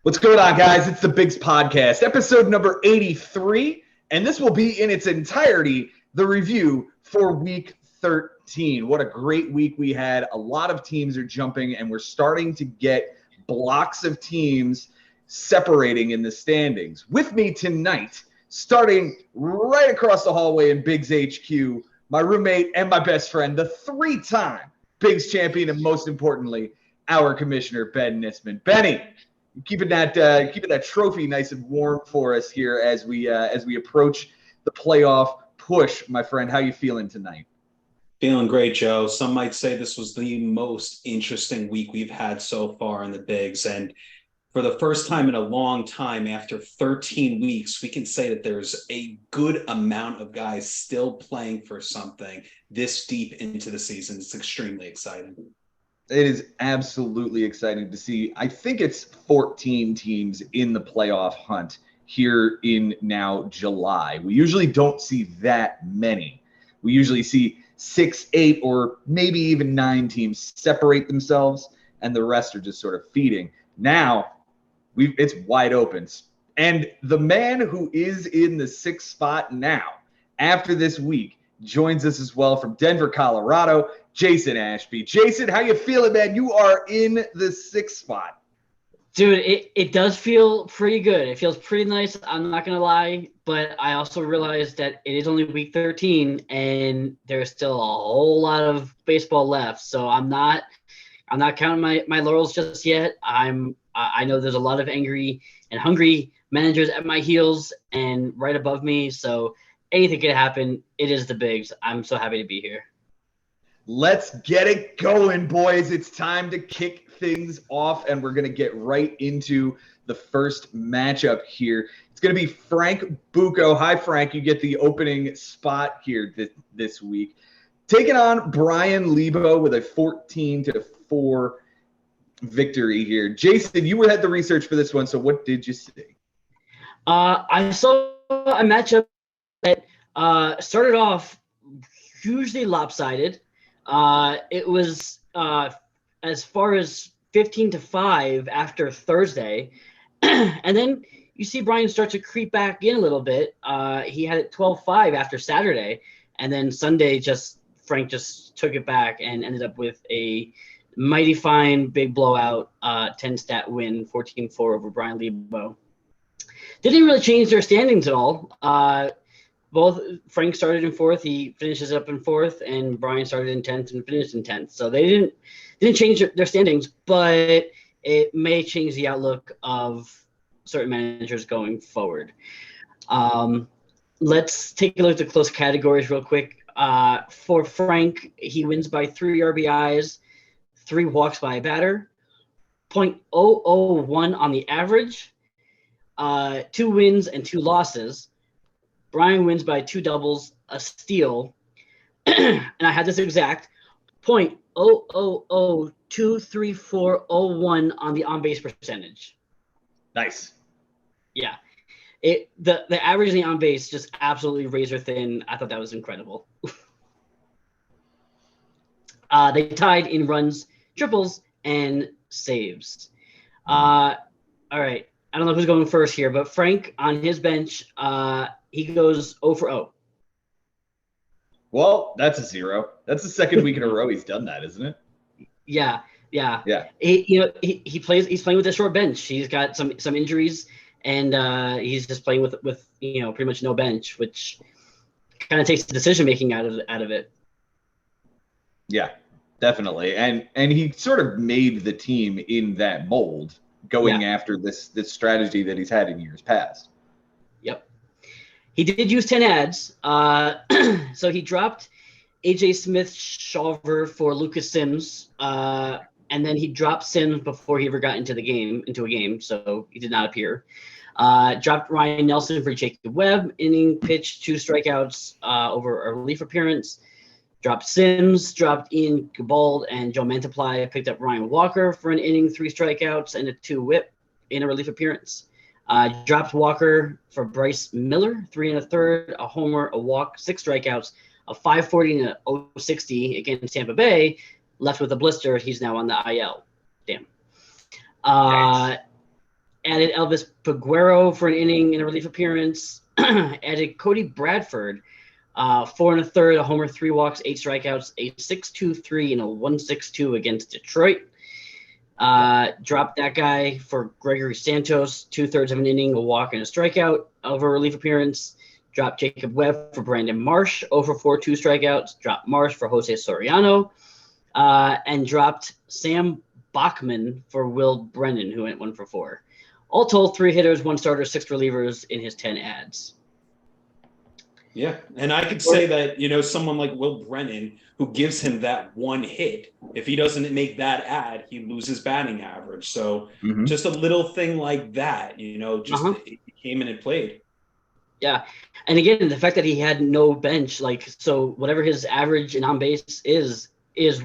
What's going on, guys? It's the Bigs Podcast, episode number 83, and this will be in its entirety the review for Week 13. What a great week we had. A lot of teams are jumping, and we're starting to get blocks of teams separating in the standings. With me tonight, starting right across the hallway in Bigs HQ, my roommate and my best friend, the three-time Bigs champion, and most importantly, our commissioner, Ben Nisman. Benny, keeping that trophy nice and warm for us here as we approach the playoff push, my friend. How you feeling tonight? Feeling great, Joe. Some might say this was the most interesting week we've had so far in the Bigs, and for the first time in a long time, after 13 weeks, we can say that there's a good amount of guys still playing for something this deep into the season. It's extremely exciting. It is absolutely exciting to see. I think it's 14 teams in the playoff hunt here in now July. We usually don't see that many. We usually see 6, 8, or maybe even 9 teams separate themselves, and the rest are just sort of feeding. Now, it's wide open. And the man who is in the 6th spot now, after this week, joins us as well from Denver, Colorado, Jason Ashby. Jason, how you feeling, man? You are in the 6th spot. Dude, it does feel pretty good. It feels pretty nice. I'm not going to lie, but I also realized that it is only week 13 and there's still a whole lot of baseball left. So I'm not counting my laurels just yet. I know there's a lot of angry and hungry managers at my heels and right above me. So anything could happen. It is the Bigs. I'm so happy to be here. Let's get it going, boys. It's time to kick things off, and we're going to get right into the first matchup here. It's going to be Frank Bucco. Hi, Frank. You get the opening spot here this week. Taking on Brian Leebo with a 14-4 victory here. Jason, you had the research for this one, so what did you see? I saw a matchup that started off hugely lopsided. It was as far as 15-5 after Thursday. And then you see Brian start to creep back in a little bit. He had it 12-5 after Saturday. And then Sunday, Frank just took it back and ended up with a mighty fine big blowout 10-stat win, 14-4 over Brian Leebo. Didn't really change their standings at all. Both Frank started in 4th, he finishes up in 4th, and Brian started in 10th and finished in 10th. So they didn't change their standings, but it may change the outlook of certain managers going forward. Let's take a look at the close categories real quick. For Frank, he wins by 3 RBIs, 3 walks by a batter, .001 on the average, 2 wins and 2 losses. Brian wins by 2 doubles, a steal, and I had this exact .000023401 on the on-base percentage. Nice. Yeah. The average in the on-base just absolutely razor thin. I thought that was incredible. They tied in runs, triples, and saves. All right. I don't know who's going first here, but Frank on his bench, he goes 0 for 0. Well, that's a 0. That's the second week in a row he's done that, isn't it? Yeah. He's playing with a short bench. He's got some injuries, and he's just playing with pretty much no bench, which kind of takes the decision making out of it. Yeah, definitely. And he sort of made the team in that mold, going after this strategy that he's had in years past. Yep. He did use 10 ads. So he dropped AJ Smith-Shawver for Lucas Sims. And then he dropped Sims before he ever got into a game. So he did not appear. Dropped Ryan Nelson for Jacob Webb, inning pitch, 2 strikeouts over a relief appearance. Dropped Sims, dropped Ian Gabald and Joe Mantiply. Picked up Ryan Walker for an inning, 3 strikeouts, and a 2 whip in a relief appearance. Dropped Walker for Bryce Miller, 3 1/3, a homer, a walk, 6 strikeouts, a 5.40 and a 0.60 against Tampa Bay. Left with a blister. He's now on the IL. Damn. Added Elvis Peguero for an inning in a relief appearance. Added Cody Bradford, 4 1/3, a homer, 3 walks, 8 strikeouts, a 6.23 and a 1.62 against Detroit. Dropped that guy for Gregory Santos, 2/3 of an inning, a walk and a strikeout of a relief appearance. Dropped Jacob Webb for Brandon Marsh, 0 for 4, 2 strikeouts. Dropped Marsh for Jose Soriano. And dropped Sam Bachman for Will Brennan, who went 1 for 4. All told, 3 hitters, 1 starter, 6 relievers in his 10 ads. Yeah, and I could say that, someone like Will Brennan, who gives him that 1 hit, if he doesn't make that ad, he loses batting average. So just a little thing like that, it came in and played. Yeah, and again, the fact that he had no bench, so whatever his average and on base is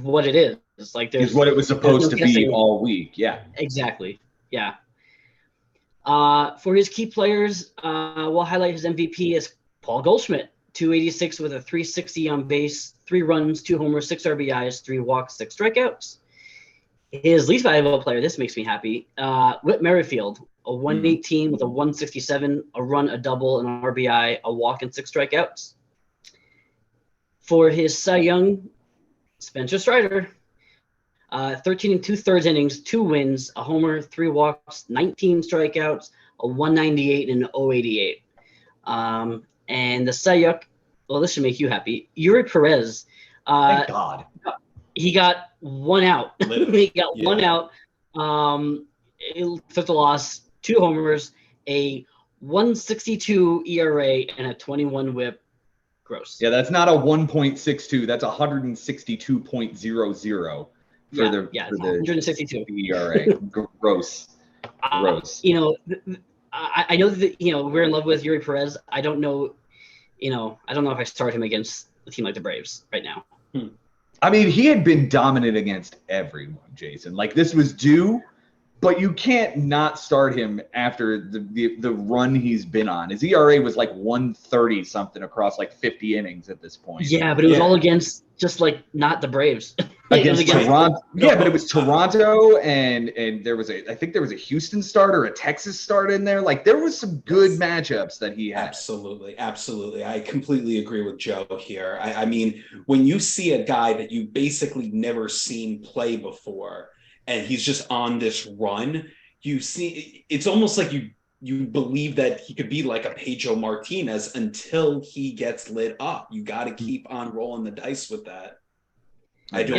what it is. Like is what it was supposed to be all week. Yeah, exactly. Yeah. For his key players, we'll highlight his MVP as Paul Goldschmidt, 286 with a 360 on base, 3 runs, 2 homers, 6 RBIs, 3 walks, 6 strikeouts. His least valuable player, this makes me happy, Whit Merrifield, a 118 with a 167, a run, a double, an RBI, a walk, and 6 strikeouts. For his Cy Young, Spencer Strider, 13 2/3 innings, 2 wins, a homer, 3 walks, 19 strikeouts, a 198 and an 088. And the Cy Young, well, this should make you happy. Yuri Perez. Thank God. He got 1 out. He got 1 out. It took the loss, 2 homers, a 1.62 ERA, and a 21 WHIP. Gross. Yeah, that's not a 1.62. That's 162.00 for the 162 ERA. Gross. Gross. I know that we're in love with Yuri Perez. I don't know if I start him against a team like the Braves right now. I mean, he had been dominant against everyone, Jason. Like, this was due, but you can't not start him after the run he's been on. His ERA was like 130 something across like 50 innings at this point. Yeah, but it was all against just not the Braves. Against Toronto. Yeah, but it was Toronto and I think there was a Houston starter, a Texas starter in there. Like, there was some good matchups that he had. Absolutely. I completely agree with Joe here. I mean, when you see a guy that you basically never seen play before, and he's just on this run, you see, it's almost like you believe that he could be like a Pedro Martinez until he gets lit up. You got to keep on rolling the dice with that. I do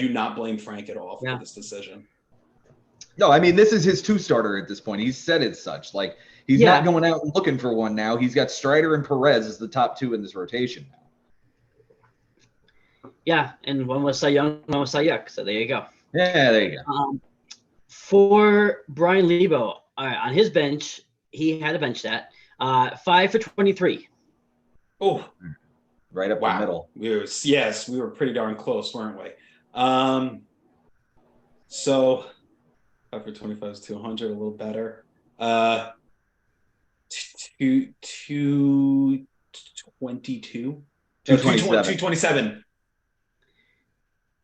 not blame Frank at all for this decision. No, I mean, this is his 2 starter at this point. He's said it's such. Like, he's not going out and looking for one now. He's got Strider and Perez as the top 2 in this rotation now. Yeah, and one was Cy Young, one was Cy Yuck. So there you go. Yeah, there you go. For Brian Leebo, on his bench, he had a bench stat, 5 for 23. Oh, right up the middle. We were pretty darn close, weren't we? So 5 for 25 is 200, a little better. 222. 227.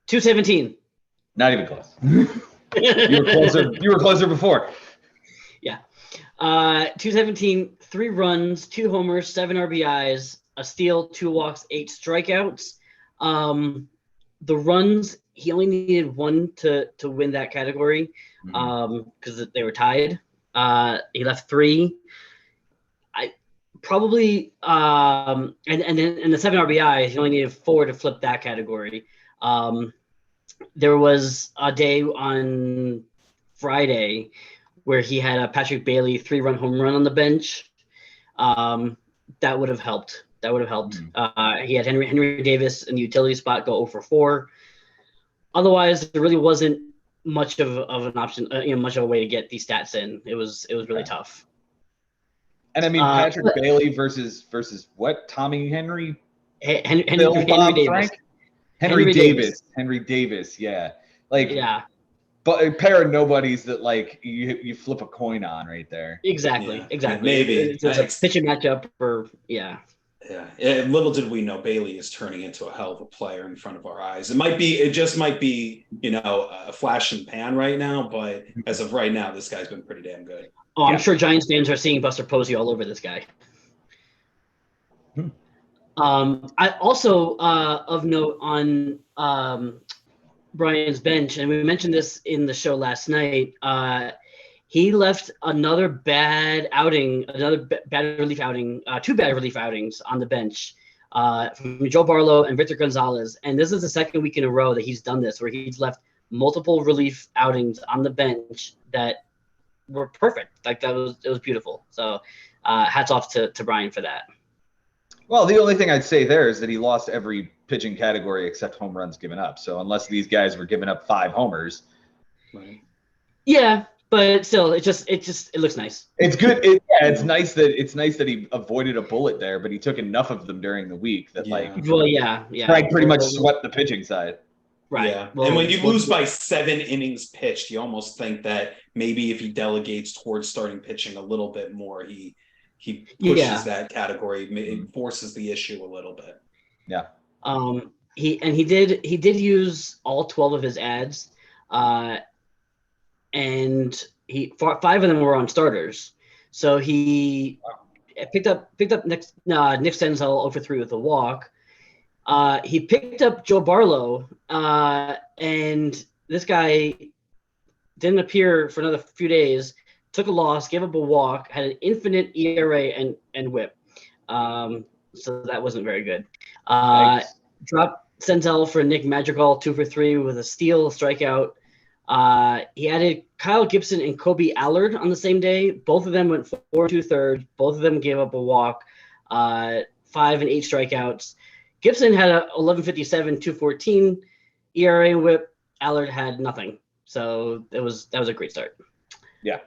217. Not even close. You were closer before. Yeah. 217, 3 runs, 2 homers, 7 RBIs, a steal, 2 walks, 8 strikeouts. The runs, he only needed 1 to win that category because they were tied. He left 3. And the 7 RBIs, he only needed 4 to flip that category. There was a day on Friday where he had a Patrick Bailey 3-run home run on the bench. That would have helped. He had Henry Davis in the utility spot go 0 for 4. Otherwise, there really wasn't much of an option, much of a way to get these stats in. It was really tough. And I mean, Patrick Bailey versus what? Tommy Henry? Henry Davis. Henry Davis, yeah. But a pair of nobodies that you flip a coin on right there. Exactly. Maybe it's a pitching matchup Little did we know Bailey is turning into a hell of a player in front of our eyes. It just might be, a flash in the pan right now, but as of right now, this guy's been pretty damn good. Oh, I'm sure Giants fans are seeing Buster Posey all over this guy. I also, of note on Brian's bench, and we mentioned this in the show last night, he left another bad relief outing, two bad relief outings on the bench from Joe Barlow and Victor Gonzalez. And this is the second week in a row that he's done this, where he's left multiple relief outings on the bench that were perfect. Like it was beautiful. So hats off to Brian for that. Well, the only thing I'd say there is that he lost every pitching category except home runs given up. So unless these guys were giving up 5 homers. Right. Yeah, but still, it looks nice. It's good. It's nice that he avoided a bullet there, but he took enough of them during the week that Frank pretty much swept the pitching side. Right. Yeah. Well, and when you lose by 7 innings pitched, you almost think that maybe if he delegates towards starting pitching a little bit more, he pushes that category, it forces the issue a little bit. Yeah. He did use all 12 of his ads, and 5 of them were on starters. So he picked up Nick Senzel 0-for-3 with a walk. He picked up Joe Barlow, and this guy didn't appear for another few days. Took a loss, gave up a walk, had an infinite ERA and WHIP. So that wasn't very good. Dropped Senzel for Nick Madrigal 2-for-3 with a steal, a strikeout. He added Kyle Gibson and Kobe Allard on the same day. Both of them went 4 2/3. Both of them gave up a walk, 5 and 8 strikeouts. Gibson had a 11.57, 2.14 ERA and WHIP. Allard had nothing. So that was a great start. Yeah.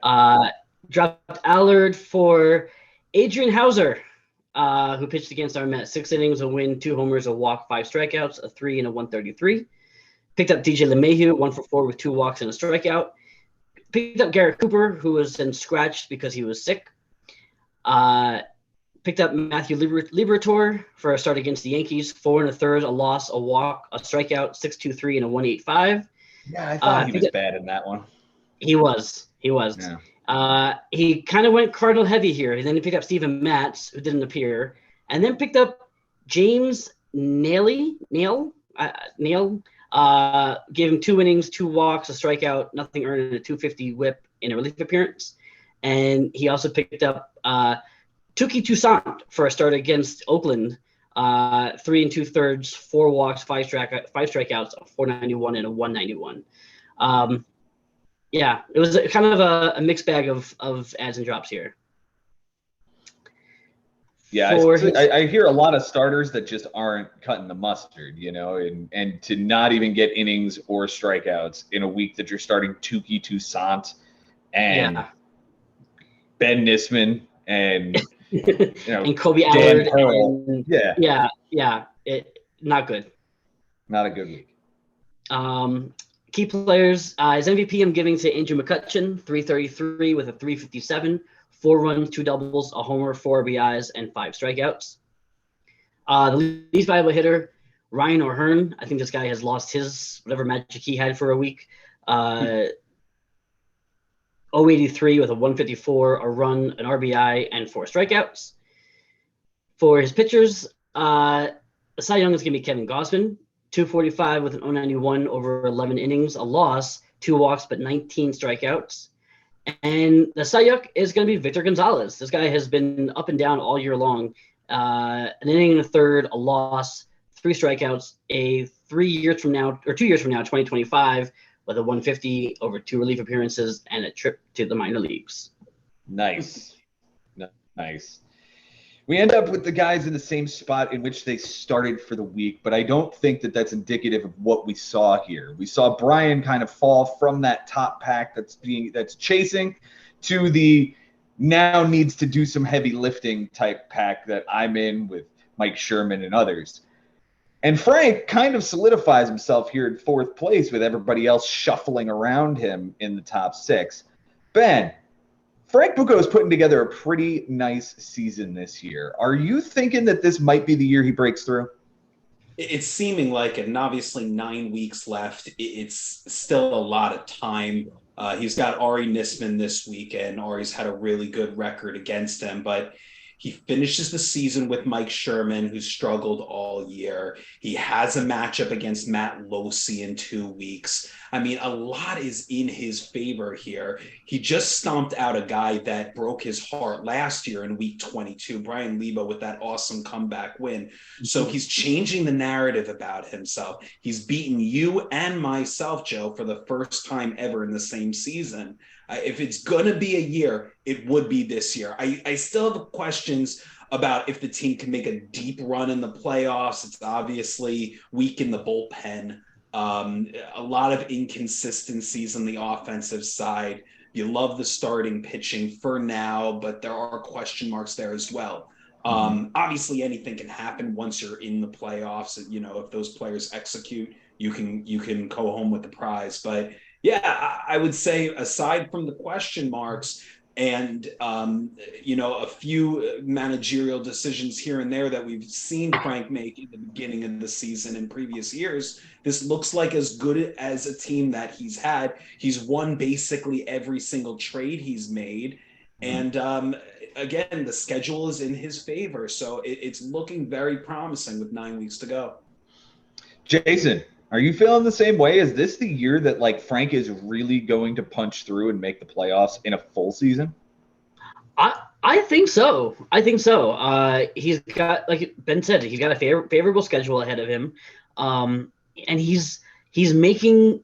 Dropped Allard for Adrian Hauser, who pitched against our Mets. 6 innings, a win, 2 homers, a walk, 5 strikeouts, a 3 and a 133. Picked up DJ LeMahieu, 1-for-4 with 2 walks and a strikeout. Picked up Garrett Cooper, who was then scratched because he was sick. Picked up Matthew Liberatore for a start against the Yankees. 4 1/3, a loss, a walk, a strikeout, 6.23 and a 1.85. Yeah, I thought he was bad in that one. He was. Yeah. He kind of went Cardinal heavy here. And then he picked up Steven Matz, who didn't appear, and then picked up James Neal. Gave him 2 innings, 2 walks, a strikeout, nothing earned, and a 250 WHIP in a relief appearance. And he also picked up Tuki Toussaint for a start against Oakland. 3 2/3, 4 walks, 5 strikeouts, a 491 and a 191. Yeah, it was kind of a mixed bag of adds and drops here. Yeah, I hear a lot of starters that just aren't cutting the mustard, and to not even get innings or strikeouts in a week that you're starting Tuki Toussaint and Ben Nisman and and Kobe Allard. Not good. Not a good week. Key players, his MVP I'm giving to Andrew McCutchen, 333 with a 357, 4 runs, 2 doubles, a homer, 4 RBIs, and 5 strikeouts. The least valuable hitter, Ryan O'Hearn. I think this guy has lost his whatever magic he had for a week. 083 with a 154, a run, an RBI, and 4 strikeouts. For his pitchers, the Cy Young is going to be Kevin Gausman, 245 with an 091 over 11 innings, a loss, 2 walks, but 19 strikeouts. And the Cy Young is going to be Victor Gonzalez. This guy has been up and down all year long. An inning and a third, a loss, 3 strikeouts, 2 years from now, 2025, with a 150 over 2 relief appearances and a trip to the minor leagues. Nice. We end up with the guys in the same spot in which they started for the week, but I don't think that that's indicative of what we saw here. We saw Brian kind of fall from that top pack that's chasing to the now needs to do some heavy lifting type pack that I'm in with Mike Sherman and others. And Frank kind of solidifies himself here in 4th place with everybody else shuffling around him in the top 6. Ben, Frank Bucco is putting together a pretty nice season this year. Are you thinking that this might be the year he breaks through? It's seeming like it, and obviously 9 weeks left. It's still a lot of time. He's got Ari Nisman this weekend. Ari's had a really good record against him, but he finishes the season with Mike Sherman, who struggled all year. He has a matchup against Matt Losi in 2 weeks. I mean, a lot is in his favor here. He just stomped out a guy that broke his heart last year in week 22, Brian Leebo, with that awesome comeback win. So he's changing the narrative about himself. He's beaten you and myself, Joe, for the first time ever in the same season. If it's going to be a year, it would be this year. I still have questions about if the team can make a deep run in the playoffs. It's obviously weak in the bullpen. A lot of inconsistencies on the offensive side. You love the starting pitching for now, but there are question marks there as well. Obviously, anything can happen once you're in the playoffs. You know, if those players execute, you can go home with the prize. But yeah, I would say aside from the question marks and a few managerial decisions here and there that we've seen Frank make in the beginning of the season in previous years, this looks like as good as a team that he's had. He's won basically every single trade he's made, and again, the schedule is in his favor, so it's looking very promising with 9 weeks to go. Jason, are you feeling the same way? Is this the year that like Frank is really going to punch through and make the playoffs in a full season? I think so. He's got, like Ben said, he's got a favorable schedule ahead of him, and he's making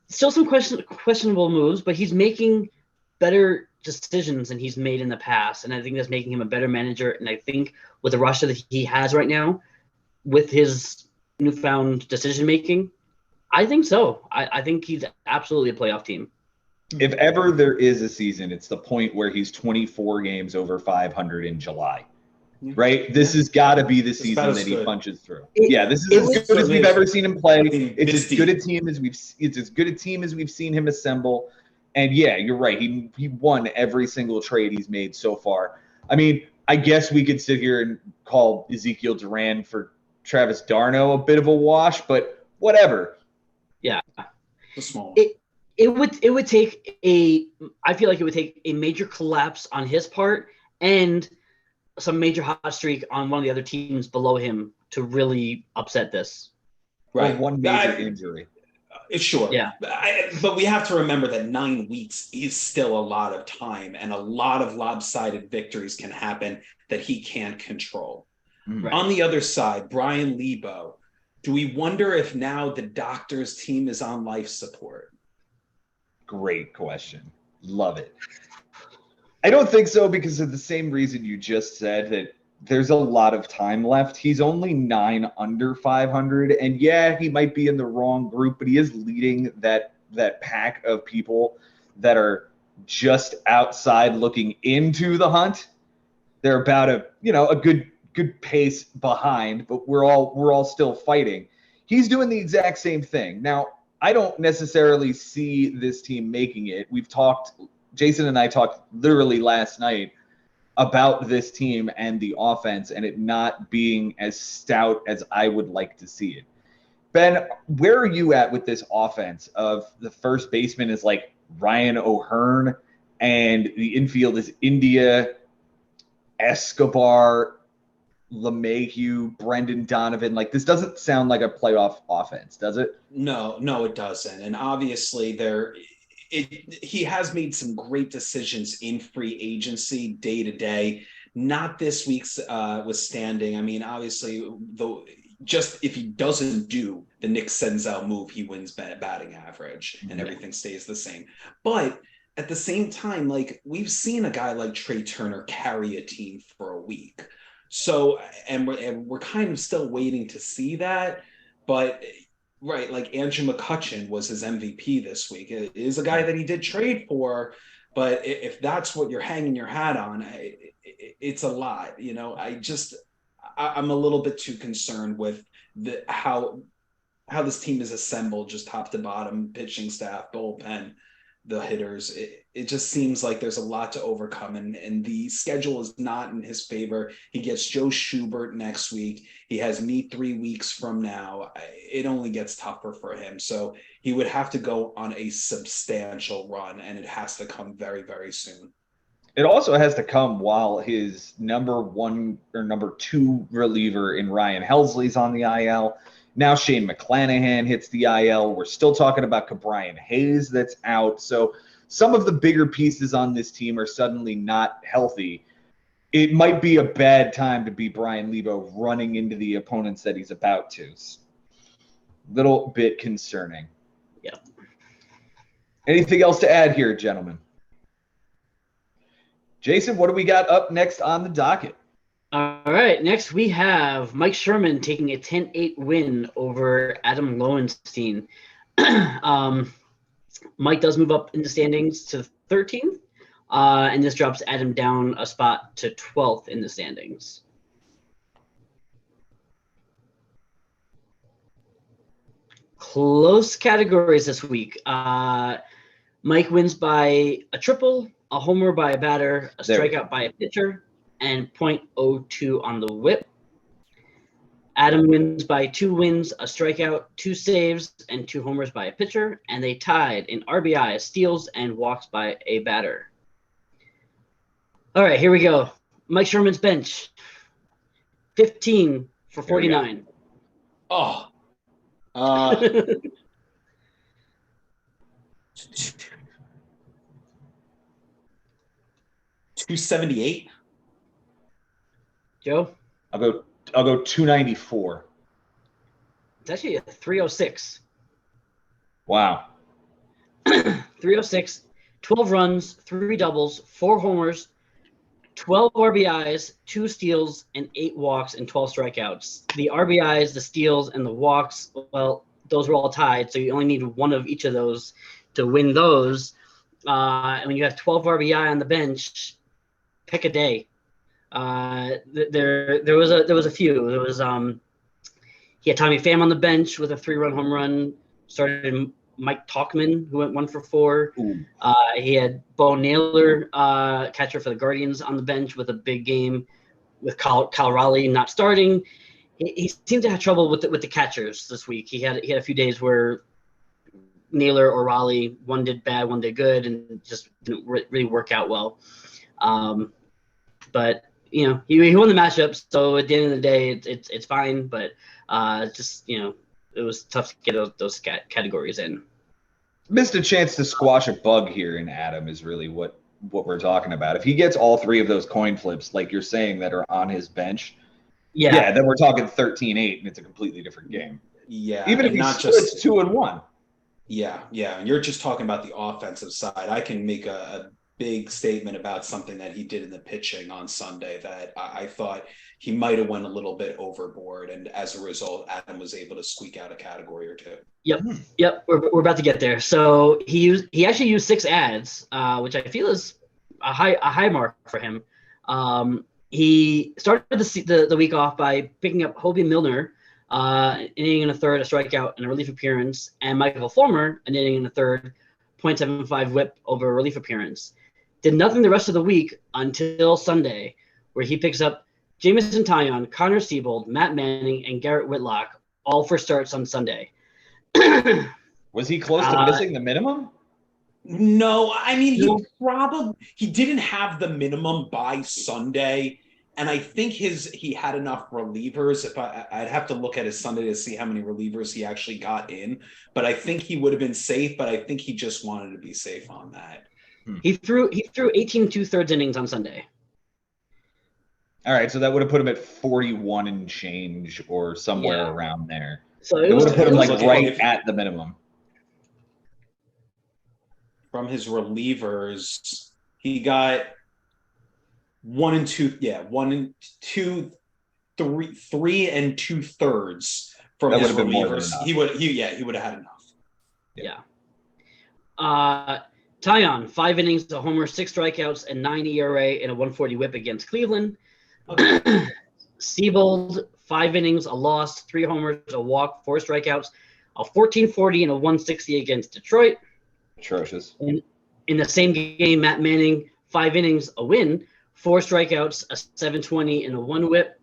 still some questionable moves, but he's making better decisions than he's made in the past, and I think that's making him a better manager. And I think with the roster that he has right now, with his newfound decision making, I think so. I think he's absolutely a playoff team. If ever there is a season, it's the point where he's 24 games over 500 in July, right? This has got to be the season that he punches through. This is as good as we've ever seen him play. It's as good a team as we've seen him assemble. And yeah, you're right. He won every single trade he's made so far. I mean, I guess we could sit here and call Ezekiel Duran for Travis d'Arnaud a bit of a wash, but whatever. Yeah. Small. It would take I feel like it would take a major collapse on his part and some major hot streak on one of the other teams below him to really upset this. Right. Or one major injury. Sure. Yeah. But we have to remember that 9 weeks is still a lot of time, and a lot of lopsided victories can happen that he can't control. Right. On the other side, Brian Leebo, do we wonder if now the doctor's team is on life support? Great question. Love it. I don't think so, because of the same reason you just said, that there's a lot of time left. He's only 9 under 500, and yeah, he might be in the wrong group, but he is leading that pack of people that are just outside looking into the hunt. They're about a good pace behind, but we're all still fighting. He's doing the exact same thing. Now, I don't necessarily see this team making it. Jason and I talked literally last night about this team and the offense and it not being as stout as I would like to see it. Ben, where are you at with this offense of the first baseman is like Ryan O'Hearn and the infield is India, Escobar, LeMahieu, Brendan Donovan? Like, this doesn't sound like a playoff offense, does it? No, it doesn't. And obviously he has made some great decisions in free agency day to day. Not this week's withstanding. I mean, obviously, just if he doesn't do the Nick Senzel move, he wins batting average and everything stays the same. But at the same time, like, we've seen a guy like Trey Turner carry a team for a week. So, and we're kind of still waiting to see that. But right, like Andrew McCutchen was his MVP this week. It is a guy that he did trade for, but if that's what you're hanging your hat on, it's a lot. You know, I'm a little bit too concerned with how this team is assembled, just top to bottom, pitching staff, bullpen. the hitters. It just seems like there's a lot to overcome, and the schedule is not in his favor. He gets Jo Schubert next week. He has me 3 weeks from now. It only gets tougher for him. So he would have to go on a substantial run, and it has to come very, very soon. It also has to come while his number 1 or number 2 reliever in Ryan Helsley's on the IL. Now Shane McClanahan hits the IL. We're still talking about Brian Hayes that's out. So some of the bigger pieces on this team are suddenly not healthy. It might be a bad time to be Brian Leebo running into the opponents that he's about to. Little bit concerning. Yeah. Anything else to add here, gentlemen? Jason, what do we got up next on the docket? All right. Next, we have Mike Sherman taking a 10-8 win over Adam Lowenstein. Mike does move up in the standings to 13th, and this drops Adam down a spot to 12th in the standings. Close categories this week. Mike wins by a triple, a homer by a batter, a strikeout by a pitcher, and .02 on the whip. Adam wins by 2 wins, a strikeout, 2 saves, and 2 homers by a pitcher, and they tied in RBI, steals, and walks by a batter. All right, here we go. Mike Sherman's bench, 15 for 49. Oh. 278. Joe? I'll go 294. It's actually a 306. Wow. 306, 12 runs, 3 doubles, 4 homers, 12 RBIs, 2 steals, and 8 walks and 12 strikeouts. The RBIs, the steals, and the walks, well, those were all tied, so you only need one of each of those to win those. And when you have 12 RBI on the bench, pick a day. There was a few. There was he had Tommy Pham on the bench with a 3-run home run. Started Mike Tauchman, who went 1 for 4. He had Bo Naylor, catcher for the Guardians, on the bench with a big game with Kyle Raleigh not starting. He seemed to have trouble with the catchers this week. He had a few days where Naylor or Raleigh, one did bad, one did good, and just didn't really work out well. But he won the matchup, so at the end of the day, it's fine. But it was tough to get those categories in. Missed a chance to squash a bug here in Adam is really what we're talking about. If he gets all 3 of those coin flips, like you're saying, that are on his bench, then we're talking 13-8, and it's a completely different game. Yeah, even if he splits 2 and 1. Yeah, and you're just talking about the offensive side. I can make a big statement about something that he did in the pitching on Sunday that I thought he might have went a little bit overboard, and as a result, Adam was able to squeak out a category or 2. Yep. We're about to get there. So he actually used 6 ads, which I feel is a high mark for him. He started the week off by picking up Hobie Milner, an inning and a third, a strikeout, and a relief appearance, and Michael Fulmer, an inning and a third, .75 whip over a relief appearance. Did nothing the rest of the week until Sunday, where he picks up Jamison Taillon, Connor Siebold, Matt Manning, and Garrett Whitlock, all for starts on Sunday. Was he close to missing the minimum? No, I mean, he didn't have the minimum by Sunday. And I think he had enough relievers. I'd have to look at his Sunday to see how many relievers he actually got in. But I think he would have been safe. But I think he just wanted to be safe on that. He threw 18 2/3 innings on Sunday. All right, so that would have put him at 41 and change or somewhere around there. So it would have put him right at the minimum. From his relievers, he got 1 and 2. Yeah, 1 and 2, 3 and 2/3 from his relievers. He would have had enough. Yeah. Taillon, 5 innings, a homer, 6 strikeouts, and 9 ERA, and a 140 whip against Cleveland. Okay. Siebold, 5 innings, a loss, 3 homers, a walk, 4 strikeouts, a 1440 and a 160 against Detroit. Atrocious. In the same game, Matt Manning, 5 innings, a win, 4 strikeouts, a 720, and a 1 whip.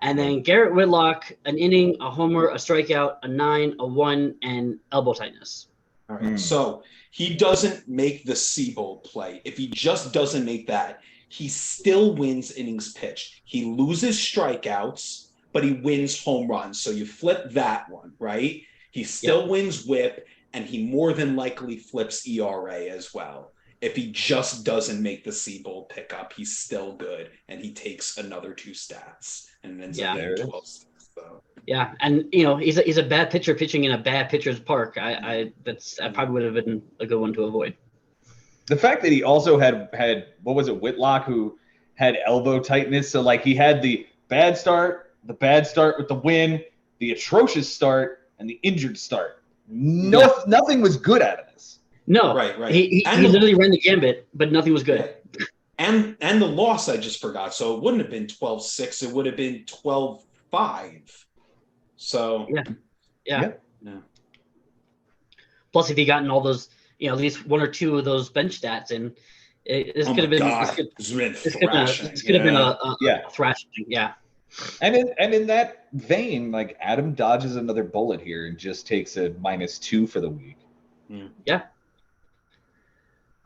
And then Garrett Whitlock, an inning, a homer, a strikeout, a 9, a 1, and elbow tightness. All right. So he doesn't make the Seabold play. If he just doesn't make that, he still wins innings pitched. He loses strikeouts, but he wins home runs. So you flip that one, right? He still wins whip, and he more than likely flips ERA as well. If he just doesn't make the Seabold pickup, he's still good, and he takes another 2 stats and ends up getting 12 stats. So. Yeah, and he's a bad pitcher pitching in a bad pitcher's park. That probably would have been a good one to avoid. The fact that he also had what was it, Whitlock, who had elbow tightness. So like he had the bad start with the win, the atrocious start, and the injured start. Nothing was good out of this. No, right. He literally ran the gambit, but nothing was good. And the loss I just forgot. So it wouldn't have been 12-6. It would have been 12-5. So yeah. Plus, if he gotten all those, at least 1 or 2 of those bench stats, and this could have been a thrashing. Yeah. And in that vein, like Adam dodges another bullet here and just takes a -2 for the week. Yeah.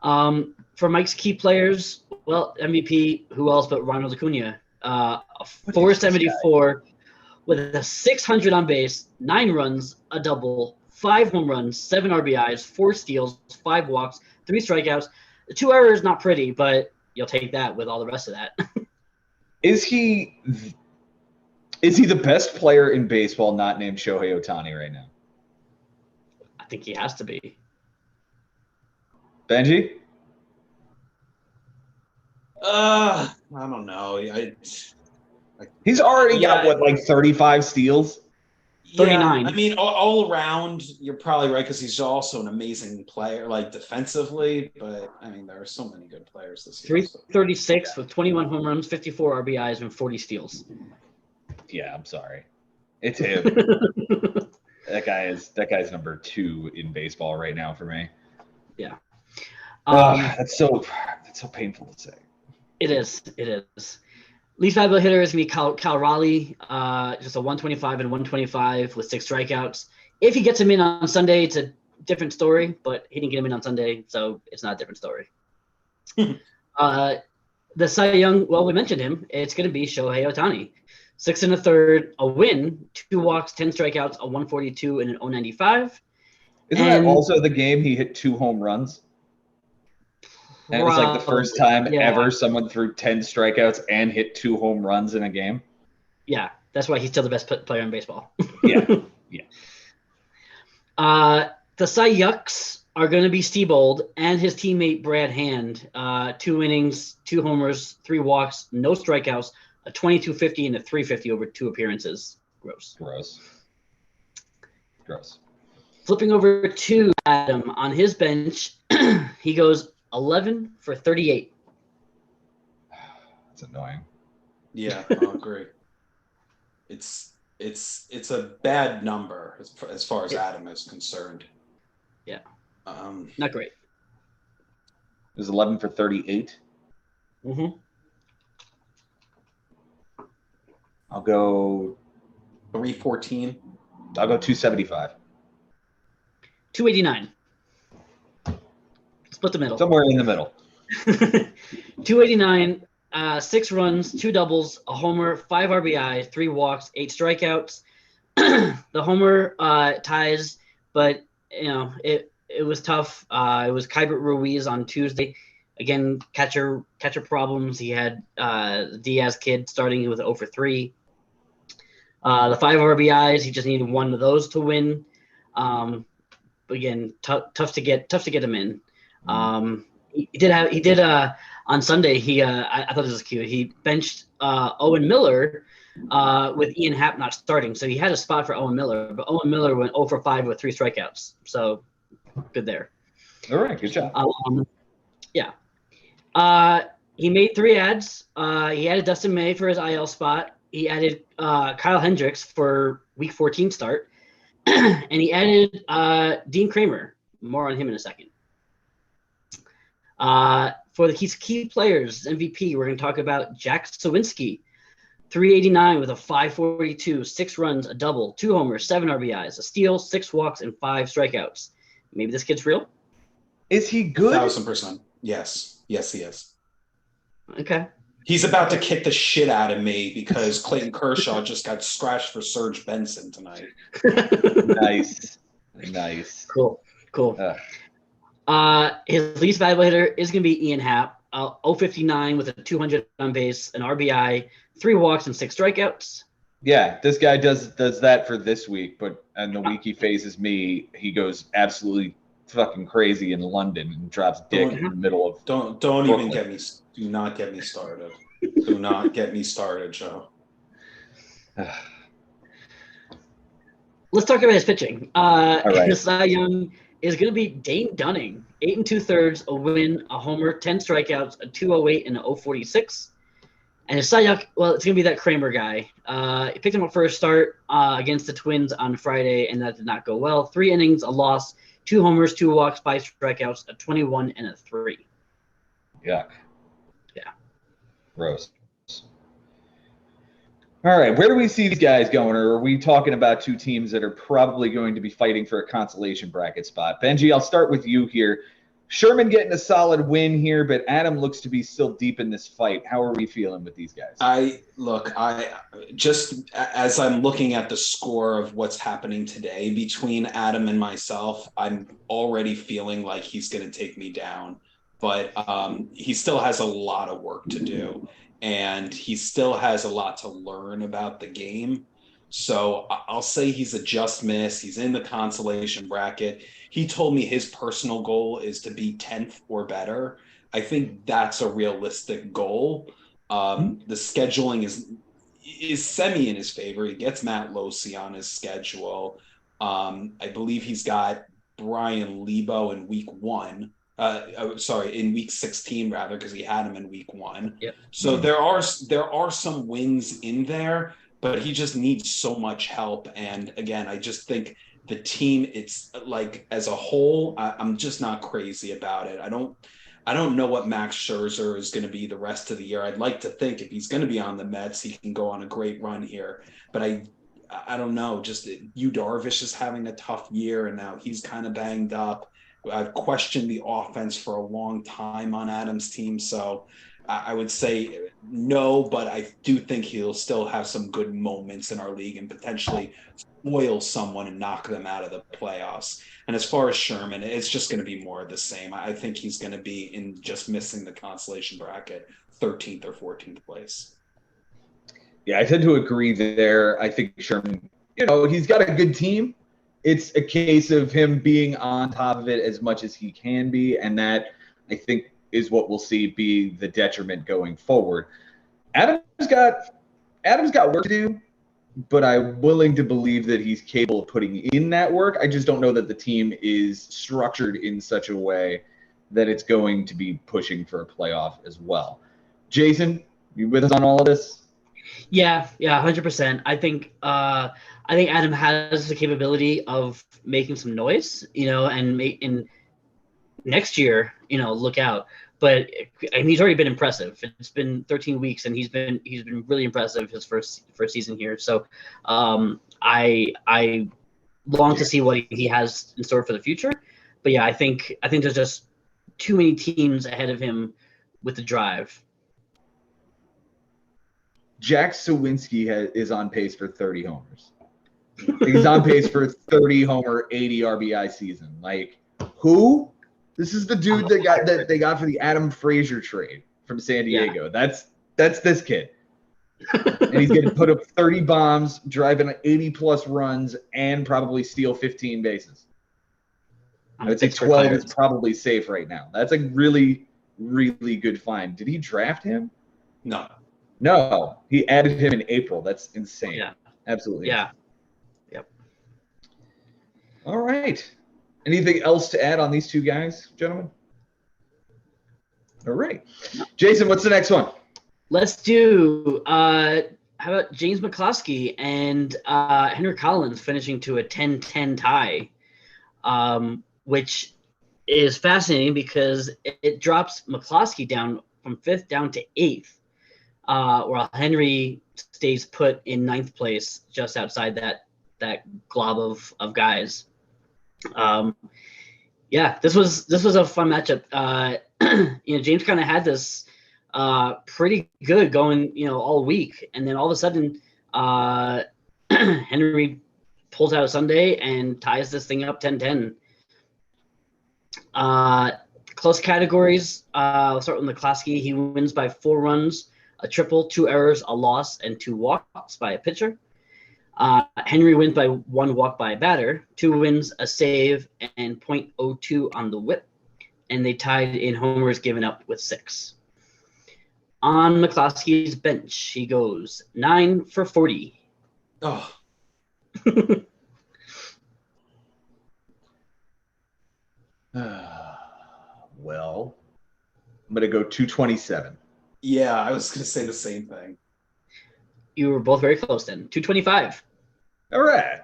For Mike's key players, well, MVP, who else but Ronald Acuna? 474 with a 600 on base, 9 runs, a double, 5 home runs, 7 RBIs, 4 steals, 5 walks, 3 strikeouts. The 2 errors, not pretty, but you'll take that with all the rest of that. Is he the best player in baseball not named Shohei Ohtani right now? I think he has to be. Benji? I don't know. He's already got 35 steals? 39. I mean, all around, you're probably right because he's also an amazing player, like defensively. But I mean, there are so many good players this year. 336 with 21 home runs, 54 RBIs, and 40 steals. Yeah, I'm sorry. It's him. That guy's number 2 in baseball right now for me. Yeah. That's so painful to say. It is. Least valuable hitter is going to be Cal Raleigh, just a 125 and 125 with 6 strikeouts. If he gets him in on Sunday, it's a different story, but he didn't get him in on Sunday, so it's not a different story. The Cy Young, well, we mentioned him. It's going to be Shohei Ohtani. 6 1/3, a win, 2 walks, 10 strikeouts, a 142 and an 095. Isn't that also the game he hit 2 home runs? And it was like the first time ever someone threw 10 strikeouts and hit 2 home runs in a game. Yeah, that's why he's still the best player in baseball. Yeah. The Cy Yucks are going to be Seabold and his teammate Brad Hand. 2 innings, 2 homers, 3 walks, no strikeouts, a 22.50 and a 3.50 over 2 appearances. Gross. Flipping over to Adam on his bench, he goes 11 for 38. That's annoying. Yeah, I agree. It's a bad number as far as Adam is concerned. Yeah. Not great. It was 11 for 38. Mm-hmm. I'll go 314. I'll go 275. 289. Split the middle. Somewhere in the middle. 289, 6 runs, 2 doubles, a homer, 5 RBI, 3 walks, 8 strikeouts. The homer ties, but it was tough. It was Keibert Ruiz on Tuesday. Again, catcher problems. He had Diaz kid starting with 0 for 3. The 5 RBIs, he just needed 1 of those to win. Again, tough to get him in. He did on Sunday. I thought this was cute. He benched Owen Miller with Ian Happ not starting, so he had a spot for Owen Miller, but Owen Miller went 0 for 5 with 3 strikeouts. So good there. All right, good job. He made 3 adds. He added Dustin May for his IL spot. He added Kyle Hendricks for Week 14 start, and he added Dean Kramer. More on him in a second. For the key players, MVP, we're going to talk about Jack Sawinski, 389 with a 542, 6 runs, a double, 2 homers, 7 RBIs, a steal, 6 walks, and 5 strikeouts. Maybe this kid's real? Is he good? 1,000%. Yes. Yes, he is. Okay. He's about to kick the shit out of me because Clayton Kershaw just got scratched for Serge Benson tonight. Nice. Cool. His least valuable hitter is going to be Ian Happ, 059 with a 200 on base, an RBI, 3 walks, and 6 strikeouts. Yeah, this guy does that for this week, but and the week he faces me, he goes absolutely fucking crazy in London and drops dick in the middle of. Don't even get me. Do not get me started. Do not get me started, Joe. Let's talk about his pitching. All right. His Cy Young is going to be Dane Dunning, 8 2/3, a win, a homer, 10 strikeouts, a 208, and a 046. And his Cy Young, well, it's going to be that Kramer guy. He picked him up for a start against the Twins on Friday, and that did not go well. 3 innings, a loss, 2 homers, 2 walks, 5 strikeouts, a 21, and a 3. Yeah. Yeah. Gross. All right, where do we see these guys going? Or are we talking about two teams that are probably going to be fighting for a consolation bracket spot? Benji, I'll start with you here. Sherman getting a solid win here, but Adam looks to be still deep in this fight. How are we feeling with these guys? I just as I'm looking at the score of what's happening today between Adam and myself, I'm already feeling like he's going to take me down. But he still has a lot of work to do, and he still has a lot to learn about the game. So I'll say he's a just miss. He's in the consolation bracket. He told me his personal goal is to be 10th or better. I think that's a realistic goal. The scheduling is semi in his favor. He gets Matt Losi on his schedule. I believe he's got Brian Leebo in week 1. In week 16 rather, because he had him in week 1. Yep. So there are some wins in there, but he just needs so much help. And again, I just think the team, it's like as a whole, I'm just not crazy about it. I don't know what Max Scherzer is going to be the rest of the year. I'd like to think if he's going to be on the Mets, he can go on a great run here. But I don't know. Just Yu Darvish is having a tough year, and now he's kind of banged up. I've questioned the offense for a long time on Adam's team, so I would say no, but I do think he'll still have some good moments in our league and potentially spoil someone and knock them out of the playoffs. And as far as Sherman, it's just going to be more of the same. I think he's going to be in just missing the consolation bracket, 13th or 14th place. Yeah, I tend to agree there. I think Sherman, he's got a good team. It's a case of him being on top of it as much as he can be, and that, I think, is what we'll see be the detriment going forward. Adam's got work to do, but I'm willing to believe that he's capable of putting in that work. I just don't know that the team is structured in such a way that it's going to be pushing for a playoff as well. Jason, you with us on all of this? Yeah, 100%. I think Adam has the capability of making some noise, and in next year, look out. But he's already been impressive. It's been 13 weeks, and he's been really impressive his first season here. So, I long to see what he has in store for the future. But yeah, I think there's just too many teams ahead of him with the drive. Jack Sawinski is on pace for 30 homers. He's on pace for 30 homer, 80 RBI season. Like, who? This is the dude that they got for the Adam Frazier trade from San Diego. Yeah. That's this kid. And he's going to put up 30 bombs, driving 80 plus runs, and probably steal 15 bases. I would say 12 is probably safe right now. That's a really, really good find. Did he draft him? No, he added him in April. That's insane. Yeah. Absolutely. Yeah. Yep. All right. Anything else to add on these two guys, gentlemen? All right. Jason, what's the next one? Let's do how about James McCloskey and Henry Collins finishing to a 10-10 tie, which is fascinating because it drops McCloskey down from 5th down to 8th, while Henry stays put in 9th place, just outside that glob of guys. This was a fun matchup. James kind of had this pretty good going, all week, and then all of a sudden, Henry pulls out a Sunday and ties this thing up 10-10. Close categories. We'll start with McCloskey. He wins by 4 runs, a triple, 2 errors, a loss, and 2 walks by a pitcher. Henry wins by 1 walk by a batter, 2 wins, a save, and .02 on the whip. And they tied in homers given up with 6. On McCloskey's bench, he goes 9 for 40. Oh. Well, I'm going to go 227. Yeah, I was going to say the same thing. You were both very close then. 225. All right.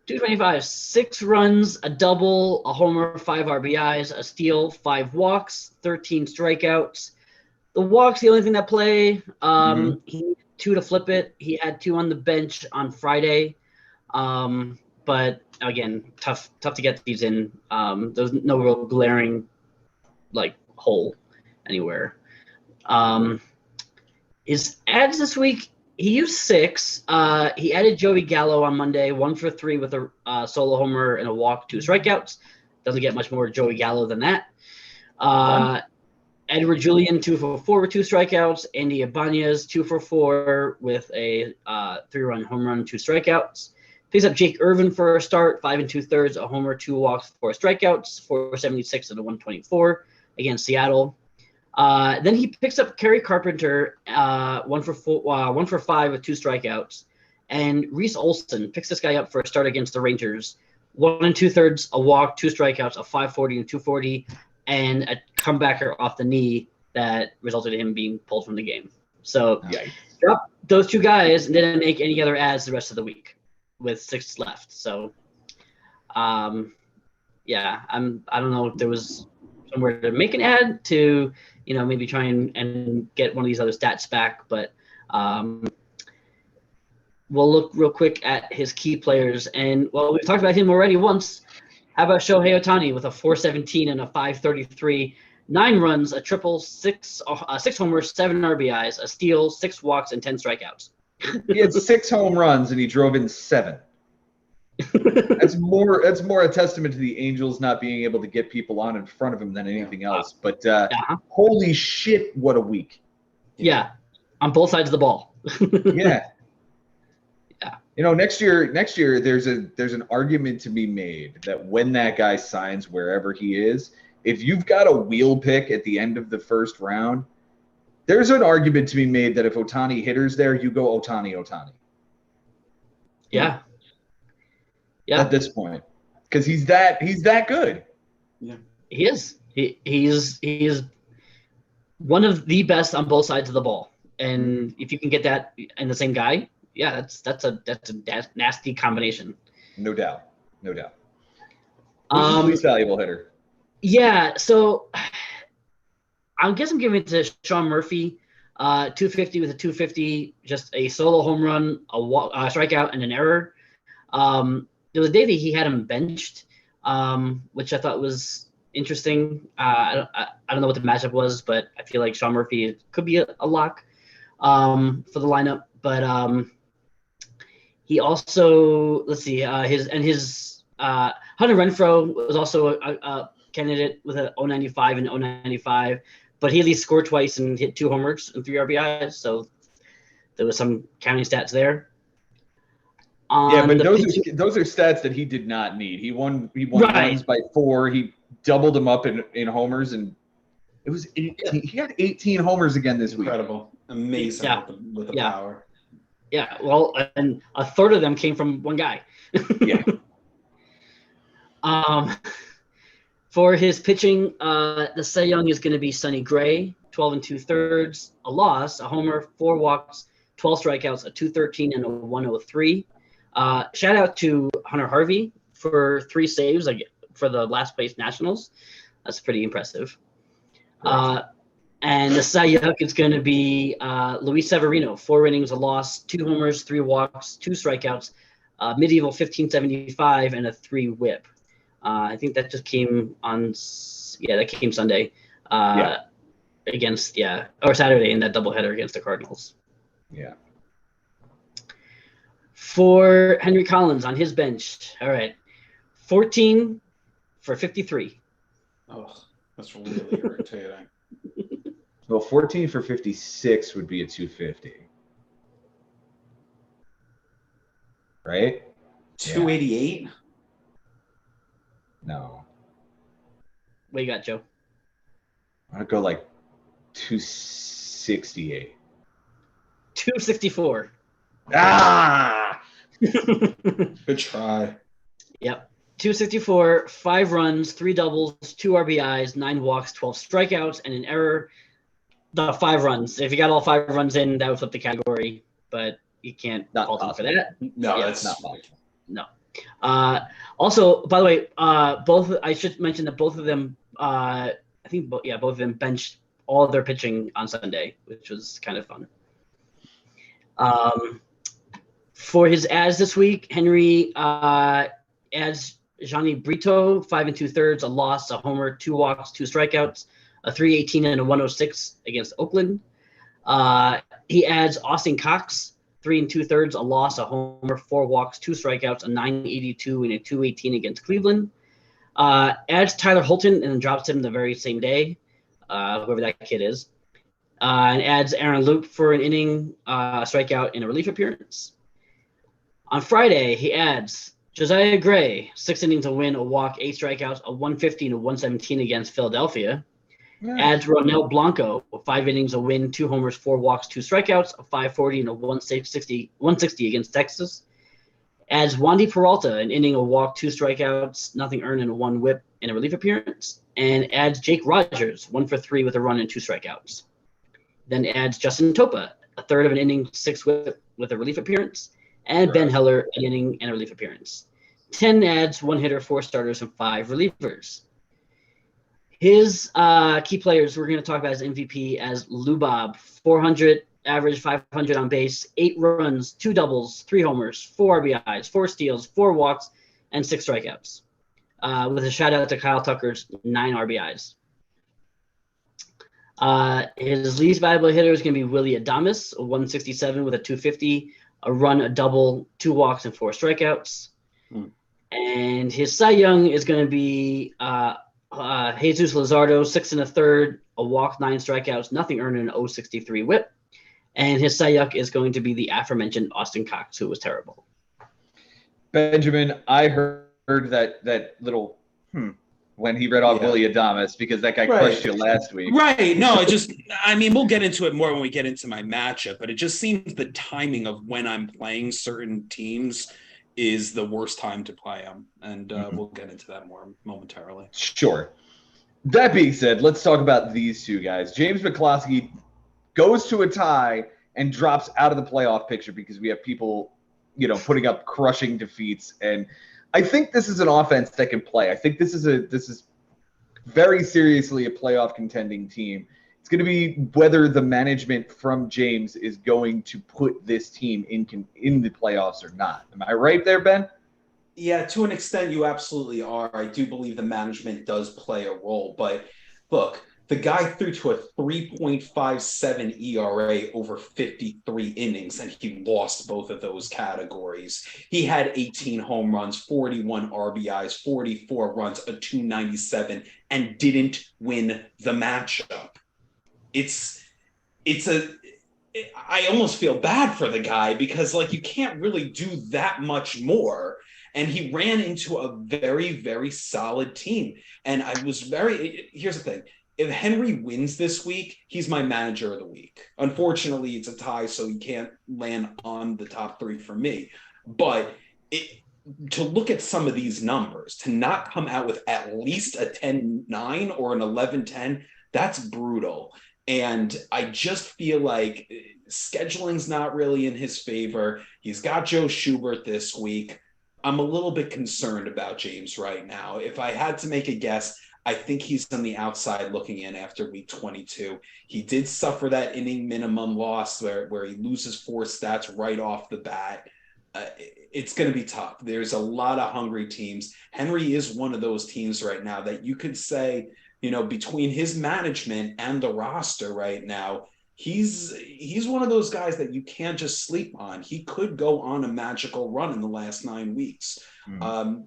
225, 6 runs, a double, a homer, 5 RBIs, a steal, 5 walks, 13 strikeouts. The walks, the only thing that play. He needed 2 to flip it. He had 2 on the bench on Friday. But again, tough to get these in. There's no real glaring hole anywhere. His ads this week, he used 6. He added Joey Gallo on Monday, 1 for 3 with a solo homer and a walk, 2 strikeouts. Doesn't get much more Joey Gallo than that. Edward Julian, 2 for 4 with 2 strikeouts. Andy Ibanez, 2 for 4 with a 3-run home run, 2 strikeouts. Picks up Jake Irvin for a start, 5 2/3, a homer, 2 walks, 4 strikeouts, 476 and a 124 against Seattle. Then he picks up Kerry Carpenter, 1 for 5 with 2 strikeouts, and Reese Olson picks this guy up for a start against the Rangers, 1 2/3, a walk, 2 strikeouts, a 540 and 240, and a comebacker off the knee that resulted in him being pulled from the game. So drop those 2 guys and didn't make any other ads the rest of the week with 6 left. So, I don't know if there was somewhere to make an ad to, maybe try and get one of these other stats back. But we'll look real quick at his key players. And, we've talked about him already once. How about Shohei Ohtani with a 417 and a 533, 9 runs, a triple, 6 homers, 7 RBIs, a steal, 6 walks, and 10 strikeouts. He had 6 home runs and he drove in 7. That's more a testament to the Angels not being able to get people on in front of him than anything else. But holy shit, what a week! Yeah, on both sides of the ball. Yeah. Next year there's an argument to be made that when that guy signs wherever he is, if you've got a wheel pick at the end of the first round, there's an argument to be made that if Ohtani hitters there, you go Ohtani. Yeah. At this point, because he's that good. Yeah, he is. He is one of the best on both sides of the ball, and if you can get that in the same guy, that's a nasty combination. No doubt. Who's the least valuable hitter? Yeah, so I guess I'm giving it to Sean Murphy, 250 with a 250, just a solo home run, a strikeout, and an error. There was a day that he had him benched, which I thought was interesting. I don't know what the matchup was, but I feel like Sean Murphy could be a lock for the lineup. But he also, his Hunter Renfroe was also a candidate with a 095 and 095, but he at least scored twice and hit 2 homers and 3 RBIs, so there was some counting stats there. But those are stats that he did not need. He won runs by 4. He doubled them up in homers, and it was 18. He got 18 homers again this week. Incredible, amazing with the power. Yeah, well, and a third of them came from one guy. Yeah. For his pitching, the Cy Young is going to be Sonny Gray, 12 2/3, a loss, a homer, 4 walks, 12 strikeouts, a 213 and a 103. Shout out to Hunter Harvey for 3 saves for the last place Nationals. That's pretty impressive. Correct. And the Cy Young is going to be Luis Severino, 4 innings, a loss, 2 homers, 3 walks, 2 strikeouts, medieval 1575, and a 3 whip. I think that just came on, that came Sunday against, or Saturday in that doubleheader against the Cardinals. Yeah. For Henry Collins on his bench, all right, 14 for 53. Oh, that's really irritating. Well, 14 for 56 would be a 250. Right? 288? No. What you got, Joe? I'm going to go like 268. 264. Ah! Good try. Yep. 264, 5 runs, 3 doubles, 2 RBIs, 9 walks, 12 strikeouts, and an error. The 5 runs. If you got all 5 runs in, that would flip the category, but you can't fault him for that. No, Yeah, that's not possible. No. Also, by the way, I should mention that both of them, both of them benched all of their pitching on Sunday, which was kind of fun. For his ads this week, Henry adds Johnny Brito, 5 2/3, a loss, a homer, 2 walks, 2 strikeouts, a 318 and a 106 against Oakland. He adds Austin Cox, 3 2/3, a loss, a homer, 4 walks, 2 strikeouts, a 982 and a 218 against Cleveland. Adds Tyler Holton and then drops him the very same day, whoever that kid is. And adds Aaron Loup for an inning, a strikeout, and a relief appearance. On Friday, he adds Josiah Gray, 6 innings, a win, a walk, 8 strikeouts, a 150 and a 117 against Philadelphia. Nice. Adds Ronel Blanco, 5 innings, a win, 2 homers, 4 walks, 2 strikeouts, a 540 and a 160 against Texas. Adds Wandy Peralta, an inning, a walk, 2 strikeouts, nothing earned, and 1 whip, and a relief appearance. And adds Jake Rogers, 1 for 3 with a run and 2 strikeouts. Then adds Justin Topa, a third of an inning, 6 whip with a relief appearance. And Ben Heller, an inning and a relief appearance. 10 adds, 1 hitter, 4 starters, and 5 relievers. His key players we're going to talk about as MVP as Lubob, 400 average, 500 on base, 8 runs, 2 doubles, 3 homers, 4 RBIs, 4 steals, 4 walks, and 6 strikeouts. With a shout out to Kyle Tucker's 9 RBIs. His least valuable hitter is going to be Willie Adames, a 167 with a 250, a run, a double, 2 walks, and 4 strikeouts. And his Cy Young is going to be Jesus Luzardo, 6 1/3, a walk, 9 strikeouts, nothing earned, and an 063 whip. And his Cy Young is going to be the aforementioned Austin Cox, who was terrible. Benjamin, I heard that little when he read off Willie Adames because that guy crushed you last week. Right. No, we'll get into it more when we get into my matchup, but it just seems the timing of when I'm playing certain teams is the worst time to play them. And we'll get into that more momentarily. Sure. That being said, let's talk about these two guys. James McCloskey goes to a tie and drops out of the playoff picture because we have people, putting up crushing defeats. And I think this is an offense that can play. I think this is very seriously a playoff contending team. It's going to be whether the management from James is going to put this team in the playoffs or not. Am I right there, Ben? Yeah, to an extent, you absolutely are. I do believe the management does play a role. But look, the guy threw to a 3.57 ERA over 53 innings, and he lost both of those categories. He had 18 home runs, 41 RBIs, 44 runs, a 297, and didn't win the matchup. I almost feel bad for the guy because you can't really do that much more. And he ran into a very, very solid team. And here's the thing. If Henry wins this week, he's my manager of the week. Unfortunately, it's a tie, so he can't land on the top 3 for me. But to look at some of these numbers, to not come out with at least a 10-9 or an 11-10, that's brutal. And I just feel like scheduling's not really in his favor. He's got Joe Schubert this week. I'm a little bit concerned about James right now. If I had to make a guess, I think he's on the outside looking in after week 22. He did suffer that inning minimum loss where he loses 4 stats right off the bat. It's going to be tough. There's a lot of hungry teams. Henry is one of those teams right now that you could say, between his management and the roster right now, he's one of those guys that you can't just sleep on. He could go on a magical run in the last 9 weeks.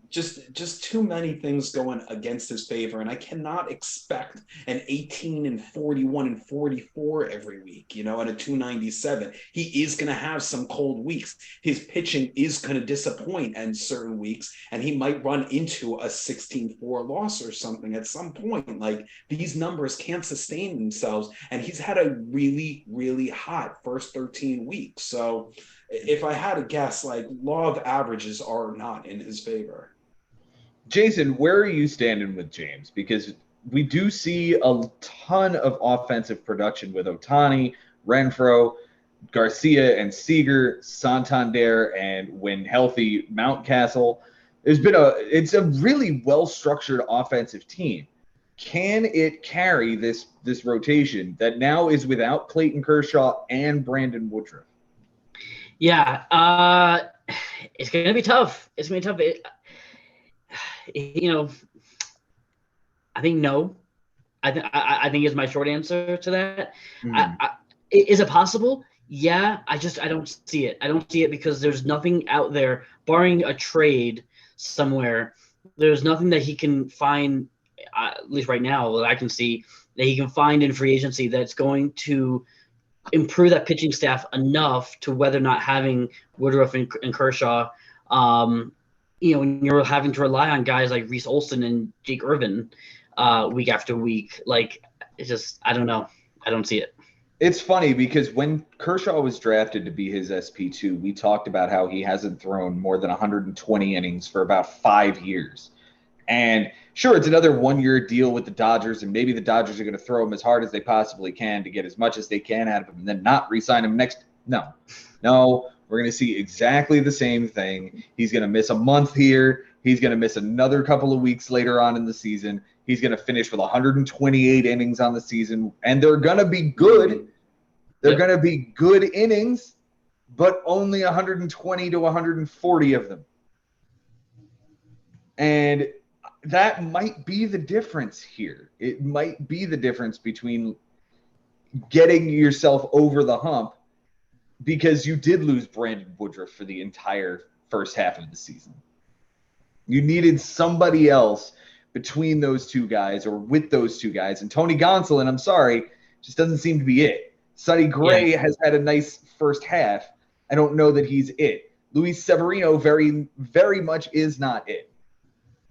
Just too many things going against his favor, and I cannot expect an 18 and 41 and 44 every week, and a 297. He is going to have some cold weeks. His pitching is going to disappoint in certain weeks, and he might run into a 16-4 loss or something at some point. Like, these numbers can't sustain themselves, and he's had a really, really hot first 13 weeks. So if I had to guess, like, law of averages are not in his favor. Jason, where are you standing with James? Because we do see a ton of offensive production with Ohtani, Renfroe, Garcia and Seager, Santander, and when healthy, Mountcastle. It's a really well-structured offensive team. Can it carry this rotation that now is without Clayton Kershaw and Brandon Woodruff? Yeah, it's going to be tough. It's going to be tough. I think no. I think is my short answer to that. Is it possible? Yeah, I don't see it. I don't see it because there's nothing out there, barring a trade somewhere. There's nothing that he can find, at least right now, that I can see, that he can find in free agency that's going to improve that pitching staff enough to whether or not having Woodruff and Kershaw, when you're having to rely on guys like Reese Olson and Jake Irvin week after week. Like, it's just, I don't know. I don't see it. It's funny because when Kershaw was drafted to be his SP2, we talked about how he hasn't thrown more than 120 innings for about 5 years. And sure, it's another 1-year deal with the Dodgers, and maybe the Dodgers are going to throw him as hard as they possibly can to get as much as they can out of him and then not re-sign him next. No, we're going to see exactly the same thing. He's going to miss a month here. He's going to miss another couple of weeks later on in the season. He's going to finish with 128 innings on the season, and they're going to be good. They're going to be good innings, but only 120 to 140 of them. And that might be the difference here. It might be the difference between getting yourself over the hump, because you did lose Brandon Woodruff for the entire first half of the season. You needed somebody else between those two guys or with those two guys. And Tony Gonsolin, I'm sorry, just doesn't seem to be it. Sonny Gray has had a nice first half. I don't know that he's it. Luis Severino very, very much is not it.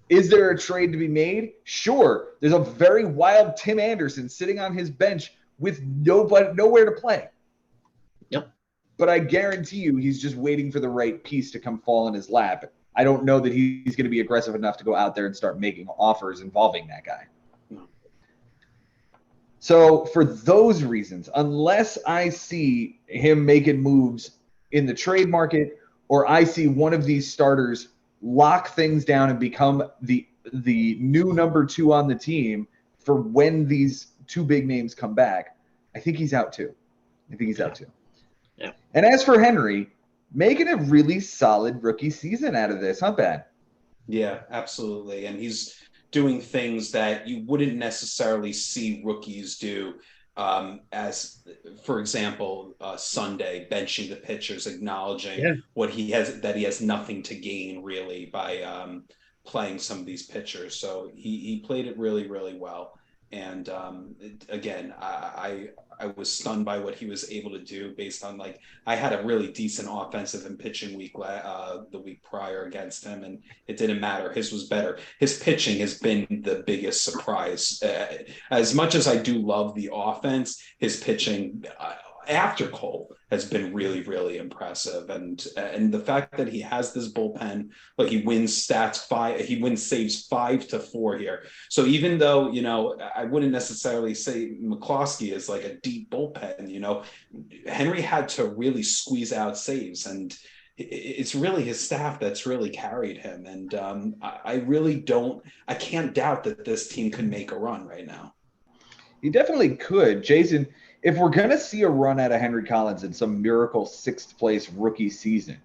Is there a trade to be made? Sure. There's a very wild Tim Anderson sitting on his bench with nowhere to play. Yep. But I guarantee you he's just waiting for the right piece to come fall in his lap. I don't know that he's going to be aggressive enough to go out there and start making offers involving that guy. No. So for those reasons, unless I see him making moves in the trade market or I see one of these starters lock things down and become the new number 2 on the team for when these two big names come back, I think he's out too. Yeah. And as for Henry, making a really solid rookie season out of this, not bad. Yeah, absolutely. And he's doing things that you wouldn't necessarily see rookies do, as, for example, Sunday, benching the pitchers, acknowledging what he has nothing to gain really by playing some of these pitchers. So he played it really, really well. And again, I was stunned by what he was able to do based on, like, I had a really decent offensive and pitching week the week prior against him, and it didn't matter. His was better. His pitching has been the biggest surprise. As much as I do love the offense, his pitching after Cole has been really, really impressive. And the fact that he has this bullpen, like, he wins saves 5-4 here. So even though, I wouldn't necessarily say McCloskey is like a deep bullpen, Henry had to really squeeze out saves. And it's really his staff that's really carried him. And I can't doubt that this team could make a run right now. He definitely could. Jason, if we're going to see a run out of Henry Collins in some miracle 6th place rookie season,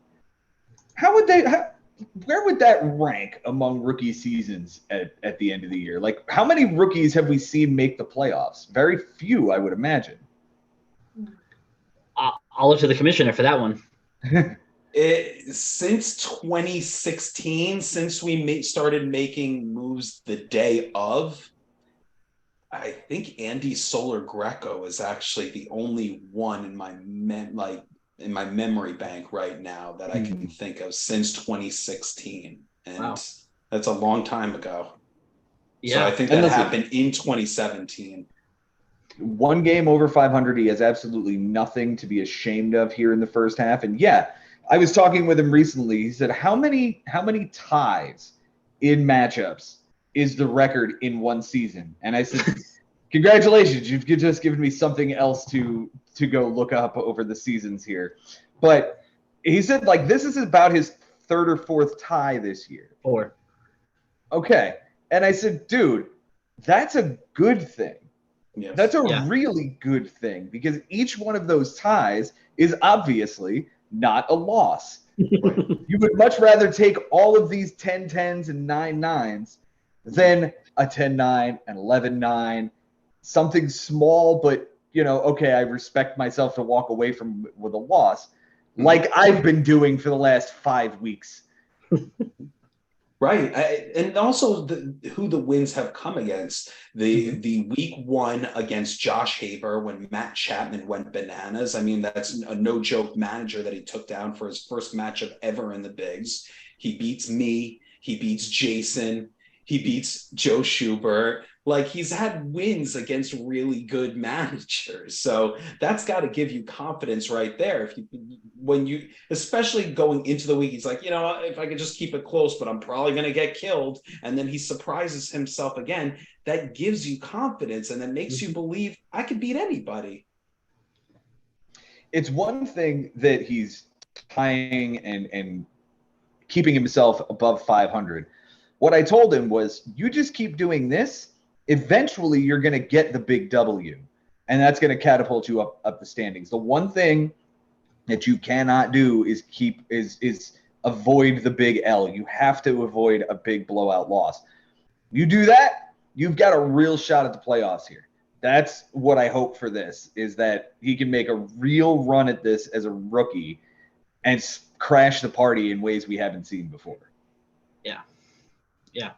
where would that rank among rookie seasons at the end of the year? Like, how many rookies have we seen make the playoffs? Very few, I would imagine. I'll look to the commissioner for that one. Since 2016, since we started making moves the day of, I think Andy Solar Greco is actually the only one in my memory bank right now that I can think of since 2016. And wow. That's a long time ago. Yeah. So I think that happened in 2017. One game over 500. He has absolutely nothing to be ashamed of here in the first half. And yeah, I was talking with him recently. He said, how many ties in matchups is the record in one season? And I said, congratulations, you've just given me something else to go look up over the seasons here. But he said, like, this is about his 3rd or 4th tie this year. 4. Okay. And I said, dude, that's a good thing. Yes. That's a really good thing, because each one of those ties is obviously not a loss. You would much rather take all of these 10-10s and 9-9s than a 10-9, an 11-9, something small, but, okay, I respect myself to walk away from with a loss, like I've been doing for the last 5 weeks. Right. And also who the wins have come against. The week 1 against Josh Haber when Matt Chapman went bananas. I mean, that's a no-joke manager that he took down for his first matchup ever in the bigs. He beats me. He beats Jason. He beats Jo Schubert. Like, he's had wins against really good managers. So that's got to give you confidence right there. Especially going into the week, he's like, if I could just keep it close, but I'm probably going to get killed. And then he surprises himself again. That gives you confidence, and that makes you believe I could beat anybody. It's one thing that he's tying and keeping himself above 500. What I told him was, you just keep doing this, eventually you're going to get the big W, and that's going to catapult you up the standings. The one thing that you cannot do is avoid the big L. You have to avoid a big blowout loss. You do that, you've got a real shot at the playoffs here. That's what I hope for this, is that he can make a real run at this as a rookie and crash the party in ways we haven't seen before. Yeah.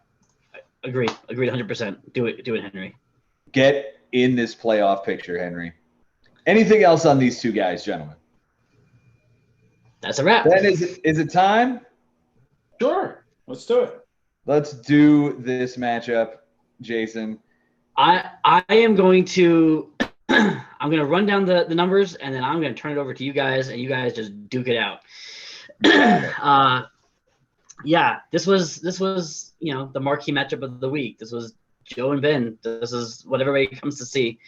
Agreed 100%. Do it, Henry. Get in this playoff picture, Henry. Anything else on these two guys, gentlemen? That's a wrap. Then is it time? Sure. Let's do it. Let's do this matchup, Jason. I am going to I'm going to run down the numbers, and then I'm going to turn it over to you guys, and you guys just duke it out. This was the marquee matchup of the week. This was Joe and Ben. This is what everybody comes to see.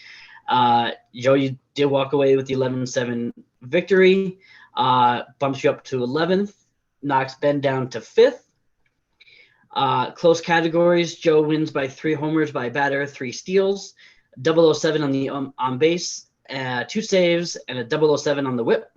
Joe, you did walk away with the 11-7 victory. Bumps you up to 11th, knocks Ben down to 5th. Close categories, Joe wins by 3 homers by batter, 3 steals, 007 on the on base, 2 saves, and a 007 on the whip.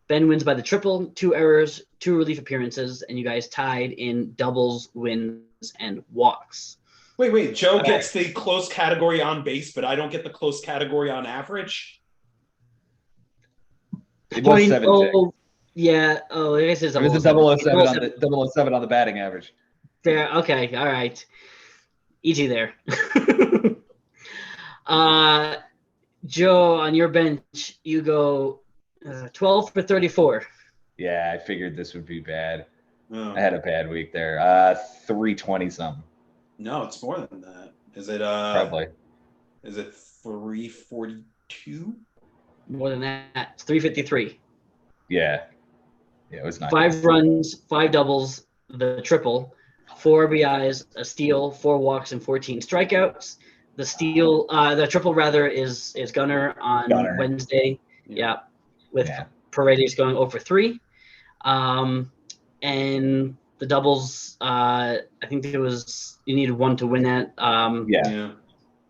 Ben wins by the triple, 2 errors, 2 relief appearances, and you guys tied in doubles, wins, and walks. Wait. Joe gets the close category on base, but I don't get the close category on average? It was 7. Yeah. Oh, I guess it's a 007 on the batting average. Fair. Okay. All right. Easy there. Joe, on your bench, you go 12 for 34. Yeah, I figured this would be bad. Oh. I had a bad week there. 320 something. No, it's more than that. Is it probably? Is it 342? More than that. It's 353. Yeah, it was not 5 runs, 5 doubles, the triple, 4 RBIs, a steal, 4 walks, and 14 strikeouts. The triple rather is Gunnar on Wednesday. Yeah. With Paredes going 0 for 3. And the doubles, I think you needed one to win that.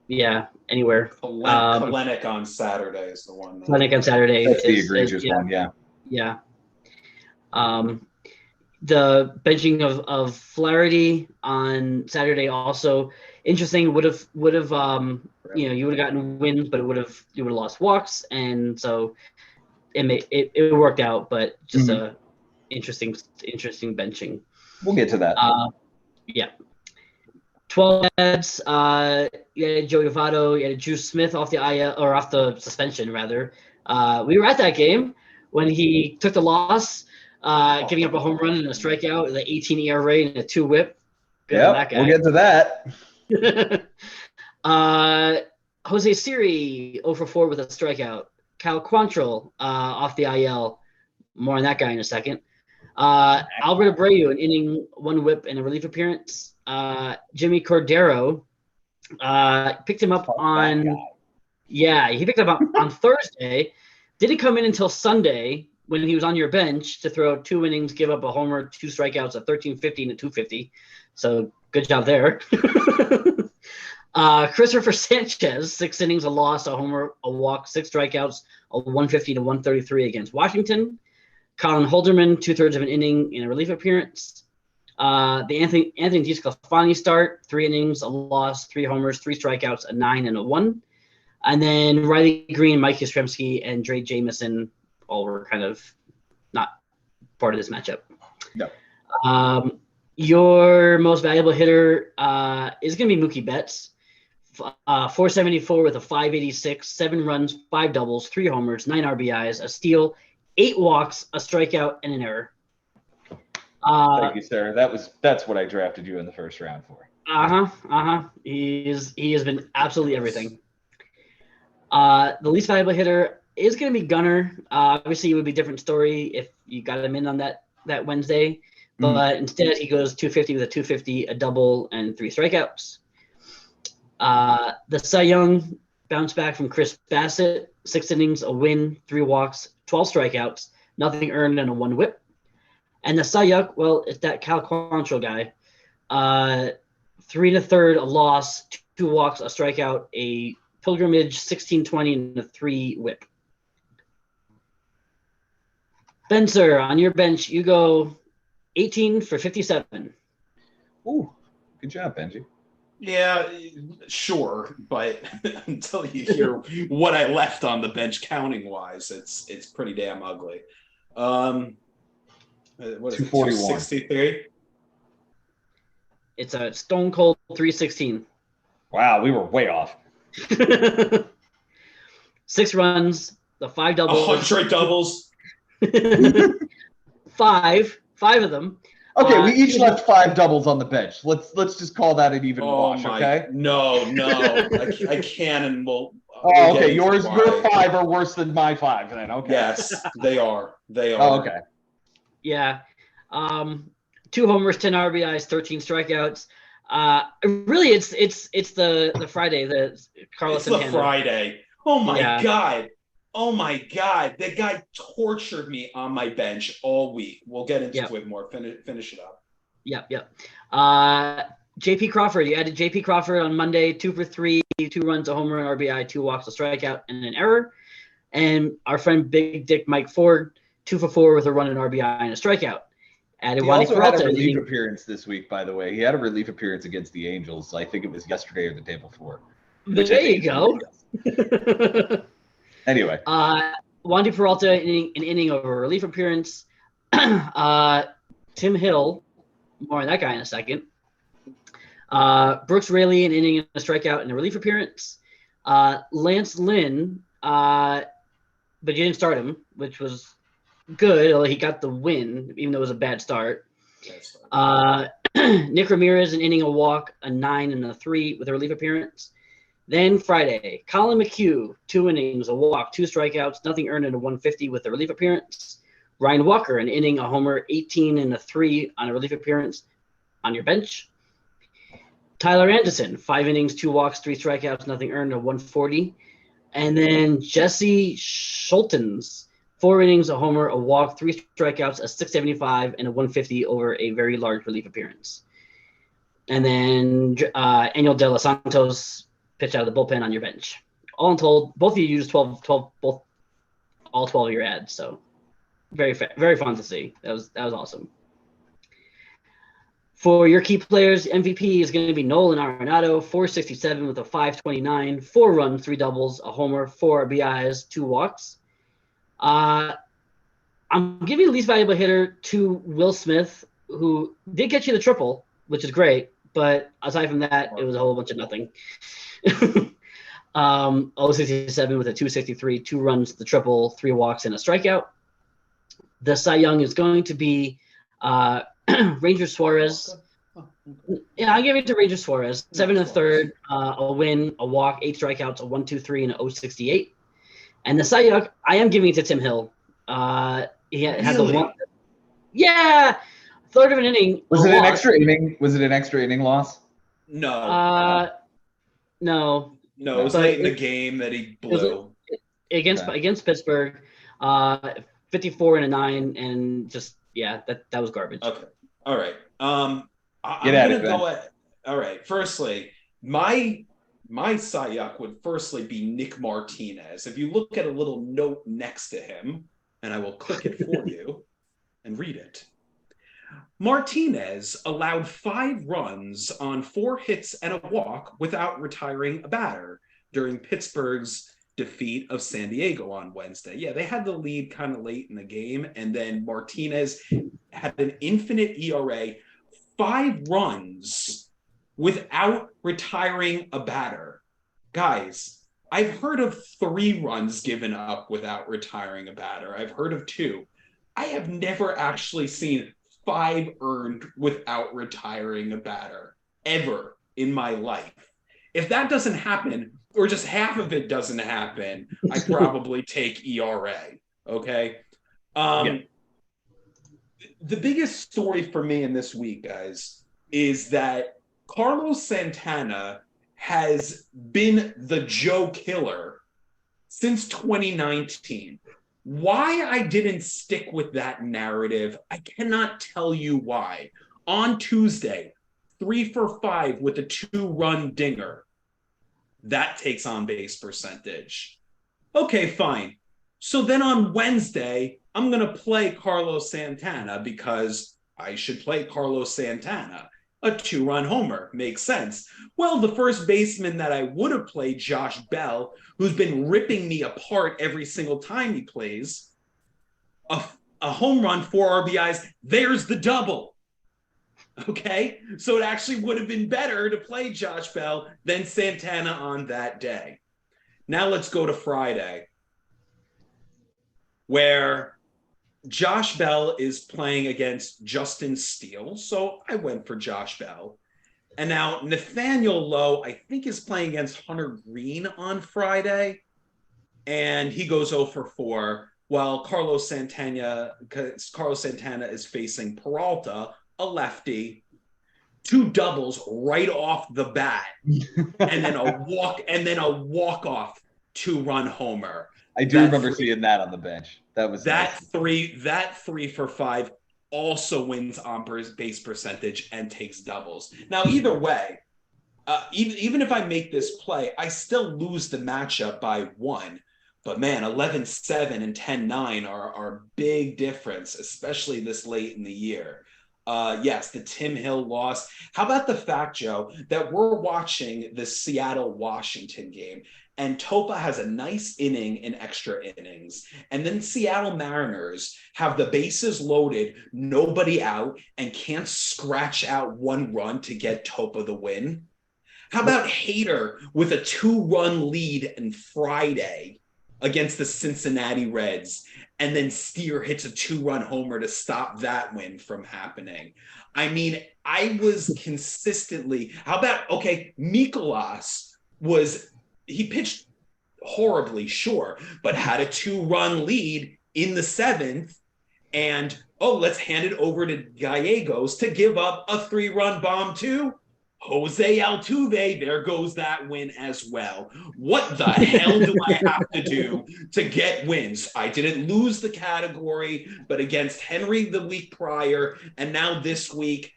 Yeah, anywhere. Kalenic on Saturday is the one. Kalenic on Saturday. That's the egregious one, Yeah. The benching of Flaherty on Saturday also interesting. Would have you would have gotten wins, but you would have lost walks, and so it worked out, but just a interesting benching. We'll get to that. 12 ads. You had Joey Votto, you had Drew Smith off the IL, or off the suspension rather. We were at that game when he took the loss, giving up a home run and a strikeout, the 18 ERA and a 2 WHIP. Yep, we'll get to that. Jose Siri 0 for 4 with a strikeout. Cal Quantrill off the IL. More on that guy in a second. Albert Abreu, an inning, 1 WHIP and a relief appearance. Jimmy Cordero picked him up he picked him up on Thursday. Didn't come in until Sunday when he was on your bench to throw 2 innings, give up a homer, 2 strikeouts, a 13-50 and a 250. So good job there. Christopher Sanchez, 6 innings, a loss, a homer, a walk, 6 strikeouts, a 150 to 133 against Washington. Colin Holderman, 2/3 of an inning in a relief appearance. The Anthony DeSclafani start, 3 innings, a loss, 3 homers, 3 strikeouts, a 9 and a 1. And then Riley Green, Mike Yastrzemski, and Dre Jamieson all were kind of not part of this matchup. No. Your most valuable hitter is going to be Mookie Betts. 474 with a 586, 7 runs, 5 doubles, 3 homers, 9 RBIs, a steal, 8 walks, a strikeout, and an error. Thank you, sir. That's what I drafted you in the first round for. He has been absolutely everything. The least valuable hitter is going to be Gunnar. Obviously, it would be a different story if you got him in on that Wednesday, but instead he goes 250 with a 250, a double, and 3 strikeouts. The Cy Young bounce back from Chris Bassett, 6 innings, a win, 3 walks, 12 strikeouts, nothing earned, and a 1 WHIP. And the Cy Young, well, it's that Cal Quantrill guy. 3 1/3, a loss, 2 walks, a strikeout, a pilgrimage, 16-20, and a 3 WHIP. Spencer, on your bench, you go 18 for 57. Ooh, good job, Benji. Yeah, sure, but until you hear what I left on the bench counting wise, it's pretty damn ugly. What is it, 263? It's a stone cold 316. Wow, we were way off. 6 runs, the 5 doubles. 100 doubles. 5 of them. Okay, we each left 5 doubles on the bench. Let's just call that an even wash, okay? No, I can and we'll. Okay, your 5 are worse than my 5 then. Okay. Yes, they are. Oh, okay. Yeah. 2 homers, 10 RBIs, 13 strikeouts. Really, it's the Friday, the Carlos Santana. It's the Friday. Oh my God, that guy tortured me on my bench all week. We'll get into it more. Finish it up. Yep. J.P. Crawford. You added J.P. Crawford on Monday, 2 for 3, 2 runs, a homer, an RBI, 2 walks, a strikeout, and an error. And our friend Big Dick Mike Ford, 2 for 4 with a run, an RBI, and a strikeout. Added he also had a relief appearance this week, by the way. He had a relief appearance against the Angels. I think it was yesterday or the day before. There you go. Anyway. Wandy Peralta, an inning of a relief appearance. Tim Hill, more on that guy in a second. Brooks Raley, an inning and a strikeout and a relief appearance. Lance Lynn, but you didn't start him, which was good. He got the win, even though it was a bad start. Nick Ramirez, an inning, a walk, a 9 and a 3 with a relief appearance. Then Friday, Colin McHugh, 2 innings, a walk, 2 strikeouts, nothing earned, and a 150 with a relief appearance. Ryan Walker, an inning, a homer, 18 and a 3 on a relief appearance on your bench. Tyler Anderson, 5 innings, 2 walks, 3 strikeouts, nothing earned, a 140. And then Jesse Schultens, 4 innings, a homer, a walk, 3 strikeouts, a 675, and a 150 over a very large relief appearance. And then Daniel De Los Santos pitched out of the bullpen on your bench. All in told, both of you used 12, both all 12 of your ads. So very fun to see. That was awesome. For your key players, MVP is going to be Nolan Arenado, 467 with a 529, 4 runs, 3 doubles, a homer, 4 RBIs, 2 walks. I'm giving the least valuable hitter to Will Smith, who did get you the triple, which is great. But aside from that, it was a whole bunch of nothing. 067 with a 263, 2 runs, the triple, 3 walks, and a strikeout. The Cy Young is going to be Ranger Suarez. Yeah, I'll give it to Ranger Suarez. 7 1/3, a win, a walk, 8 strikeouts, a 123, and a 068. And the Cy Young, I am giving it to Tim Hill. He had the one. Yeah, third of an inning. Was it an extra inning? Was it an extra inning loss? No. No. No, it was late in the game that he blew. Against Pittsburgh, 54 and a 9, and just that was garbage. Okay, all right. I'm gonna go. All right. Firstly, my Cy Young would firstly be Nick Martinez. If you look at a little note next to him, and I will click it for you and read it. Martinez allowed 5 runs on 4 hits and a walk without retiring a batter during Pittsburgh's defeat of San Diego on Wednesday. Yeah, they had the lead kind of late in the game, and then Martinez had an infinite ERA, 5 runs without retiring a batter. Guys, I've heard of 3 runs given up without retiring a batter. I've heard of 2. I have never actually seen 5 earned without retiring a batter ever in my life. If that doesn't happen, or just half of it doesn't happen, I probably take ERA. Okay. The biggest story for me in this week, guys, is that Carlos Santana has been the Joe Killer since 2019. Why I didn't stick with that narrative, I cannot tell you why. On Tuesday, 3 for 5 with a 2-run dinger. That takes on base percentage. Okay, fine. So then on Wednesday, I'm going to play Carlos Santana because I should play Carlos Santana. A 2-run homer makes sense. Well, the first baseman that I would have played, Josh Bell, who's been ripping me apart every single time he plays, a home run, 4 RBIs, there's the double. Okay? So it actually would have been better to play Josh Bell than Santana on that day. Now let's go to Friday, where Josh Bell is playing against Justin Steele. So I went for Josh Bell. And now Nathaniel Lowe, I think, is playing against Hunter Green on Friday. And he goes 0 for 4, while Carlos Santana is facing Peralta, a lefty, 2 doubles right off the bat, and then a walk-off 2-run homer. I do remember seeing that on the bench. That was that nice. 3 for 5 also wins on base percentage and takes doubles. Now, either way, even if I make this play, I still lose the matchup by 1. But man, 11-7 and 10-9 are a big difference, especially this late in the year. Yes, the Tim Hill loss. How about the fact, Joe, that we're watching the Seattle-Washington game, and Topa has a nice inning in extra innings, and then Seattle Mariners have the bases loaded, nobody out, and can't scratch out 1 run to get Topa the win? How about Hader with a 2-run lead on Friday against the Cincinnati Reds, and then Steer hits a 2-run homer to stop that win from happening? I mean, I was consistently, how about, okay, Mikolas he pitched horribly, sure, but had a 2-run lead in the 7th, and, let's hand it over to Gallegos to give up a 3-run bomb too? Jose Altuve, there goes that win as well. What the hell do I have to do to get wins? I didn't lose the category, but against Henry the week prior, and now this week,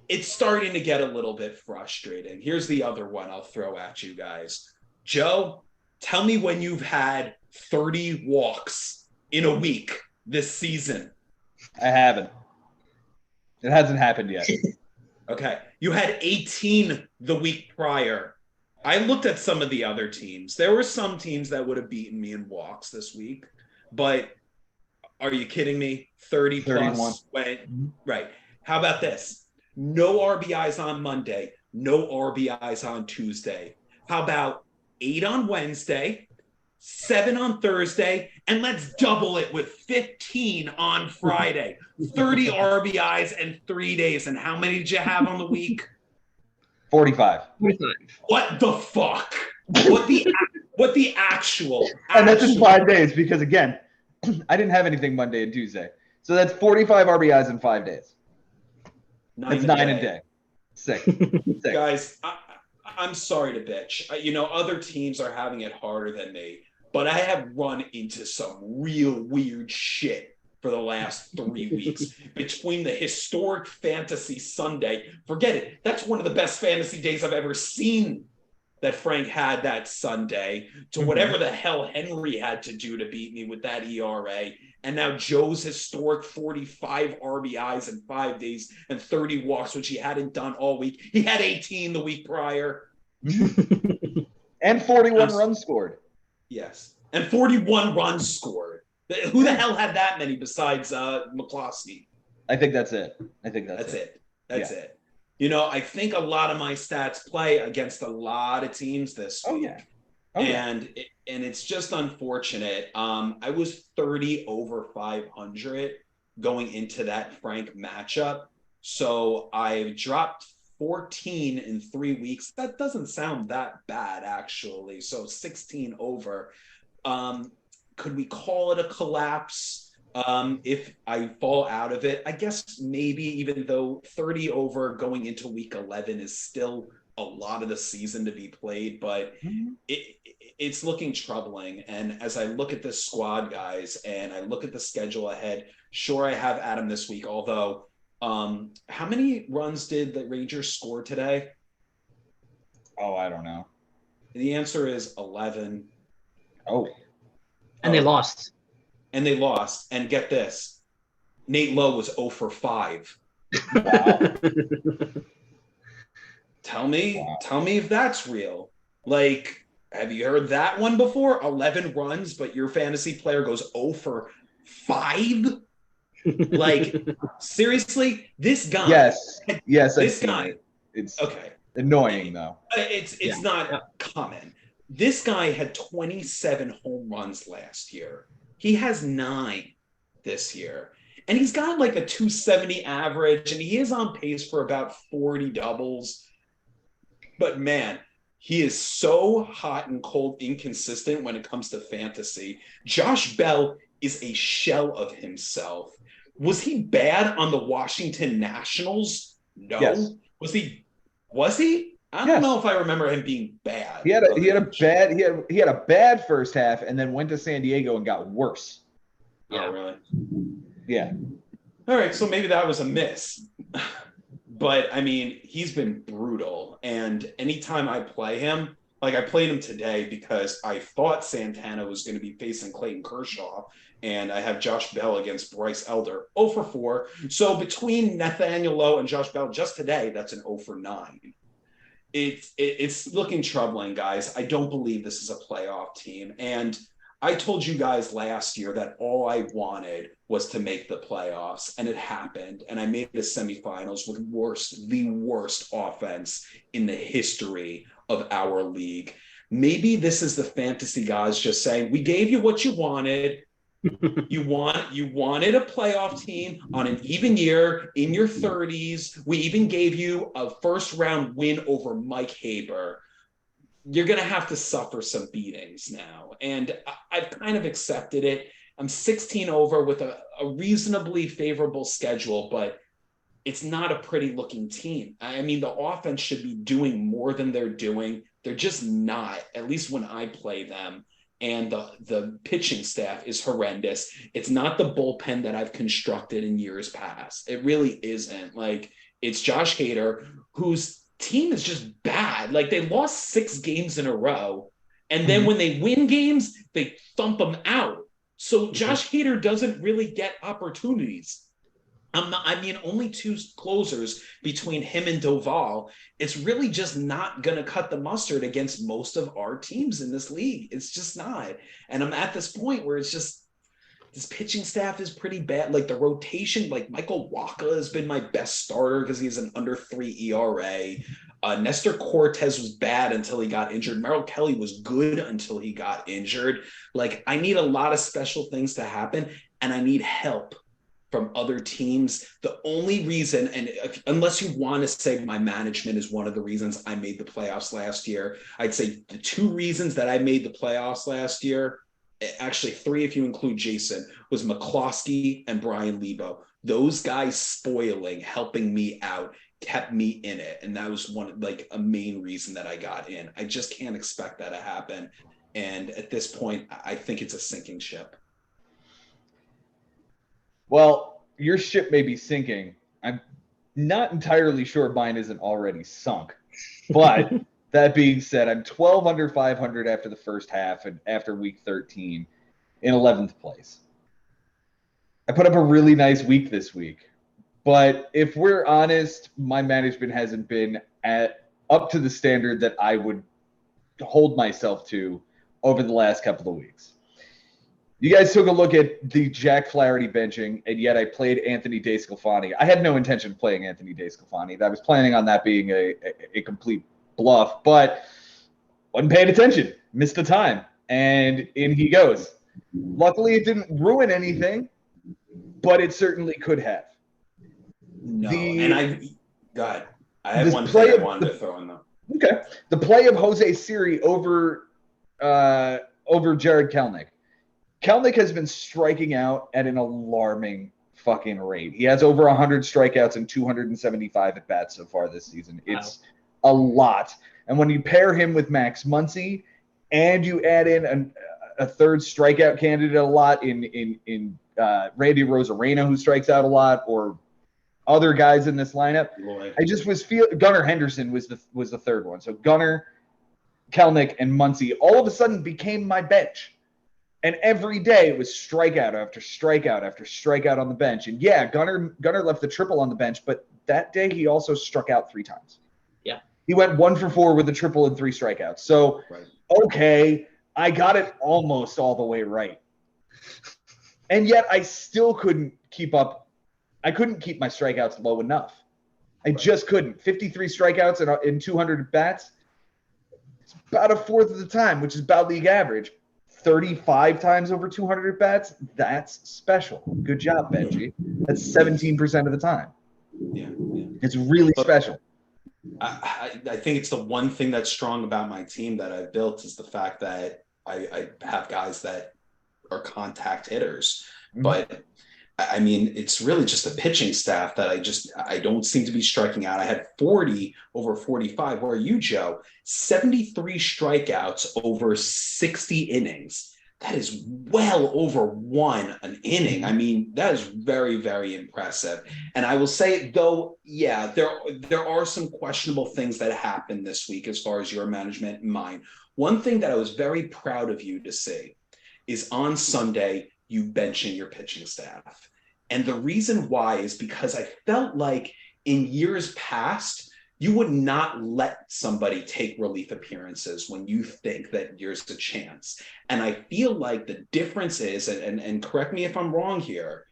it's starting to get a little bit frustrating. Here's the other one I'll throw at you guys. Joe, tell me when you've had 30 walks in a week this season. I haven't. It hasn't happened yet. Okay. You had 18 the week prior. I looked at some of the other teams. There were some teams that would have beaten me in walks this week, but are you kidding me? 30 plus went. Right. How about this? No RBIs on Monday, no RBIs on Tuesday. How about 8 on Wednesday, 7 on Thursday, and let's double it with 15 on Friday. 30 RBIs in 3 days. And how many did you have on the week? 45. What the fuck? What the actual? And that's in 5 days because, again, I didn't have anything Monday and Tuesday. So that's 45 RBIs in 5 days. That's 9 a day. Sick. Guys, I'm sorry to bitch. Other teams are having it harder than me. But I have run into some real weird shit for the last 3 weeks. Between the historic fantasy Sunday, forget it. That's one of the best fantasy days I've ever seen that Frank had that Sunday, to whatever the hell Henry had to do to beat me with that ERA. And now Joe's historic 45 RBIs in 5 days and 30 walks, which he hadn't done all week. He had 18 the week prior. And 41 runs scored. Yes. And 41 runs scored. Who the hell had that many besides McCloskey? I think that's it. That's it. I think a lot of my stats play against a lot of teams this week. And it's just unfortunate. I was 30 over 500 going into that Frank matchup. So I've dropped 14 in 3 weeks. That doesn't sound that bad, actually. So 16 over. Could we call it a collapse if I fall out of it? I guess maybe, even though 30 over going into week 11 is still a lot of the season to be played, but it's looking troubling. And as I look at this squad, guys, and I look at the schedule ahead, sure, I have Adam this week, although how many runs did the Rangers score today? Oh, I don't know. The answer is 11. And they lost. And get this, Nate Lowe was 0 for 5. Wow. Tell me if that's real. Like, have you heard that one before? 11 runs, but your fantasy player goes 0 for 5? Like, seriously, this guy. Yes. This guy. It's okay. Annoying though. It's not common. This guy had 27 home runs last year. He has 9 this year. And he's got like a 270 average, and he is on pace for about 40 doubles. But man, he is so hot and cold inconsistent when it comes to fantasy. Josh Bell is a shell of himself. Was he bad on the Washington Nationals? No. Yes. Was he? I don't know if I remember him being bad. He had a bad first half and then went to San Diego and got worse. Oh, really? Yeah. All right, so maybe that was a miss. But I mean, he's been brutal. And anytime I play him, like I played him today because I thought Santana was going to be facing Clayton Kershaw, and I have Josh Bell against Bryce Elder, 0 for 4. So between Nathaniel Lowe and Josh Bell just today, that's an 0 for 9. It's looking troubling, guys. I don't believe this is a playoff team. And I told you guys last year that all I wanted was to make the playoffs, and it happened. And I made the semifinals with the worst offense in the history of our league. Maybe this is the fantasy guys just saying, we gave you what you wanted. You wanted a playoff team on an even year in your 30s. We even gave you a first round win over Mike Haber. You're going to have to suffer some beatings now. And I've kind of accepted it. I'm 16 over with a reasonably favorable schedule, but it's not a pretty looking team. I mean, the offense should be doing more than they're doing. They're just not, at least when I play them. And the pitching staff is horrendous. It's not the bullpen that I've constructed in years past. It really isn't. Like, it's Josh Hader, whose team is just bad. Like, they lost 6 games in a row. And then when they win games, they thump them out. So Josh Hader doesn't really get opportunities. Only 2 closers between him and Doval. It's really just not going to cut the mustard against most of our teams in this league. It's just not. And I'm at this point where it's just, this pitching staff is pretty bad. Like, the rotation, like Michael Wacha has been my best starter because he has an under 3 ERA. Nestor Cortez was bad until he got injured. Merrill Kelly was good until he got injured. Like, I need a lot of special things to happen, and I need help from other teams. The only reason, and unless you want to say my management is one of the reasons I made the playoffs last year, I'd say the 2 reasons that I made the playoffs last year, actually 3 if you include Jason, was McCloskey and Brian Leebo. Those guys helping me out, kept me in it. And that was a main reason that I got in. I just can't expect that to happen. And at this point, I think it's a sinking ship. Well, your ship may be sinking. I'm not entirely sure mine isn't already sunk. But that being said, I'm 12 under 500 after the first half and after week 13 in 11th place. I put up a really nice week this week. But if we're honest, my management hasn't been up to the standard that I would hold myself to over the last couple of weeks. You guys took a look at the Jack Flaherty benching, and yet I played Anthony DeSclafani. I had no intention of playing Anthony DeSclafani. I was planning on that being a complete bluff, but wasn't paying attention. Missed the time, and in he goes. Luckily, it didn't ruin anything, but it certainly could have. No, go ahead. I had one thing I wanted to throw in though. Okay. The play of Jose Siri over Jared Kelenic. Kelenic has been striking out at an alarming fucking rate. He has over 100 strikeouts and 275 at bats so far this season. It's a lot. And when you pair him with Max Muncy and you add in a third strikeout candidate a lot in Randy Rosarena, who strikes out a lot, or other guys in this lineup, I just was Gunnar Henderson was the third one. So Gunnar, Kelenic, and Muncy all of a sudden became my bench. And every day it was strikeout after strikeout after strikeout on the bench. And yeah, Gunnar left the triple on the bench, but that day he also struck out 3 times. Yeah. He went 1 for 4 with a triple and 3 strikeouts. So, okay, I got it almost all the way right. And yet I still couldn't keep up. I couldn't keep my strikeouts low enough. I just couldn't. 53 strikeouts in 200 bats. It's about a fourth of the time, which is about league average. 35 times over 200 at bats, that's special. Good job, Benji. That's 17% of the time. Yeah. It's really special. I think it's the one thing that's strong about my team that I've built is the fact that I have guys that are contact hitters. Mm-hmm. But I mean, it's really just the pitching staff that I don't seem to be striking out. I had 40 over 45. Where are you, Joe? 73 strikeouts over 60 innings. That is well over 1 an inning. I mean, that is very, very impressive. And I will say, though, yeah, there are some questionable things that happened this week as far as your management and mine. One thing that I was very proud of you to see is on Sunday, you benching your pitching staff. And the reason why is because I felt like in years past, you would not let somebody take relief appearances when you think that there's a chance. And I feel like the difference is, and correct me if I'm wrong here,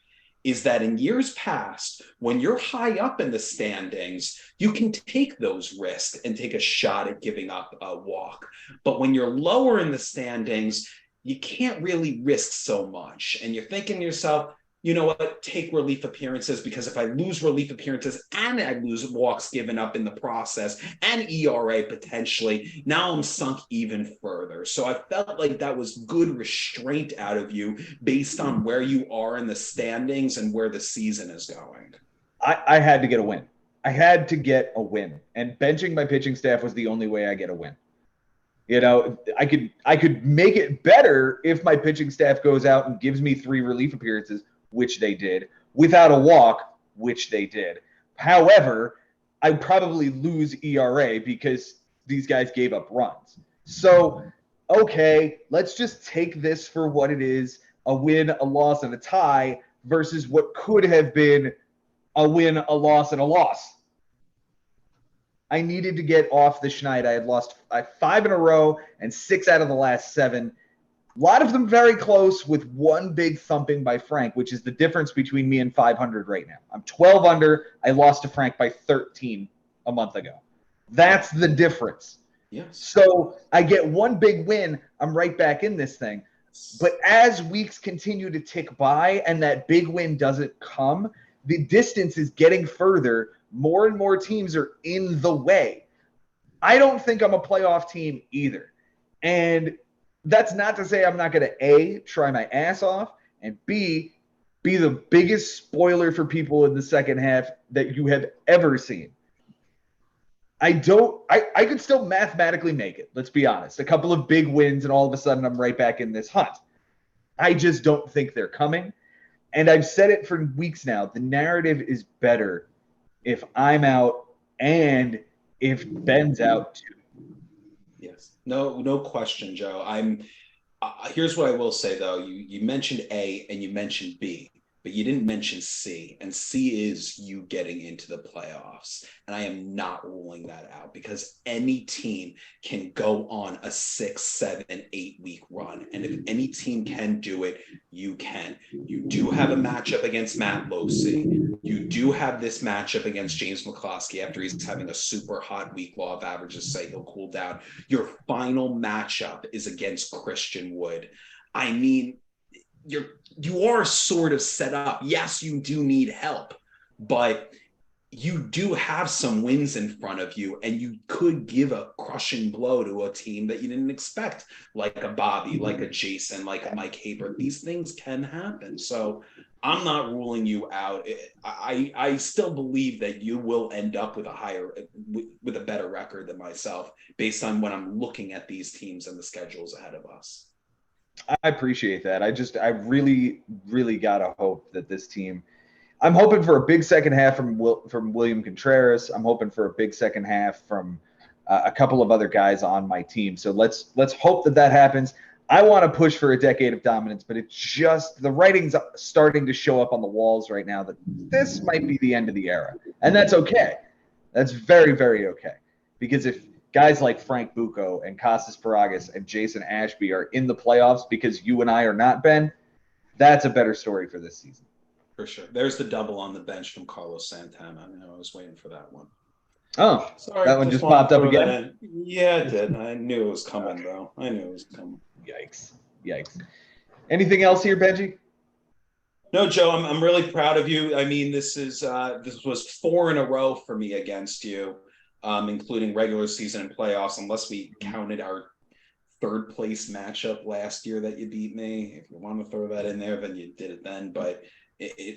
is that in years past, when you're high up in the standings, you can take those risks and take a shot at giving up a walk. But when you're lower in the standings, you can't really risk so much. And you're thinking to yourself, you know what, take relief appearances, because if I lose relief appearances and I lose walks given up in the process and ERA potentially, now I'm sunk even further. So I felt like that was good restraint out of you based on where you are in the standings and where the season is going. I had to get a win. I had to get a win. And benching my pitching staff was the only way I get a win. You know, I could make it better if my pitching staff goes out and gives me 3 relief appearances, which they did, without a walk, which they did. However, I probably lose ERA because these guys gave up runs. So, okay, let's just take this for what it is, a win, a loss, and a tie versus what could have been a win, a loss, and a loss. I needed to get off the schneid. I had lost 5 in a row and 6 out of the last 7. A lot of them very close with one big thumping by Frank, which is the difference between me and 500 right now. I'm 12 under. I lost to Frank by 13 a month ago. That's the difference. Yes. So I get one big win. I'm right back in this thing. But as weeks continue to tick by and that big win doesn't come, the distance is getting further. More and more teams are in the way. I don't think I'm a playoff team either. And that's not to say I'm not going to A, try my ass off, and B, be the biggest spoiler for people in the second half that you have ever seen. I could still mathematically make it. Let's be honest. A couple of big wins and all of a sudden I'm right back in this hunt. I just don't think they're coming. And I've said it for weeks now. The narrative is better if I'm out and if Ben's out too. Yes. No question, Joe. Here's what I will say though. You mentioned A and you mentioned B, but you didn't mention C, and C is you getting into the playoffs. And I am not ruling that out because any team can go on a 6, 7, 8-week run. And if any team can do it, you can. You do have a matchup against Matt Losey. You do have this matchup against James McCloskey after he's having a super hot week. Law of averages say he'll cool down. Your final matchup is against Christian Wood. I mean, you are sort of set up. Yes, you do need help, but you do have some wins in front of you, and you could give a crushing blow to a team that you didn't expect, like a Bobby, like a Jason, like a Mike Haber. These things can happen. So I'm not ruling you out. I still believe that you will end up with a better record than myself based on when I'm looking at these teams and the schedules ahead of us. I appreciate that. I really, really gotta hope that this team. I'm hoping for a big second half from William Contreras. I'm hoping for a big second half from a couple of other guys on my team. So let's hope that happens. I want to push for a decade of dominance, but it's just the writing's starting to show up on the walls right now that this might be the end of the era, and that's okay. That's very, very okay, because if guys like Frank Bucco and Costas Paragas and Jason Ashby are in the playoffs because you and I are not, Ben, that's a better story for this season. For sure. There's the double on the bench from Carlos Santana. I know I was waiting for that one. Oh, sorry, that one just popped up again? Yeah, it did. I knew it was coming, though. I knew it was coming. Yikes. Anything else here, Benji? No, Joe, I'm really proud of you. I mean, this was 4 in a row for me against you. Including regular season and playoffs, unless we counted our third place matchup last year that you beat me. If you want to throw that in there, then you did it then. But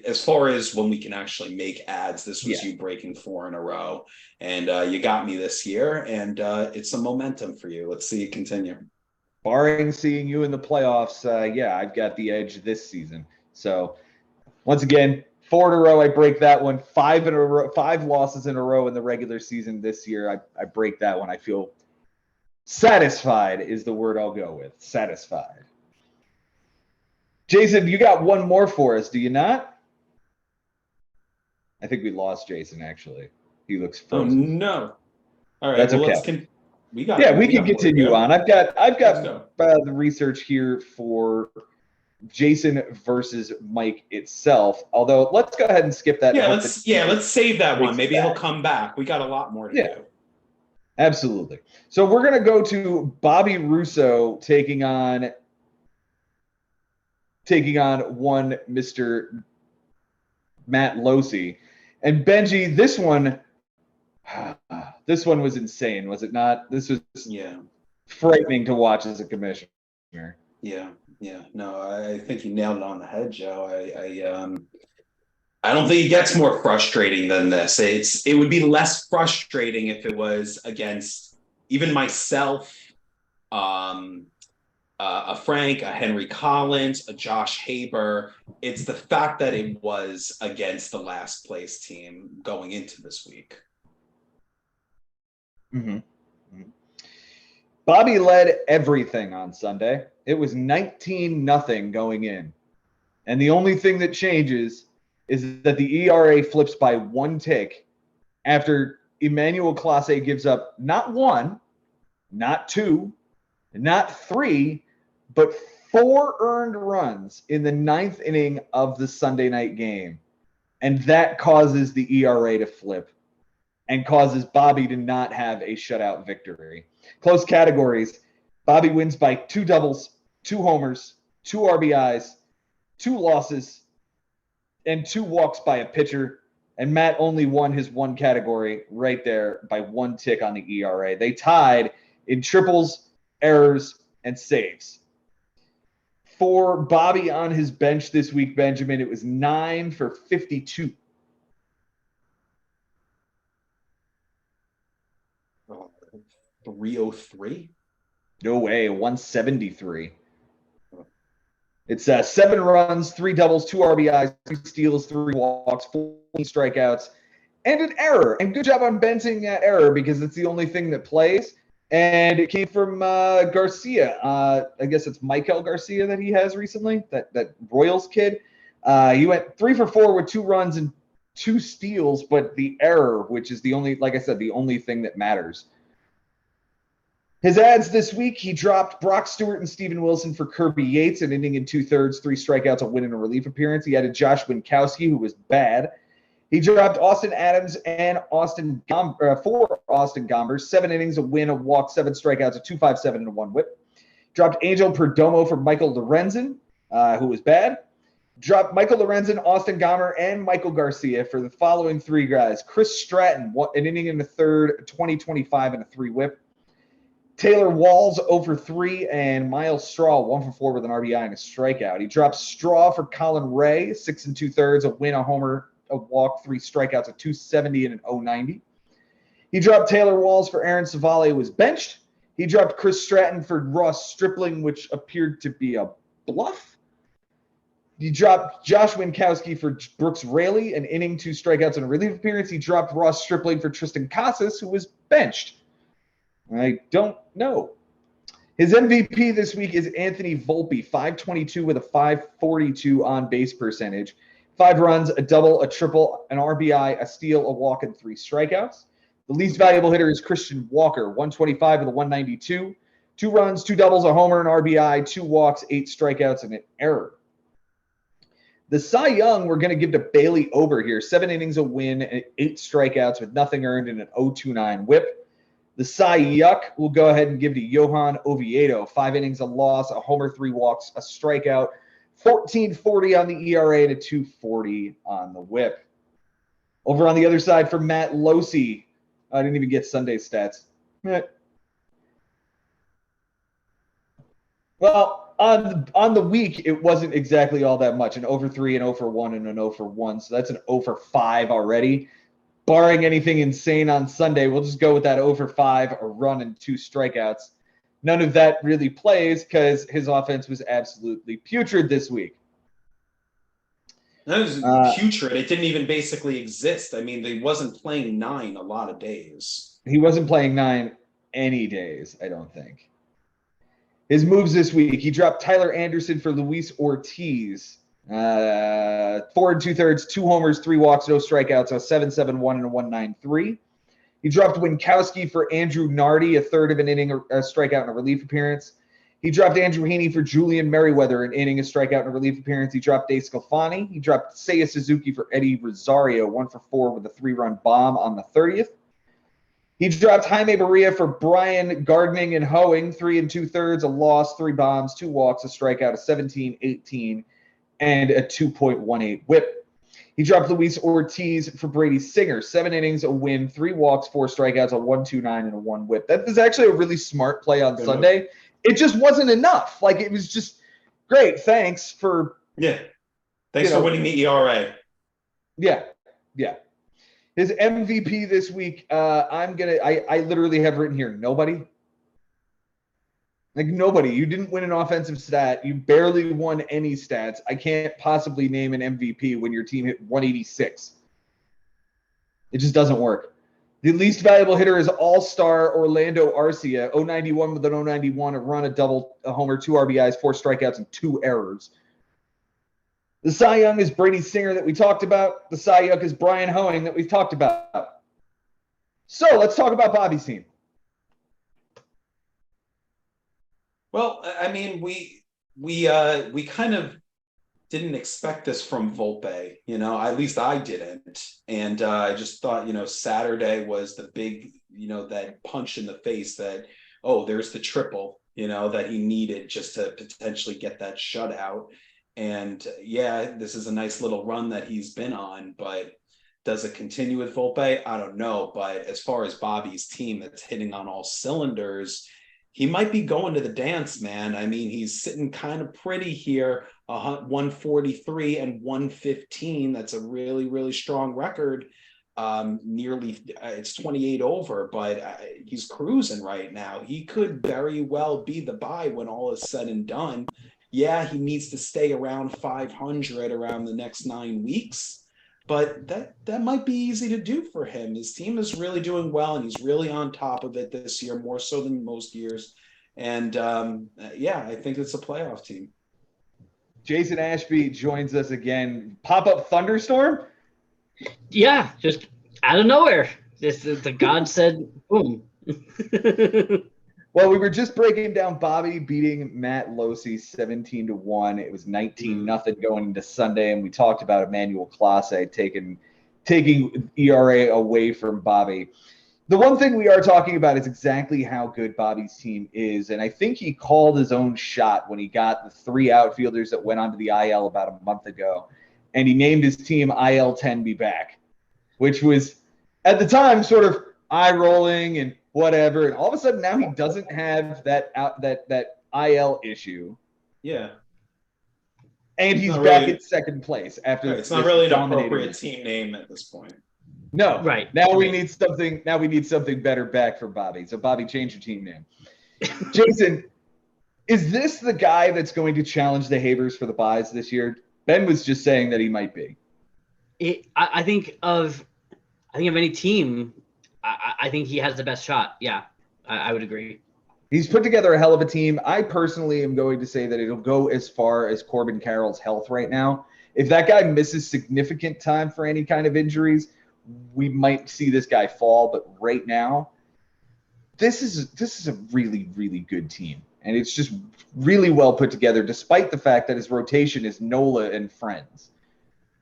as far as when we can actually make ads, this was you breaking 4 in a row. And you got me this year, and it's some momentum for you. Let's see it continue. Barring seeing you in the playoffs, I've got the edge this season. So once again, 4 in a row, I break that one. 5 in a row, 5 losses in a row in the regular season this year. I break that one. I feel satisfied is the word I'll go with. Satisfied. Jason, you got one more for us, do you not? I think we lost Jason, actually. He looks frozen. Oh, no. All right. That's okay. We can continue on. I've got the research here for Jason versus Mike itself. Although let's go ahead and skip that. Let's save that one. Maybe he'll come back. We got a lot more to do. Absolutely. So we're gonna go to Bobby Russo taking on one Mr. Matt Losey. And Benji, this one was insane, was it not? This was frightening to watch as a commissioner. Yeah. No, I think you nailed it on the head, Joe. I don't think it gets more frustrating than this. It would be less frustrating if it was against even myself, um, a Frank, a Henry Collins, a Josh Haber. It's the fact that it was against the last place team going into this week. Mm-hmm. Mm-hmm. Bobby led everything on Sunday. It was 19-0 going in. And the only thing that changes is that the ERA flips by 1 tick after Emmanuel Clase gives up not 1, not 2, not 3, but 4 earned runs in the 9th inning of the Sunday night game. And that causes the ERA to flip and causes Bobby to not have a shutout victory. Close categories. Bobby wins by 2 doubles, 2 homers, 2 RBIs, 2 losses, and 2 walks by a pitcher. And Matt only won his 1 category right there by 1 tick on the ERA. They tied in triples, errors, and saves. For Bobby on his bench this week, Benjamin, it was 9 for 52. 303? No way, 173. It's 7 runs, 3 doubles, 2 RBIs, 2 steals, 3 walks, 14 strikeouts, and an error. And good job on benching that error because it's the only thing that plays. And it came from Garcia. I guess it's Michael Garcia that he has recently, that Royals kid. He went 3 for 4 with 2 runs and 2 steals, but the error, which is the only, like I said, the only thing that matters. His ads this week, he dropped Brock Stewart and Steven Wilson for Kirby Yates, an inning and 2/3, 3 strikeouts, a win and a relief appearance. He added Josh Winkowski, who was bad. He dropped Austin Adams and for Austin Gombers, 7 innings, a win, a walk, 7 strikeouts, a 2.57 and a 1 whip. Dropped Angel Perdomo for Michael Lorenzen, who was bad. Dropped Michael Lorenzen, Austin Gomber, and Michael Garcia for the following 3 guys. Chris Stratton, an inning and a third, a 20-25 and a 3 whip. Taylor Walls 0 for 3, and Miles Straw 1 for 4 with an RBI and a strikeout. He dropped Straw for Colin Ray, 6 2/3, a win, a homer, a walk, 3 strikeouts, a 270 and an 090. He dropped Taylor Walls for Aaron Savale, who was benched. He dropped Chris Stratton for Ross Stripling, which appeared to be a bluff. He dropped Josh Winkowski for Brooks Raley, an inning, 2 strikeouts, and a relief appearance. He dropped Ross Stripling for Tristan Casas, who was benched. I don't know. His MVP this week is Anthony Volpe, 522 with a 542 on base percentage. 5 runs, a double, a triple, an RBI, a steal, a walk, and 3 strikeouts. The least valuable hitter is Christian Walker, 125 with a 192. 2 runs, 2 doubles, a homer, an RBI, 2 walks, 8 strikeouts, and an error. The Cy Young we're going to give to Bailey Ober here. 7 innings, a win, and 8 strikeouts with nothing earned and an 0.29 whip. The Cy Yuck we'll go ahead and give to Johan Oviedo. 5 innings, a loss, a homer, 3 walks, a strikeout, 14.40 on the ERA, and a 2.40 on the whip. Over on the other side for Matt Losi, I didn't even get Sunday stats. Well, on the week, it wasn't exactly all that much. An 0 for 3, an 0 for 1, and an 0 for 1. So that's an 0 for 5 already. Barring anything insane on Sunday, we'll just go with that 0 for 5, a run and 2 strikeouts. None of that really plays because his offense was absolutely putrid this week. That was putrid. It didn't even basically exist. I mean, they wasn't playing 9 a lot of days. He wasn't playing 9 any days, I don't think. His moves this week, he dropped Tyler Anderson for Luis Ortiz. 4 2/3, 2 homers, 3 walks, no strikeouts, a 7.71 and a 1.93. He dropped Winkowski for Andrew Nardi, a third of an inning, a strikeout, and a relief appearance. He dropped Andrew Heaney for Julian Merriweather, an inning, a strikeout, and a relief appearance. He dropped Dave Scalfani. He dropped Seiya Suzuki for Eddie Rosario, 1 for 4 with a 3-run bomb on the 30th. He dropped Jaime Barria for Brian Gardening and Hoeing, 3 2/3, a loss, 3 bombs, 2 walks, a strikeout, a 17-18, and a 2.18 whip. He dropped Luis Ortiz for Brady Singer, 7 innings, a win, 3 walks, 4 strikeouts, a 1.29, and a 1 whip. That was actually a really smart play on Sunday. It just wasn't enough. Like, it was just great. Thanks for Thanks for winning the ERA. Yeah. His MVP this week, I literally have written here, nobody. Like nobody. You didn't win an offensive stat. You barely won any stats. I can't possibly name an MVP when your team hit 186. It just doesn't work. The least valuable hitter is all-star Orlando Arcia, 091 with an 091, a run, a double, a homer, 2 RBIs, 4 strikeouts, and 2 errors. The Cy Young is Brady Singer that we talked about. The Cy Young is Brian Hoeing that we've talked about. So let's talk about Bobby's team. Well, I mean, we kind of didn't expect this from Volpe, at least I didn't. And I just thought, Saturday was the big, that punch in the face that, oh, there's the triple, that he needed just to potentially get that shutout. And yeah, this is a nice little run that he's been on, but does it continue with Volpe? I don't know. But as far as Bobby's team that's hitting on all cylinders, he might be going to the dance, man. I mean, he's sitting kind of pretty here, 143 and 115. That's a really, really strong record. It's 28 over, but he's cruising right now. He could very well be the buy when all is said and done. Yeah, he needs to stay around 500 around the next 9 weeks, but that might be easy to do for him. His team is really doing well, and he's really on top of it this year, more so than most years. And I think it's a playoff team. Jason Ashby joins us again. Pop-up thunderstorm? Yeah, just out of nowhere. The God said, boom. Well, we were just breaking down Bobby beating Matt Losi 17-1. It was 19-0 going into Sunday, and we talked about Emmanuel Clase taking ERA away from Bobby. The one thing we are talking about is exactly how good Bobby's team is, and I think he called his own shot when he got the 3 outfielders that went onto the IL about a month ago, and he named his team IL-10 Be Back, which was, at the time, sort of eye-rolling and whatever, and all of a sudden now he doesn't have that IL issue. Yeah. And he's back in second place after it's not really an appropriate team name at this point. No. Right. Now we need something better back for Bobby. So Bobby, change your team name. Jason, is this the guy that's going to challenge the Havers for the buys this year? Ben was just saying that he might be. I think of any team, I think he has the best shot. Yeah, I would agree. He's put together a hell of a team. I personally am going to say that it'll go as far as Corbin Carroll's health right now. If that guy misses significant time for any kind of injuries, we might see this guy fall. But right now, this is a really, really good team. And it's just really well put together, despite the fact that his rotation is Nola and friends.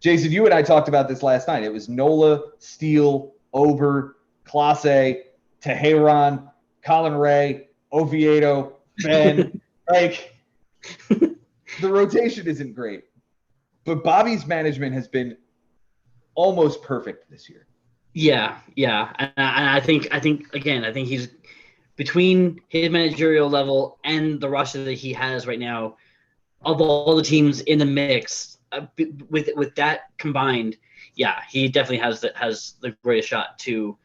Jason, you and I talked about this last night. It was Nola, Steele, Ober, Clase, Teheran, Colin Ray, Oviedo, Ben. Like, the rotation isn't great. But Bobby's management has been almost perfect this year. Yeah. And I think he's between his managerial level and the roster that he has right now, of all the teams in the mix, with that combined, yeah, he definitely has the greatest shot to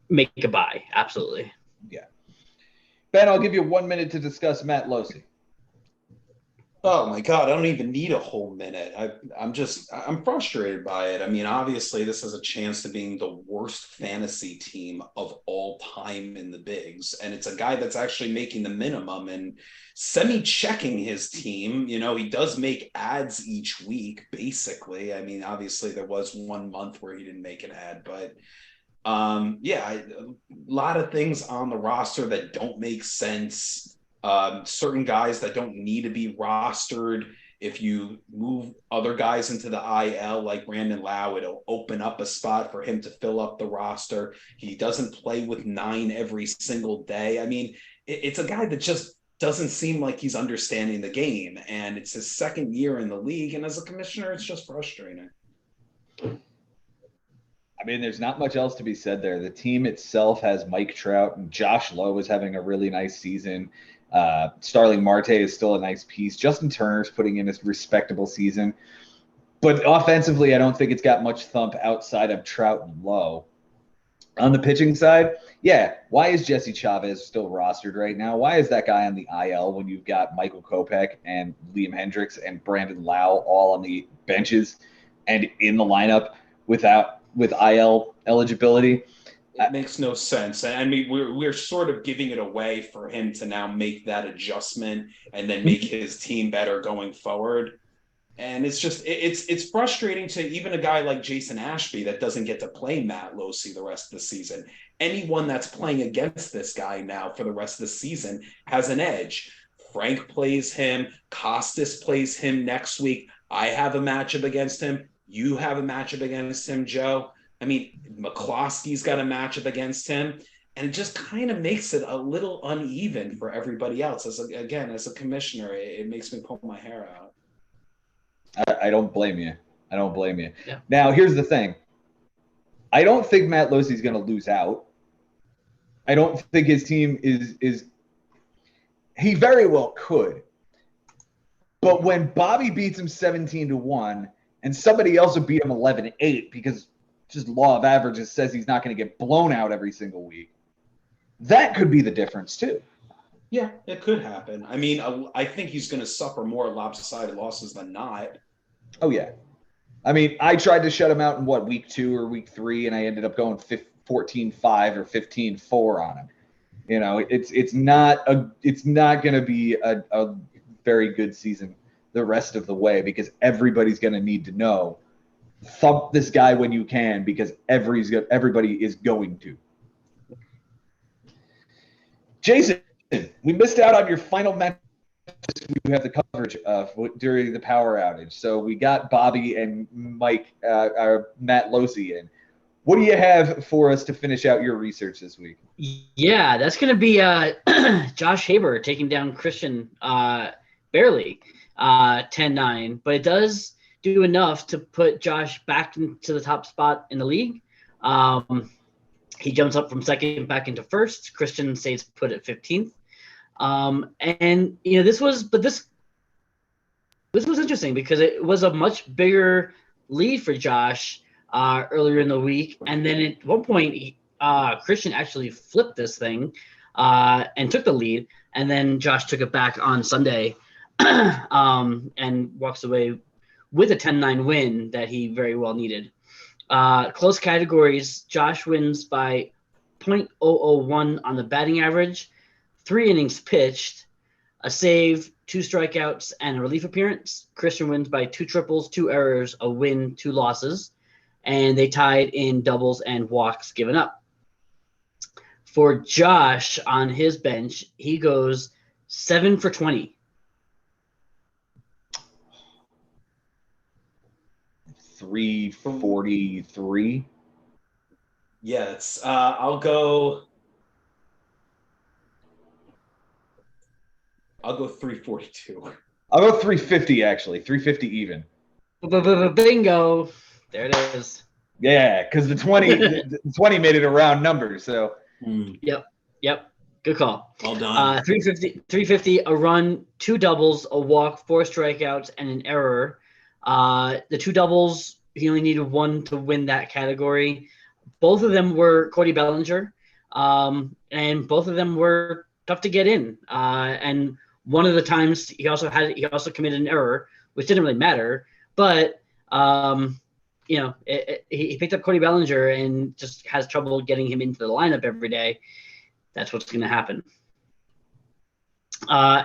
make a buy. Absolutely. Yeah. Ben, I'll give you 1 minute to discuss Matt Losi. Oh my God, I don't even need a whole minute. I'm frustrated by it. I mean, obviously this is a chance to being the worst fantasy team of all time in the bigs. And it's a guy that's actually making the minimum and semi-checking his team. He does make ads each week, basically. I mean, obviously there was 1 month where he didn't make an ad, but a lot of things on the roster that don't make sense. Certain guys that don't need to be rostered. If you move other guys into the IL like Brandon Lau, it'll open up a spot for him to fill up the roster. He doesn't play with 9 every single day. I mean, it's a guy that just doesn't seem like he's understanding the game, and it's his second year in the league, and as a commissioner, it's just frustrating. I mean, there's not much else to be said there. The team itself has Mike Trout, and Josh Lowe is having a really nice season. Starling Marte is still a nice piece. Justin Turner's putting in a respectable season. But offensively, I don't think it's got much thump outside of Trout and Lowe. On the pitching side, yeah, why is Jesse Chavez still rostered right now? Why is that guy on the IL when you've got Michael Kopech and Liam Hendricks and Brandon Lau all on the benches and in the lineup with IL eligibility? It makes no sense. I mean, we're sort of giving it away for him to now make that adjustment and then make his team better going forward. And it's just it's frustrating to even a guy like Jason Ashby that doesn't get to play Matt Losi the rest of the season. Anyone that's playing against this guy now for the rest of the season has an edge. Frank plays him. Costas plays him next week. I have a matchup against him. You have a matchup against him, Joe. I mean, McCloskey's got a matchup against him. And it just kind of makes it a little uneven for everybody else. As a commissioner, it makes me pull my hair out. I don't blame you. Yeah. Now, here's the thing. I don't think Matt Losi's going to lose out. I don't think his team is – he very well could. But when Bobby beats him 17-1 and somebody else will beat him 11-8 because just law of averages says he's not going to get blown out every single week, that could be the difference too. Yeah, it could happen. I mean, I think he's going to suffer more lopsided losses than not. Oh, yeah. I mean, I tried to shut him out in, week 2 or week 3, and I ended up going 14-5 or 15-4 on him. You know, it's not going to be a very good season the rest of the way because everybody's going to need to know, thump this guy when you can because everybody is going to. Jason, we missed out on your final match. We have the coverage during the power outage. So we got Bobby and Matt Losi in. What do you have for us to finish out your research this week? Yeah, that's going to be Josh Haber taking down Christian barely 10-9. But it does do enough to put Josh back into the top spot in the league. He jumps up from second back into first. Christian stays put at 15th. And this was interesting because it was a much bigger lead for Josh earlier in the week, and then at one point Christian actually flipped this thing and took the lead, and then Josh took it back on Sunday and walks away with a 10-9 win that he very well needed. Close categories, Josh wins by 0.001 on the batting average, 3 innings pitched, a save, 2 strikeouts, and a relief appearance. Christian wins by 2 triples, 2 errors, a win, 2 losses, and they tied in doubles and walks given up. For Josh on his bench, he goes 7 for 20. 343. Yeah, it's I'll go 342. I'll go 350 actually. 350 even. Bingo. There it is. Yeah, because the 20 made it a round number. So. Yep. Good call. Well done. 350, a run, 2 doubles, a walk, 4 strikeouts, and an error. The 2 doubles, he only needed 1 to win that category. Both of them were Cody Bellinger, and both of them were tough to get in. And one of the times he also committed an error, which didn't really matter. But he picked up Cody Bellinger and just has trouble getting him into the lineup every day. That's what's going to happen.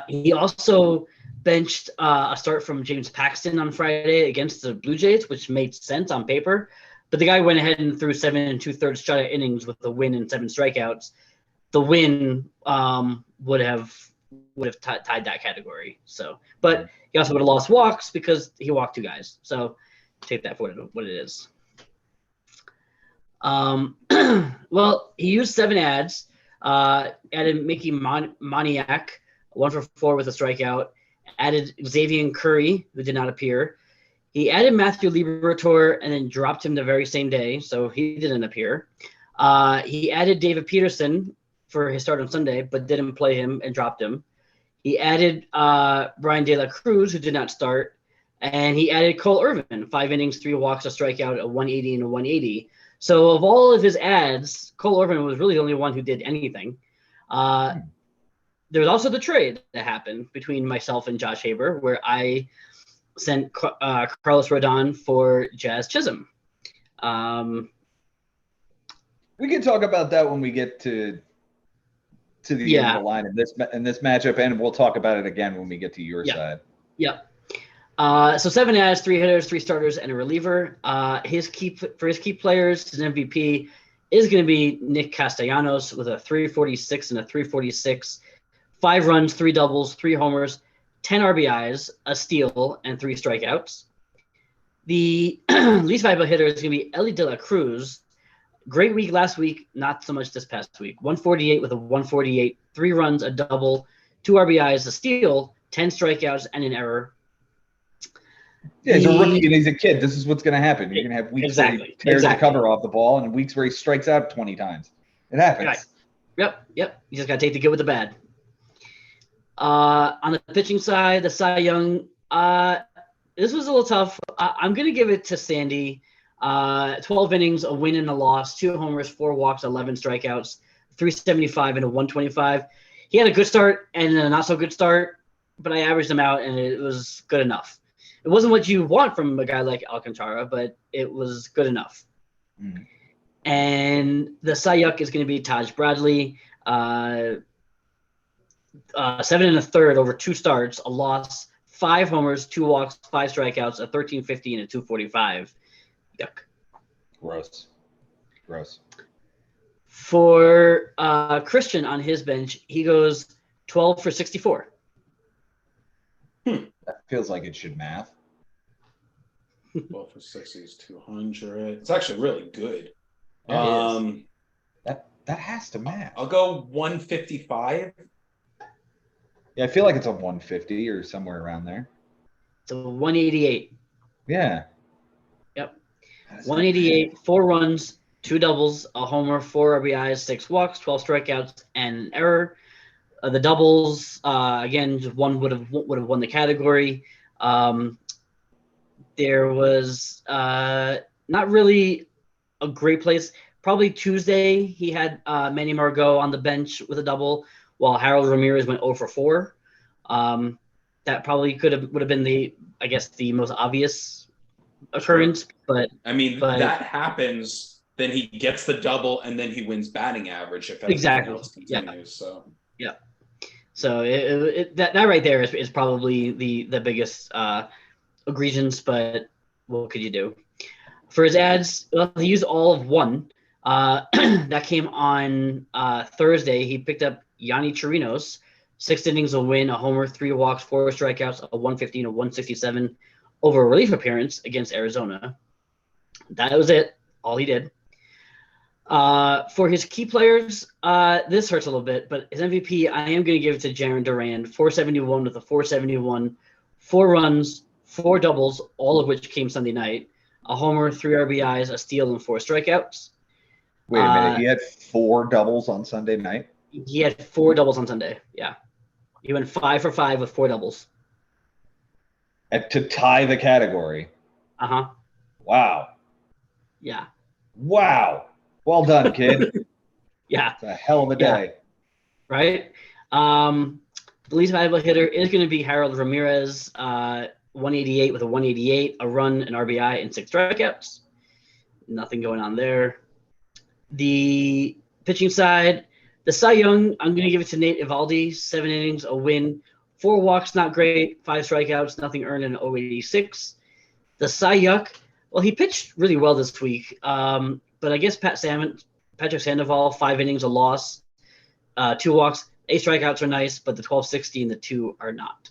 He also benched a start from James Paxton on Friday against the Blue Jays, which made sense on paper. But the guy went ahead and threw 7 2/3 shutout innings with a win and 7 strikeouts. The win would have tied that category. So, but he also would have lost walks because he walked 2 guys. So take that for what it is. Well, he used 7 ads. Added Mickey Moniak, 1 for 4 with a strikeout. Added Xavier Curry, who did not appear. He added Matthew Liberatore and then dropped him the very same day, so he didn't appear. He added David Peterson for his start on Sunday, but didn't play him and dropped him. He added Brian De La Cruz, who did not start, And he added Cole Irvin, 5 innings, 3 walks, a strikeout, a 180 and a 180. So of all of his ads, Cole Irvin was really the only one who did anything. There was also the trade that happened between myself and Josh Haber, where I sent Carlos Rodon for Jazz Chisholm. We can talk about that when we get to the end of the line in this matchup, and we'll talk about it again when we get to your side. Yep. So 7 ads, 3 hitters, 3 starters, and a reliever. His key players, his MVP is going to be Nick Castellanos with a 346 and a 346, 5 runs, 3 doubles, 3 homers, 10 RBIs, a steal, and 3 strikeouts. The least valuable hitter is going to be Ellie De La Cruz. Great week last week, not so much this past week. 148 with a 148, 3 runs, a double, 2 RBIs, a steal, 10 strikeouts, and an error. Yeah, he's a rookie and he's a kid. This is what's going to happen. You're going to have weeks where he tears the cover off the ball and weeks where he strikes out 20 times. It happens. Right. Yep. You just got to take the good with the bad. On the pitching side, the Cy Young, this was a little tough. I'm going to give it to Sandy. 12 innings, a win and a loss, 2 homers, 4 walks, 11 strikeouts, 375 and a 125. He had a good start and a not so good start, but I averaged them out and it was good enough. It wasn't what you want from a guy like Alcantara, but it was good enough. And the Cy Young is going to be Taj Bradley. 7 1/3 over 2 starts, a loss, 5 homers, 2 walks, 5 strikeouts, a 1350 and a 245. Yuck. Gross. For Christian on his bench, he goes 12 for 64. That feels like it should math. 12 for 60 is 200. It's actually really good. That has to math. I'll go 155. Yeah, I feel like it's a 150 or somewhere around there. It's a 188. Yeah. Yep. 188, 4 runs, 2 doubles, a homer, 4 RBIs, 6 walks, 12 strikeouts, and an error. The doubles, again, just one would have won the category. There was not really a great place. Probably Tuesday, he had Manny Margot on the bench with a double, while Harold Ramirez went 0 for 4. That probably would have been the most obvious occurrence. But I mean, that happens. Then he gets the double, and then he wins batting average if everything else continues. So yeah. So that right there is probably the biggest egregious, but what could you do? For his ads, he used all of one. That came on Thursday. He picked up Yanni Chirinos, 6 innings, a win, a homer, 3 walks, 4 strikeouts, a 115, a 167 over a relief appearance against Arizona. That was it. All he did. For his key players, this hurts a little bit, but his MVP, I am going to give it to Jarren Duran, 471 with a 471, 4 runs, 4 doubles, all of which came Sunday night, a homer, 3 RBIs, a steal, and 4 strikeouts. Wait a minute. He had 4 doubles on Sunday night? He had 4 doubles on Sunday. Yeah. He went 5 for 5 with 4 doubles. To tie the category. Uh-huh. Wow. Yeah. Wow. Well done, kid. Yeah. It's a hell of a day. Right? The least valuable hitter is going to be Harold Ramirez, 188 with a 188, a run, an RBI, and 6 strikeouts. Nothing going on there. The pitching side, the Cy Young, I'm going to give it to Nate Eovaldi, 7 innings, a win, 4 walks, not great, 5 strikeouts, nothing earned in 086. The Cy Young, well, he pitched really well this week, but I guess Patrick Sandoval, 5 innings, a loss, 2 walks, 8 strikeouts are nice, but the 1260 and the 2 are not.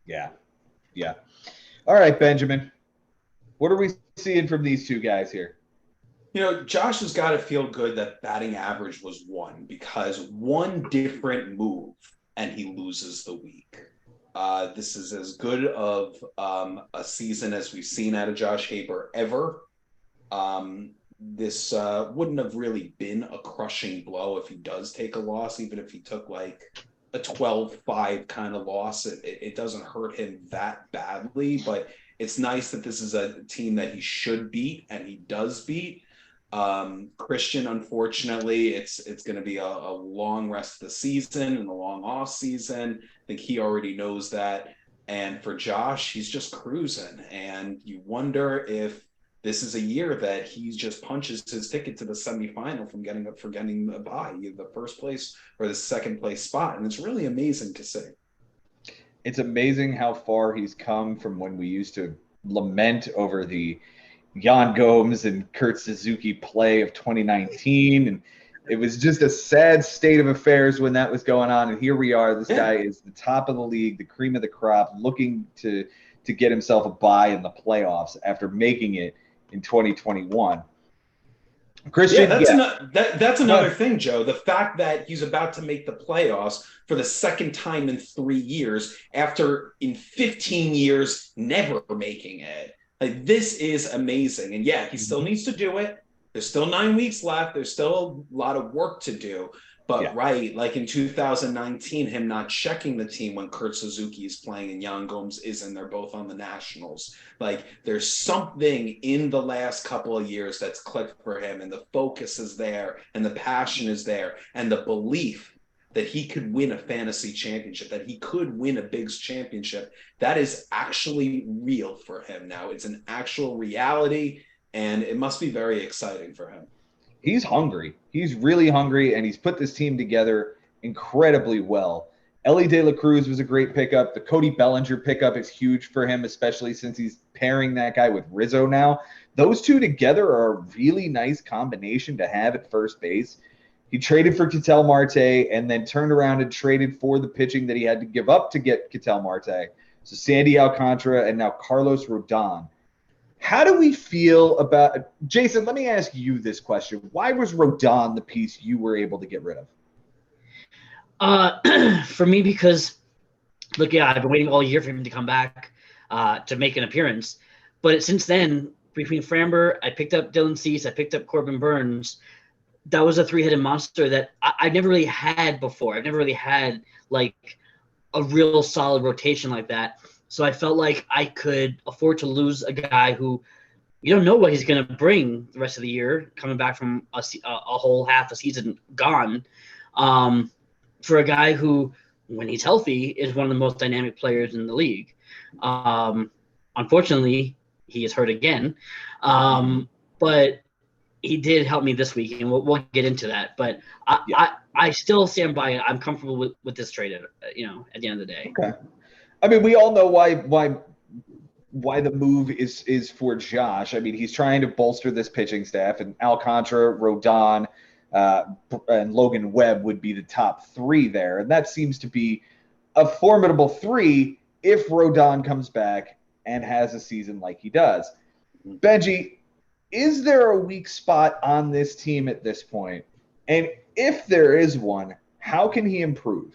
Yeah. All right, Benjamin. What are we seeing from these 2 guys here? Josh has got to feel good that batting average was 1, because 1 different move and he loses the week. This is as good of a season as we've seen out of Josh Haber ever. This wouldn't have really been a crushing blow if he does take a loss, even if he took like a 12-5 kind of loss. It doesn't hurt him that badly, but it's nice that this is a team that he should beat, and he does beat. Christian, unfortunately, it's going to be a long rest of the season and a long off season. I think he already knows that. And for Josh, he's just cruising. And you wonder if this is a year that he just punches his ticket to the semifinal from getting a bye, either the first place or the second place spot. And it's really amazing to see. It's amazing how far he's come from when we used to lament over the Jan Gomes and Kurt Suzuki play of 2019. And it was just a sad state of affairs when that was going on. And here we are. This guy is the top of the league, the cream of the crop, looking to get himself a bye in the playoffs after making it in 2021. Christian, that's another thing, Joe. The fact that he's about to make the playoffs for the second time in 3 years after in 15 years never making it. Like, this is amazing. And yeah, he still needs to do it. There's still 9 weeks left. There's still a lot of work to do. But right, like in 2019, him not checking the team when Kurt Suzuki is playing and Jan Gomes isn't, they're both on the Nationals. Like, there's something in the last couple of years that's clicked for him, and the focus is there, and the passion is there, and the belief that he could win a fantasy championship, that he could win a Bigs championship, that is actually real for him now. It's an actual reality, and it must be very exciting for him. He's hungry. He's really hungry, and he's put this team together incredibly well. Ellie De La Cruz was a great pickup. The Cody Bellinger pickup is huge for him, especially since he's pairing that guy with Rizzo now. Those two together are a really nice combination to have at first base. He traded for Ketel Marte and then turned around and traded for the pitching that he had to give up to get Ketel Marte. So Sandy Alcantara and now Carlos Rodon. How do we feel about – Jason, let me ask you this question. Why was Rodon the piece you were able to get rid of? For me, because, look, yeah, I've been waiting all year for him to come back to make an appearance. But since then, between Framber, I picked up Dylan Cease, I picked up Corbin Burns. That was a three-headed monster that I never really had before. I've never really had, like, a real solid rotation like that. So I felt like I could afford to lose a guy who you don't know what he's going to bring the rest of the year, coming back from a whole half a season gone, for a guy who, when he's healthy, is one of the most dynamic players in the league. Unfortunately, he is hurt again, but he did help me this week, and we'll get into that. But I still stand by it. I'm comfortable with this trade, at the end of the day. Okay. I mean, we all know why the move is for Josh. I mean, he's trying to bolster this pitching staff, and Alcantara, Rodon, and Logan Webb would be the top three there. And that seems to be a formidable three if Rodon comes back and has a season like he does. Benji, is there a weak spot on this team at this point? And if there is one, how can he improve?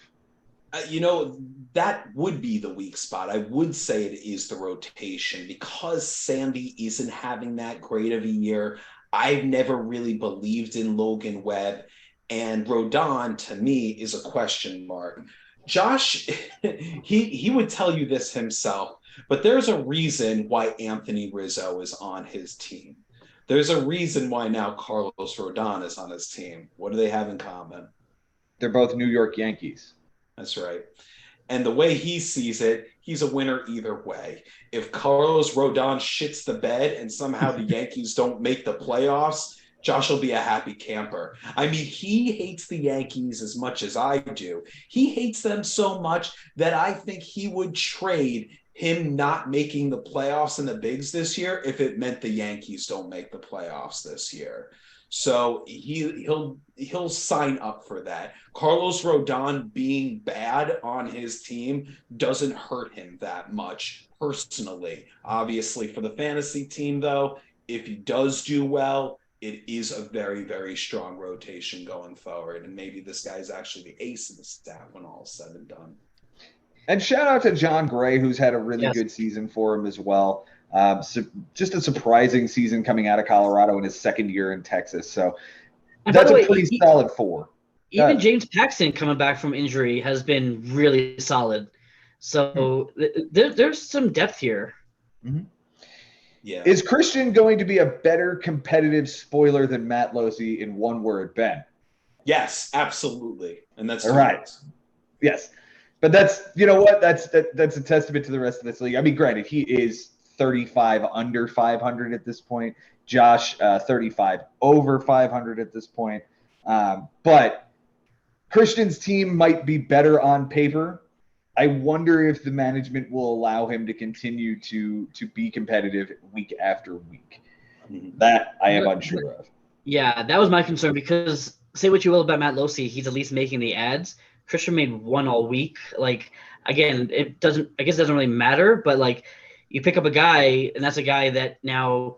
That would be the weak spot. I would say it is the rotation, because Sandy isn't having that great of a year. I've never really believed in Logan Webb, and Rodon, to me, is a question mark. Josh, he would tell you this himself, but there's a reason why Anthony Rizzo is on his team. There's a reason why now Carlos Rodon is on his team. What do they have in common? They're both New York Yankees. That's right. And the way he sees it, he's a winner either way. If Carlos Rodon shits the bed and somehow the Yankees don't make the playoffs, Josh will be a happy camper. I mean, he hates the Yankees as much as I do. He hates them so much that I think he would trade him not making the playoffs in the Bigs this year if it meant the Yankees don't make the playoffs this year. So he'll sign up for that. Carlos Rodon being bad on his team doesn't hurt him that much personally. Obviously, for the fantasy team, though, if he does do well, it is a very, very strong rotation going forward. And maybe this guy's actually the ace of the staff when all is said and done. And shout out to John Gray, who's had a really good season for him as well. So just a surprising season coming out of Colorado in his second year in Texas. So that's a pretty solid four. even James Paxton coming back from injury has been really solid. So there's some depth here. Mm-hmm. Yeah. Is Christian going to be a better competitive spoiler than Matt Losey in one word, Ben? Yes, absolutely. And that's all right. Words. Yes. But that's, you know what? That's a testament to the rest of this league. I mean, granted, he is 35 under 500 at this point. Josh, 35 over 500 at this point. But Christian's team might be better on paper. I wonder if the management will allow him to continue to be competitive week after week. That I am unsure of. Yeah, that was my concern because say what you will about Matt Losey, he's at least making the ads. Christian made one all week. Like, again, I guess it doesn't really matter, but like you pick up a guy and that's a guy that now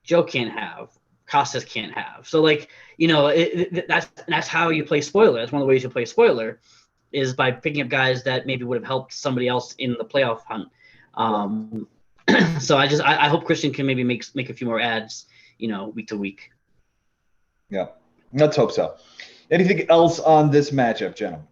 Joe can't have, Costas can't have. So like, that's how you play spoiler. That's one of the ways you play spoiler is by picking up guys that maybe would have helped somebody else in the playoff hunt. So I hope Christian can maybe make a few more ads, week to week. Yeah, let's hope so. Anything else on this matchup, gentlemen?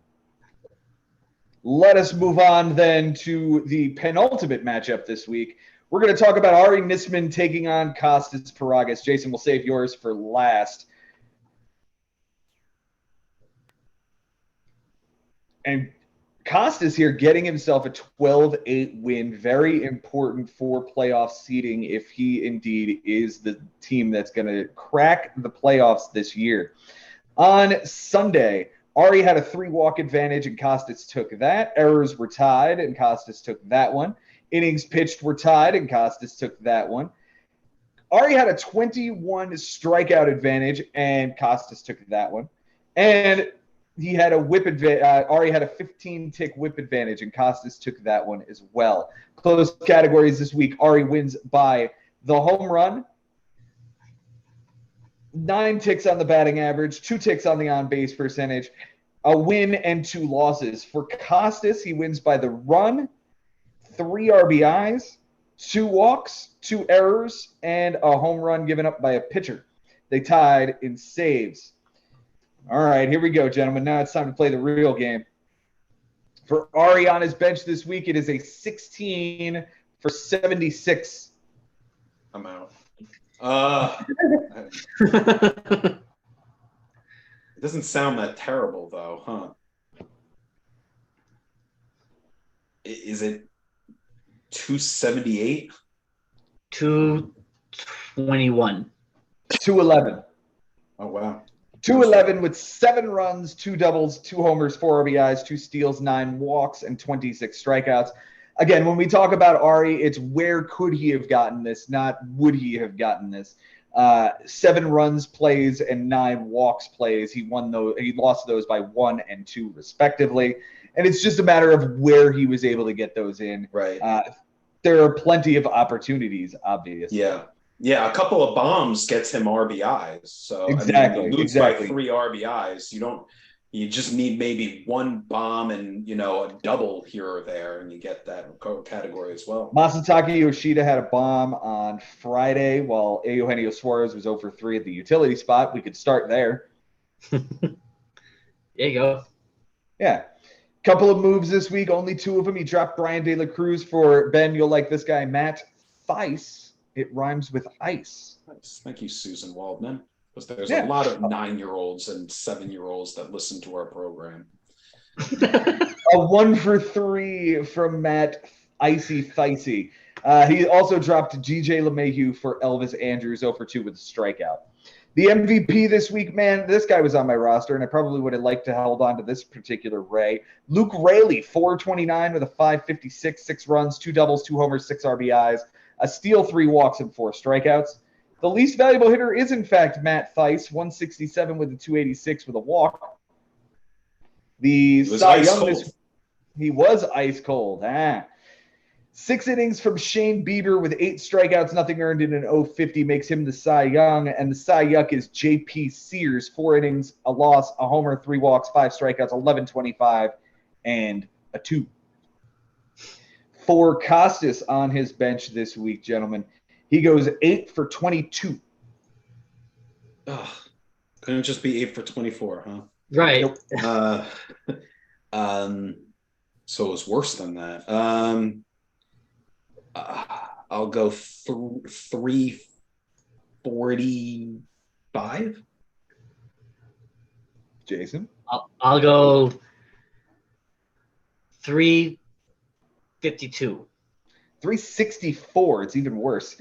Let us move on then to the penultimate matchup this week. We're going to talk about Ari Nisman taking on Costas Paragas. Jason, we'll save yours for last. And Costas here getting himself a 12-8 win. Very important for playoff seeding if he indeed is the team that's going to crack the playoffs this year. On Sunday, Ari had a 3-walk advantage and Costas took that. Errors were tied and Costas took that one. Innings pitched were tied and Costas took that one. Ari had a 21 strikeout advantage and Costas took that one. And he had a whip advantage. Ari had a 15-tick whip advantage, and Costas took that one as well. Close categories this week. Ari wins by the home run, 9 ticks on the batting average, 2 ticks on the on-base percentage, a win and 2 losses. For Costas, he wins by the run, 3 RBIs, 2 walks, 2 errors, and a home run given up by a pitcher. They tied in saves. All right, here we go, gentlemen. Now it's time to play the real game. For Ari on his bench this week, it is a 16 for 76. I'm out. It doesn't sound that terrible, though, huh? Is it 278? 221. 211. Oh, wow. 211 with 7 runs, 2 doubles, 2 homers, 4 RBIs, 2 steals, 9 walks, and 26 strikeouts. Again, when we talk about Ari, it's where could he have gotten this, not would he have gotten this. 7 runs plays and 9 walks plays. He lost those by 1 and 2 respectively. And it's just a matter of where he was able to get those in. Right. There are plenty of opportunities, obviously. Yeah, a couple of bombs gets him RBIs. So exactly, I mean, you lose by 3 RBIs. You just need maybe 1 bomb and a double here or there, and you get that category as well. Masataka Yoshida had a bomb on Friday, while Eugenio Suarez was 0-for-3 at the utility spot. We could start there. There you go. Yeah. Couple of moves this week, only 2 of them. He dropped Brian De La Cruz for Ben. You'll like this guy, Matt Thaiss. It rhymes with ice. Nice. Thank you, Susan Waldman. Because there's a lot of 9-year-olds and 7-year-olds that listen to our program. A 1-for-3 from Matt Icy Thicey. He also dropped GJ LeMahieu for Elvis Andrews, 0-for-2 with a strikeout. The MVP this week, man, this guy was on my roster, and I probably would have liked to hold on to this particular Ray. Luke Raley, 429 with a 5.56, 6 runs, 2 doubles, 2 homers, 6 RBIs, a steal, 3 walks, and 4 strikeouts. The least valuable hitter is, in fact, Matt Thaiss, 167 with a 286 with a walk. The Cy Young, he was ice cold. 6 innings from Shane Bieber with 8 strikeouts, nothing earned in an 050 makes him the Cy Young. And the Cy Yuck is J.P. Sears, 4 innings, a loss, a homer, 3 walks, 5 strikeouts, 11.25, and a 2. For Costas on his bench this week, gentlemen, he goes 8 for 22. Couldn't just be 8 for 24, huh? Right. Nope. So it was worse than that. I'll go 345. Jason? I'll go 352. 364. It's even worse.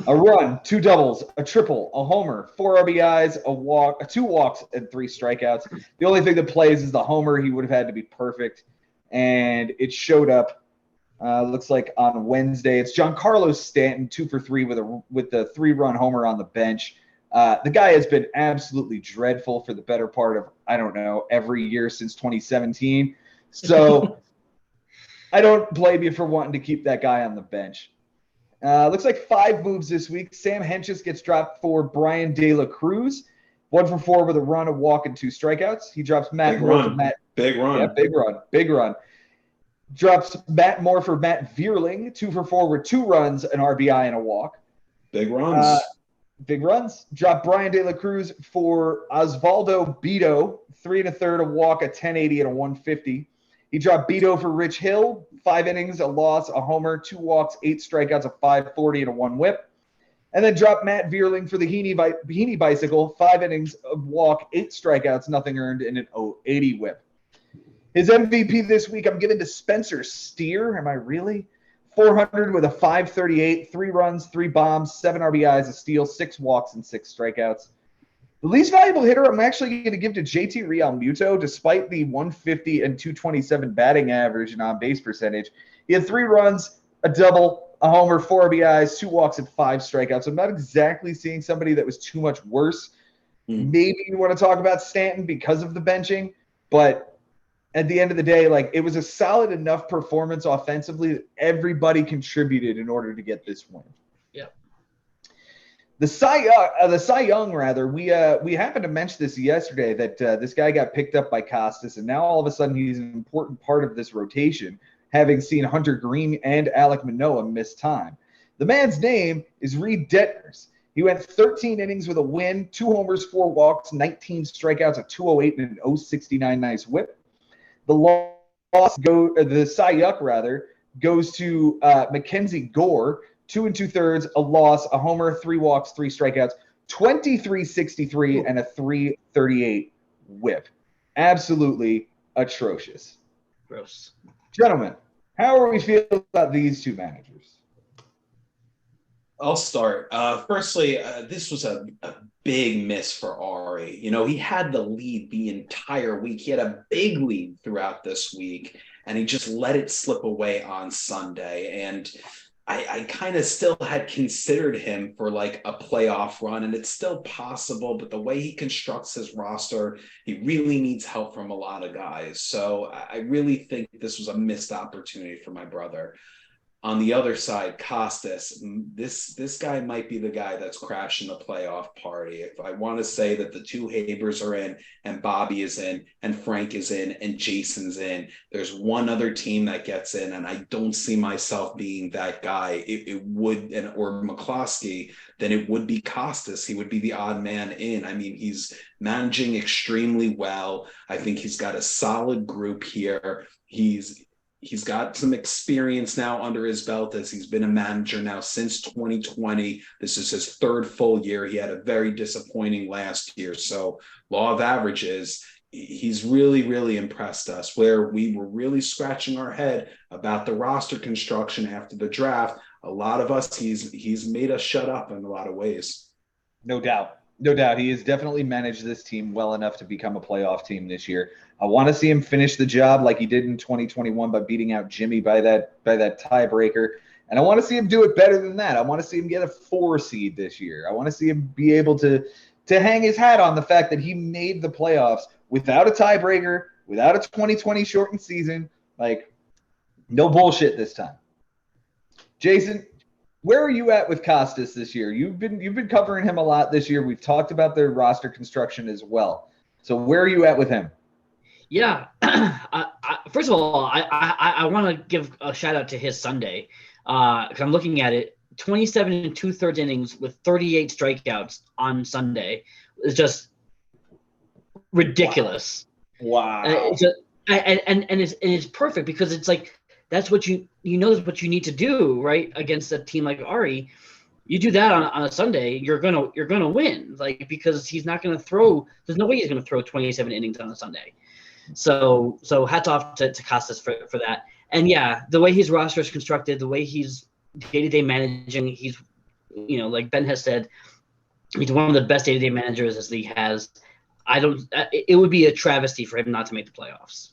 A run, 2 doubles, a triple, a homer, 4 RBIs, a walk, 2 walks, and 3 strikeouts. The only thing that plays is the homer. He would have had to be perfect, and it showed up. Looks like on Wednesday. It's Giancarlo Stanton, 2 for 3 with the 3-run homer on the bench. The guy has been absolutely dreadful for the better part of, I don't know, every year since 2017. So I don't blame you for wanting to keep that guy on the bench. Looks like 5 moves this week. Sam Hentges gets dropped for Brian De La Cruz. 1 for 4 with a run, a walk, and 2 strikeouts. He drops Matt Moore for Matt. Big run. Yeah, big run. Drops Matt Moore for Matt Vierling. 2 for 4 with 2 runs, an RBI, and a walk. Big runs. Big runs. Drop Brian De La Cruz for Osvaldo Bido. 3 1/3, a walk, a 1080, and a 150. He dropped Beto for Rich Hill, 5 innings, a loss, a homer, 2 walks, 8 strikeouts, a 540, and a 1 whip. And then dropped Matt Vierling for the Heaney Bicycle, 5 innings, a walk, 8 strikeouts, nothing earned, and an 080 whip. His MVP this week, I'm giving to Spencer Steer. Am I really? 400 with a 538, 3 runs, 3 bombs, 7 RBIs, a steal, 6 walks, and 6 strikeouts. The least valuable hitter I'm actually going to give to JT Realmuto, despite the 150 and 227 batting average and on-base percentage. He had 3 runs, a double, a homer, 4 RBIs, 2 walks, and 5 strikeouts. I'm not exactly seeing somebody that was too much worse. Maybe you want to talk about Stanton because of the benching, but at the end of the day, like, it was a solid enough performance offensively that everybody contributed in order to get this win. Yep. The Cy Young, we happened to mention this yesterday that this guy got picked up by Costas, and now all of a sudden he's an important part of this rotation, having seen Hunter Green and Alek Manoah miss time. The man's name is Reed Detmers. He went 13 innings with a win, 2 homers, 4 walks, 19 strikeouts, a 208 and an 069 nice whip. The Cy Young goes to Mackenzie Gore. 2 2/3, a loss, a homer, 3 walks, 3 strikeouts, 23-63, and a 338 whip. Absolutely atrocious. Gross. Gentlemen, how are we feeling about these 2 managers? I'll start. Firstly, this was a big miss for Ari. You know, he had the lead the entire week. He had a big lead throughout this week, and he just let it slip away on Sunday. And I kind of still had considered him for like a playoff run, and it's still possible, but the way he constructs his roster, he really needs help from a lot of guys. So I really think this was a missed opportunity for my brother. On the other side, Costas, this guy might be the guy that's crashing the playoff party. If I want to say that the 2 Habers are in, and Bobby is in, and Frank is in, and Jason's in, there's one other team that gets in, and I don't see myself being that guy. It would, or McCloskey, then it would be Costas. He would be the odd man in. I mean, he's managing extremely well. I think he's got a solid group here. He's got some experience now under his belt, as he's been a manager now since 2020. This is his 3rd full year. He had a very disappointing last year. So law of averages, he's really, really impressed us. Where we were really scratching our head about the roster construction after the draft, a lot of us, he's made us shut up in a lot of ways. No doubt. He has definitely managed this team well enough to become a playoff team this year. I want to see him finish the job like he did in 2021 by beating out Jimmy by that tiebreaker. And I want to see him do it better than that. I want to see him get a 4 seed this year. I want to see him be able to hang his hat on the fact that he made the playoffs without a tiebreaker, without a 2020 shortened season. Like, no bullshit this time. Jason, where are you at with Costas this year? You've been covering him a lot this year. We've talked about their roster construction as well. So where are you at with him? Yeah. First of all, I want to give a shout out to his Sunday, because I'm looking at it. 27 2/3 innings with 38 strikeouts on Sunday is just ridiculous. Wow. It's perfect because it's like that's what that's what you need to do, right? Against a team like Ari. You do that on a Sunday, you're gonna win, like, because he's not gonna throw. There's no way he's gonna throw 27 innings on a Sunday. So hats off to Costas for that. And yeah, the way his roster is constructed, the way he's day-to-day managing, he's, like Ben has said, he's one of the best day-to-day managers this league has. It would be a travesty for him not to make the playoffs.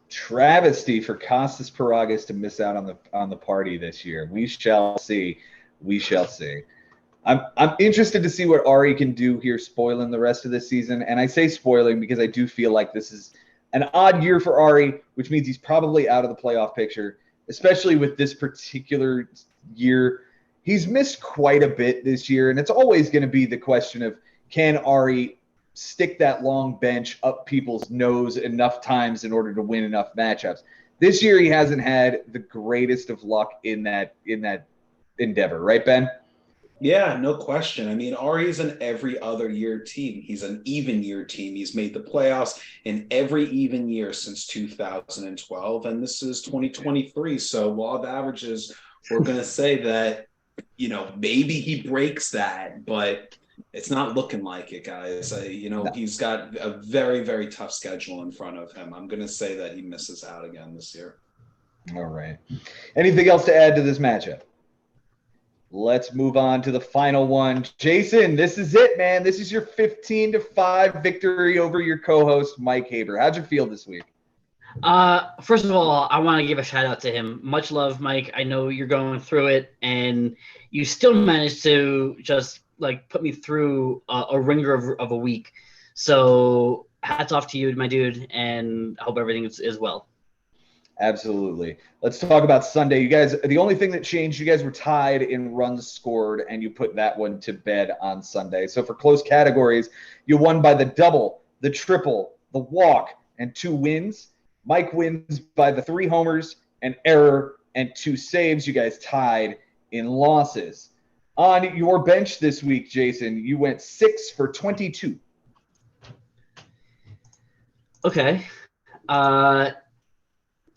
Travesty for Costas Paragas to miss out on the party this year. We shall see. We shall see. I'm interested to see what Ari can do here, spoiling the rest of the season. And I say spoiling because I do feel like this is an odd year for Ari, which means he's probably out of the playoff picture, especially with this particular year. He's missed quite a bit this year, and it's always going to be the question of, can Ari stick that long bench up people's nose enough times in order to win enough matchups? This year he hasn't had the greatest of luck in that endeavor, right, Ben? Yeah, no question. I mean, Ari's an every other year team. He's an even year team. He's made the playoffs in every even year since 2012, and this is 2023. So law of averages, we're going to say that, maybe he breaks that, but it's not looking like it, guys. He's got a very, very tough schedule in front of him. I'm going to say that he misses out again this year. All right. Anything else to add to this matchup? Let's move on to the final one. Jason, this is it, man. This is your 15-5 victory over your co-host, Mike Haber. How'd you feel this week? First of all, I want to give a shout out to him. Much love, Mike. I know you're going through it, and you still managed to just put me through a ringer of a week. So hats off to you, my dude, and I hope everything is well. Absolutely. Let's talk about Sunday. You guys, the only thing that changed, you guys were tied in runs scored, and you put that one to bed on Sunday. So for close categories, you won by the double, the triple, the walk, and 2 wins. Mike wins by the 3 homers, an error, and 2 saves. You guys tied in losses. On your bench this week, Jason, you went 6 for 22. Okay. A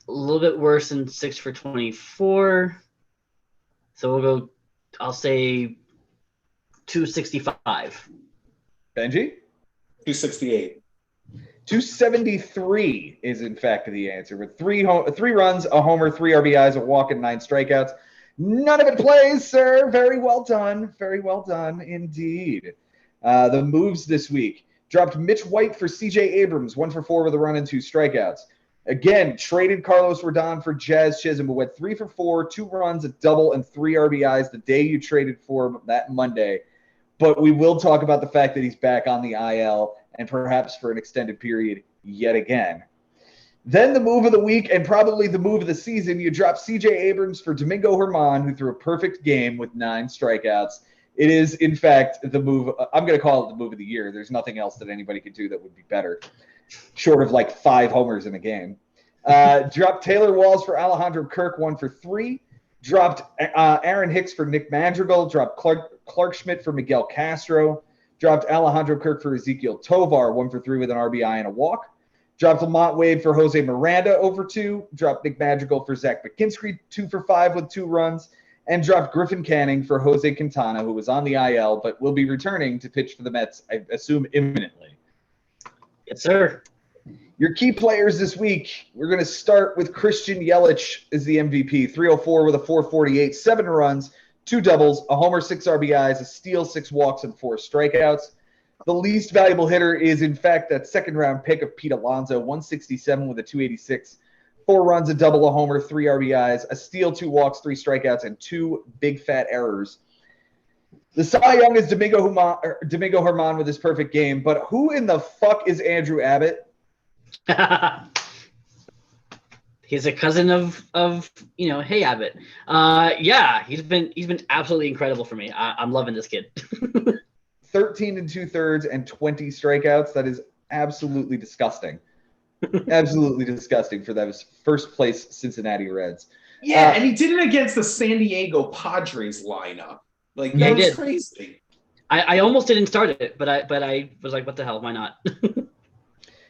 little bit worse than 6 for 24. So we'll go, I'll say 265. Benji? 268. 273 is in fact the answer, with 3 runs, a homer, 3 RBIs, a walk, and 9 strikeouts. None of it plays, sir. Very well done. Very well done indeed. The moves this week. Dropped Mitch White for CJ Abrams, 1 for 4 with a run and 2 strikeouts. Again, traded Carlos Rodon for Jazz Chisholm, who went 3 for 4, 2 runs, a double, and 3 RBIs the day you traded for him that Monday. But we will talk about the fact that he's back on the IL and perhaps for an extended period yet again. Then the move of the week and probably the move of the season, you dropped CJ Abrams for Domingo Germán, who threw a perfect game with 9 strikeouts. It is, in fact, the move. I'm going to call it the move of the year. There's nothing else that anybody could do that would be better, short of 5 homers in a game. Dropped Taylor Walls for Alejandro Kirk, 1 for 3. Dropped Aaron Hicks for Nick Madrigal. Dropped Clark Schmidt for Miguel Castro. Dropped Alejandro Kirk for Ezekiel Tovar, 1 for 3 with an RBI and a walk. Dropped Lamont Wade for Jose Miranda, over 2. Dropped Nick Madrigal for Zach McKinstry, 2 for 5 with 2 runs. And dropped Griffin Canning for Jose Quintana, who was on the IL but will be returning to pitch for the Mets, I assume, imminently. Yes, sir. Your key players this week, we're going to start with Christian Yelich as the MVP. 304 with a 448, 7 runs, 2 doubles, a homer, 6 RBIs, a steal, 6 walks, and 4 strikeouts. The least valuable hitter is, in fact, that second-round pick of Pete Alonso, 167 with a 286, 4 runs, a double, a homer, 3 RBIs, a steal, 2 walks, 3 strikeouts, and 2 big fat errors. The Cy Young is Domingo Germán with his perfect game, but who in the fuck is Andrew Abbott? He's a cousin of Hey Abbott. Yeah, he's been absolutely incredible for me. I'm loving this kid. 13 2/3 and 20 strikeouts. That is absolutely disgusting. Absolutely disgusting for those first place Cincinnati Reds. Yeah, and he did it against the San Diego Padres lineup. That was crazy. I almost didn't start it, but I was like, what the hell? Why not?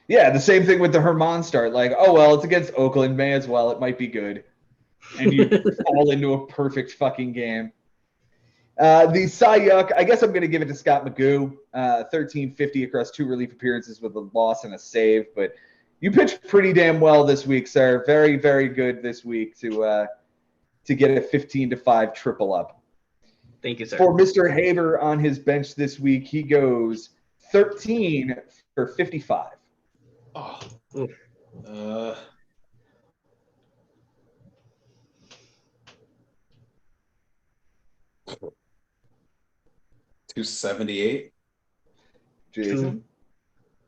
Yeah, the same thing with the Herman start. Like, oh, well, it's against Oakland. May as well. It might be good. And you fall into a perfect fucking game. The Cy Young, I guess I'm going to give it to Scott McGoo. 1350 across 2 relief appearances with a loss and a save. But you pitched pretty damn well this week, sir. Very, very good this week to get a 15-5 triple up. Thank you, sir. For Mr. Haber on his bench this week, he goes 13 for 55. Oh. 278. Jason?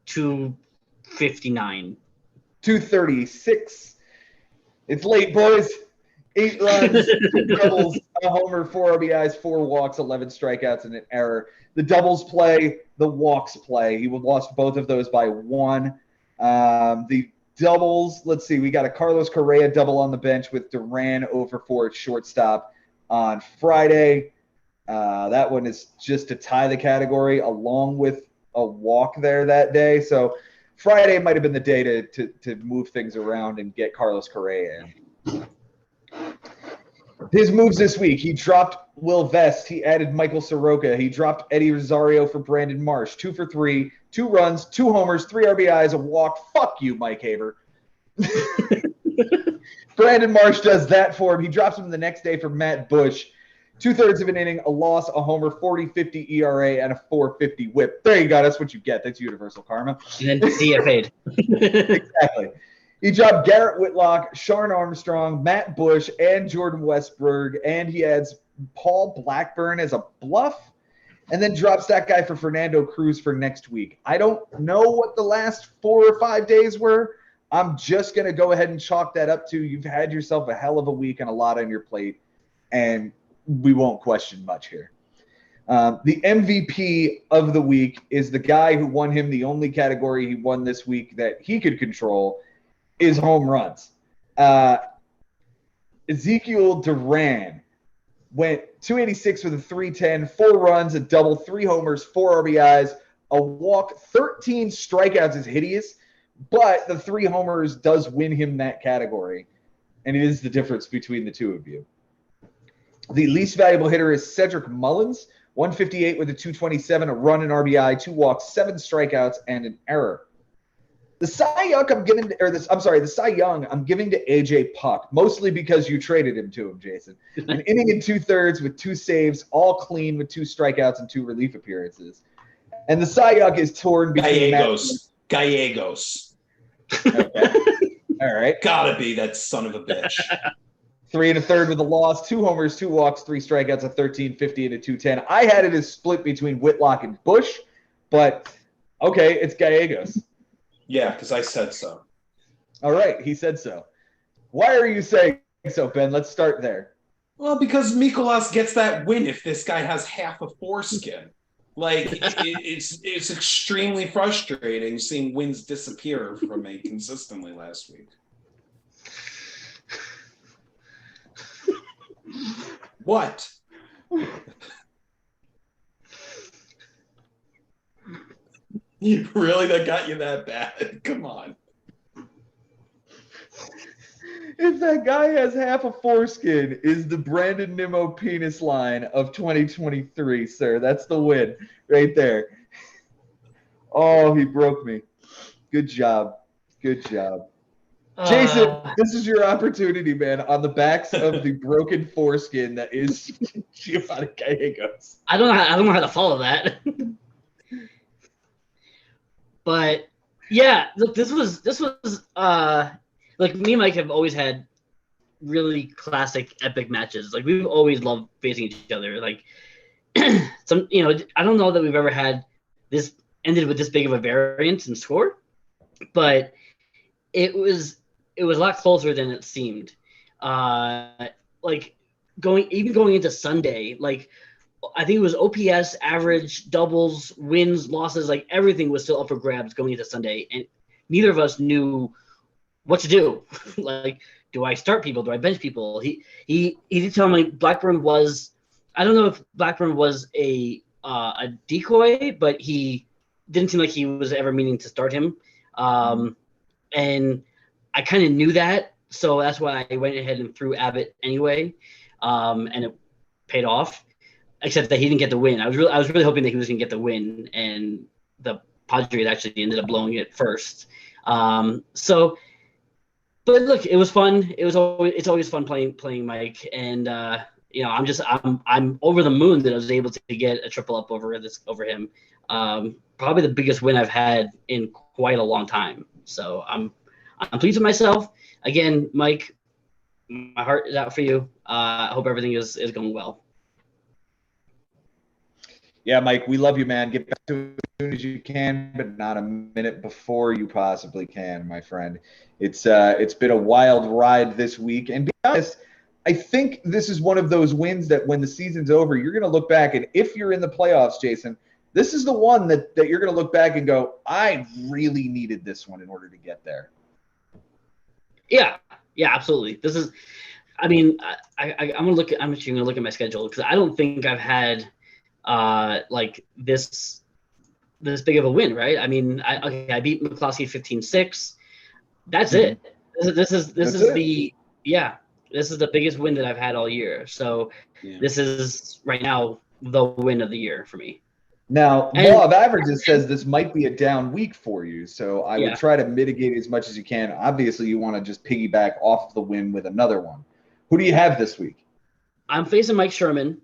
259. 236. It's late, boys. 8 runs, 2 doubles, a homer, 4 RBIs, 4 walks, 11 strikeouts, and an error. The doubles play, the walks play. He lost both of those by 1. The doubles, let's see, we got a Carlos Correa double on the bench with Duran over for at shortstop on Friday. That one is just to tie the category along with a walk there that day. So Friday might have been the day to move things around and get Carlos Correa in. His moves this week, he dropped Will Vest. He added Michael Soroka. He dropped Eddie Rosario for Brandon Marsh. 2 for 3, 2 runs, 2 homers, 3 RBIs, a walk. Fuck you, Mike Haber. Brandon Marsh does that for him. He drops him the next day for Matt Bush. 2/3 of an inning, a loss, a homer, 40-50 ERA, and a 4.50 whip. There you go. That's what you get. That's universal karma. And then DFA'd. Exactly. He dropped Garrett Whitlock, Sharon Armstrong, Matt Bush, and Jordan Westberg, and he adds Paul Blackburn as a bluff, and then drops that guy for Fernando Cruz for next week. I don't know what the last 4 or 5 days were. I'm just going to go ahead and chalk that up to you've had yourself a hell of a week and a lot on your plate, and we won't question much here. The MVP of the week is the guy who won him the only category he won this week that he could control is home runs. Ezekiel Duran went 286 with a 310, 4 runs, a double, 3 homers, 4 RBIs, a walk, 13 strikeouts is hideous, but the 3 homers does win him that category, and it is the difference between the two of you. The least valuable hitter is Cedric Mullins, 158 with a 227, a run, an RBI, 2 walks, 7 strikeouts, and an error. The Cy Young I'm giving to AJ Puck, mostly because you traded him to him, Jason. An inning and 2/3 with 2 saves, all clean with 2 strikeouts and 2 relief appearances. And the Cy Young is torn between Gallegos. Okay. All right. Gotta be that son of a bitch. 3 1/3 with a loss, 2 homers, 2 walks, 3 strikeouts, a 13.50 and a 2.10. I had it as split between Whitlock and Bush, but okay, it's Gallegos. Yeah, because I said so. All right, he said so. Why are you saying so, Ben? Let's start there. Well, because Mikolas gets that win if this guy has half a foreskin. Like, it's extremely frustrating seeing wins disappear from me consistently last week. What? Really? That got you that bad? Come on. If that guy has half a foreskin is the Brandon Nimmo penis line of 2023, sir. That's the win right there. Oh, he broke me. Good job. Good job. Jason, this is your opportunity, man, on the backs of the broken foreskin that is Giovanni Gallegos. I don't know how to follow that. But yeah, look, this was like me and Mike have always had really classic epic matches. Like we've always loved facing each other. Like I don't know that we've ever had this ended with this big of a variance in score, but it was a lot closer than it seemed. Like going into Sunday, like I think it was OPS, average, doubles, wins, losses, like everything was still up for grabs going into Sunday, and neither of us knew what to do. Like, do I start people? Do I bench people? He did tell me Blackburn was. I don't know if Blackburn was a a decoy, but he didn't seem like he was ever meaning to start him. And I kind of knew that, so that's why I went ahead and threw Abbott anyway, and it paid off. Except that he didn't get the win. I was really hoping that he was going to get the win, and the Padres actually ended up blowing it first. So, but look, it was fun. It's always fun playing Mike, and I'm over the moon that I was able to get a triple up over him. Probably the biggest win I've had in quite a long time. So I'm pleased with myself. Again, Mike, my heart is out for you. I hope everything is going well. Yeah, Mike, we love you, man. Get back to it as soon as you can, but not a minute before you possibly can, my friend. It's been a wild ride this week, and to be honest, I think this is one of those wins that when the season's over, you're going to look back, and if you're in the playoffs, Jason, this is the one that you're going to look back and go, I really needed this one in order to get there. Yeah, absolutely. This is, I mean, I'm actually going to look at my schedule because I don't think I've had like this big of a win, right? I mean, I beat McCloskey 15-6. That's it. This is the biggest win that I've had all year. So This is right now the win of the year for me. Now, law of averages says this might be a down week for you, so I would try to mitigate as much as you can. Obviously, you want to just piggyback off the win with another one. Who do you have this week? I'm facing Mike Sherman.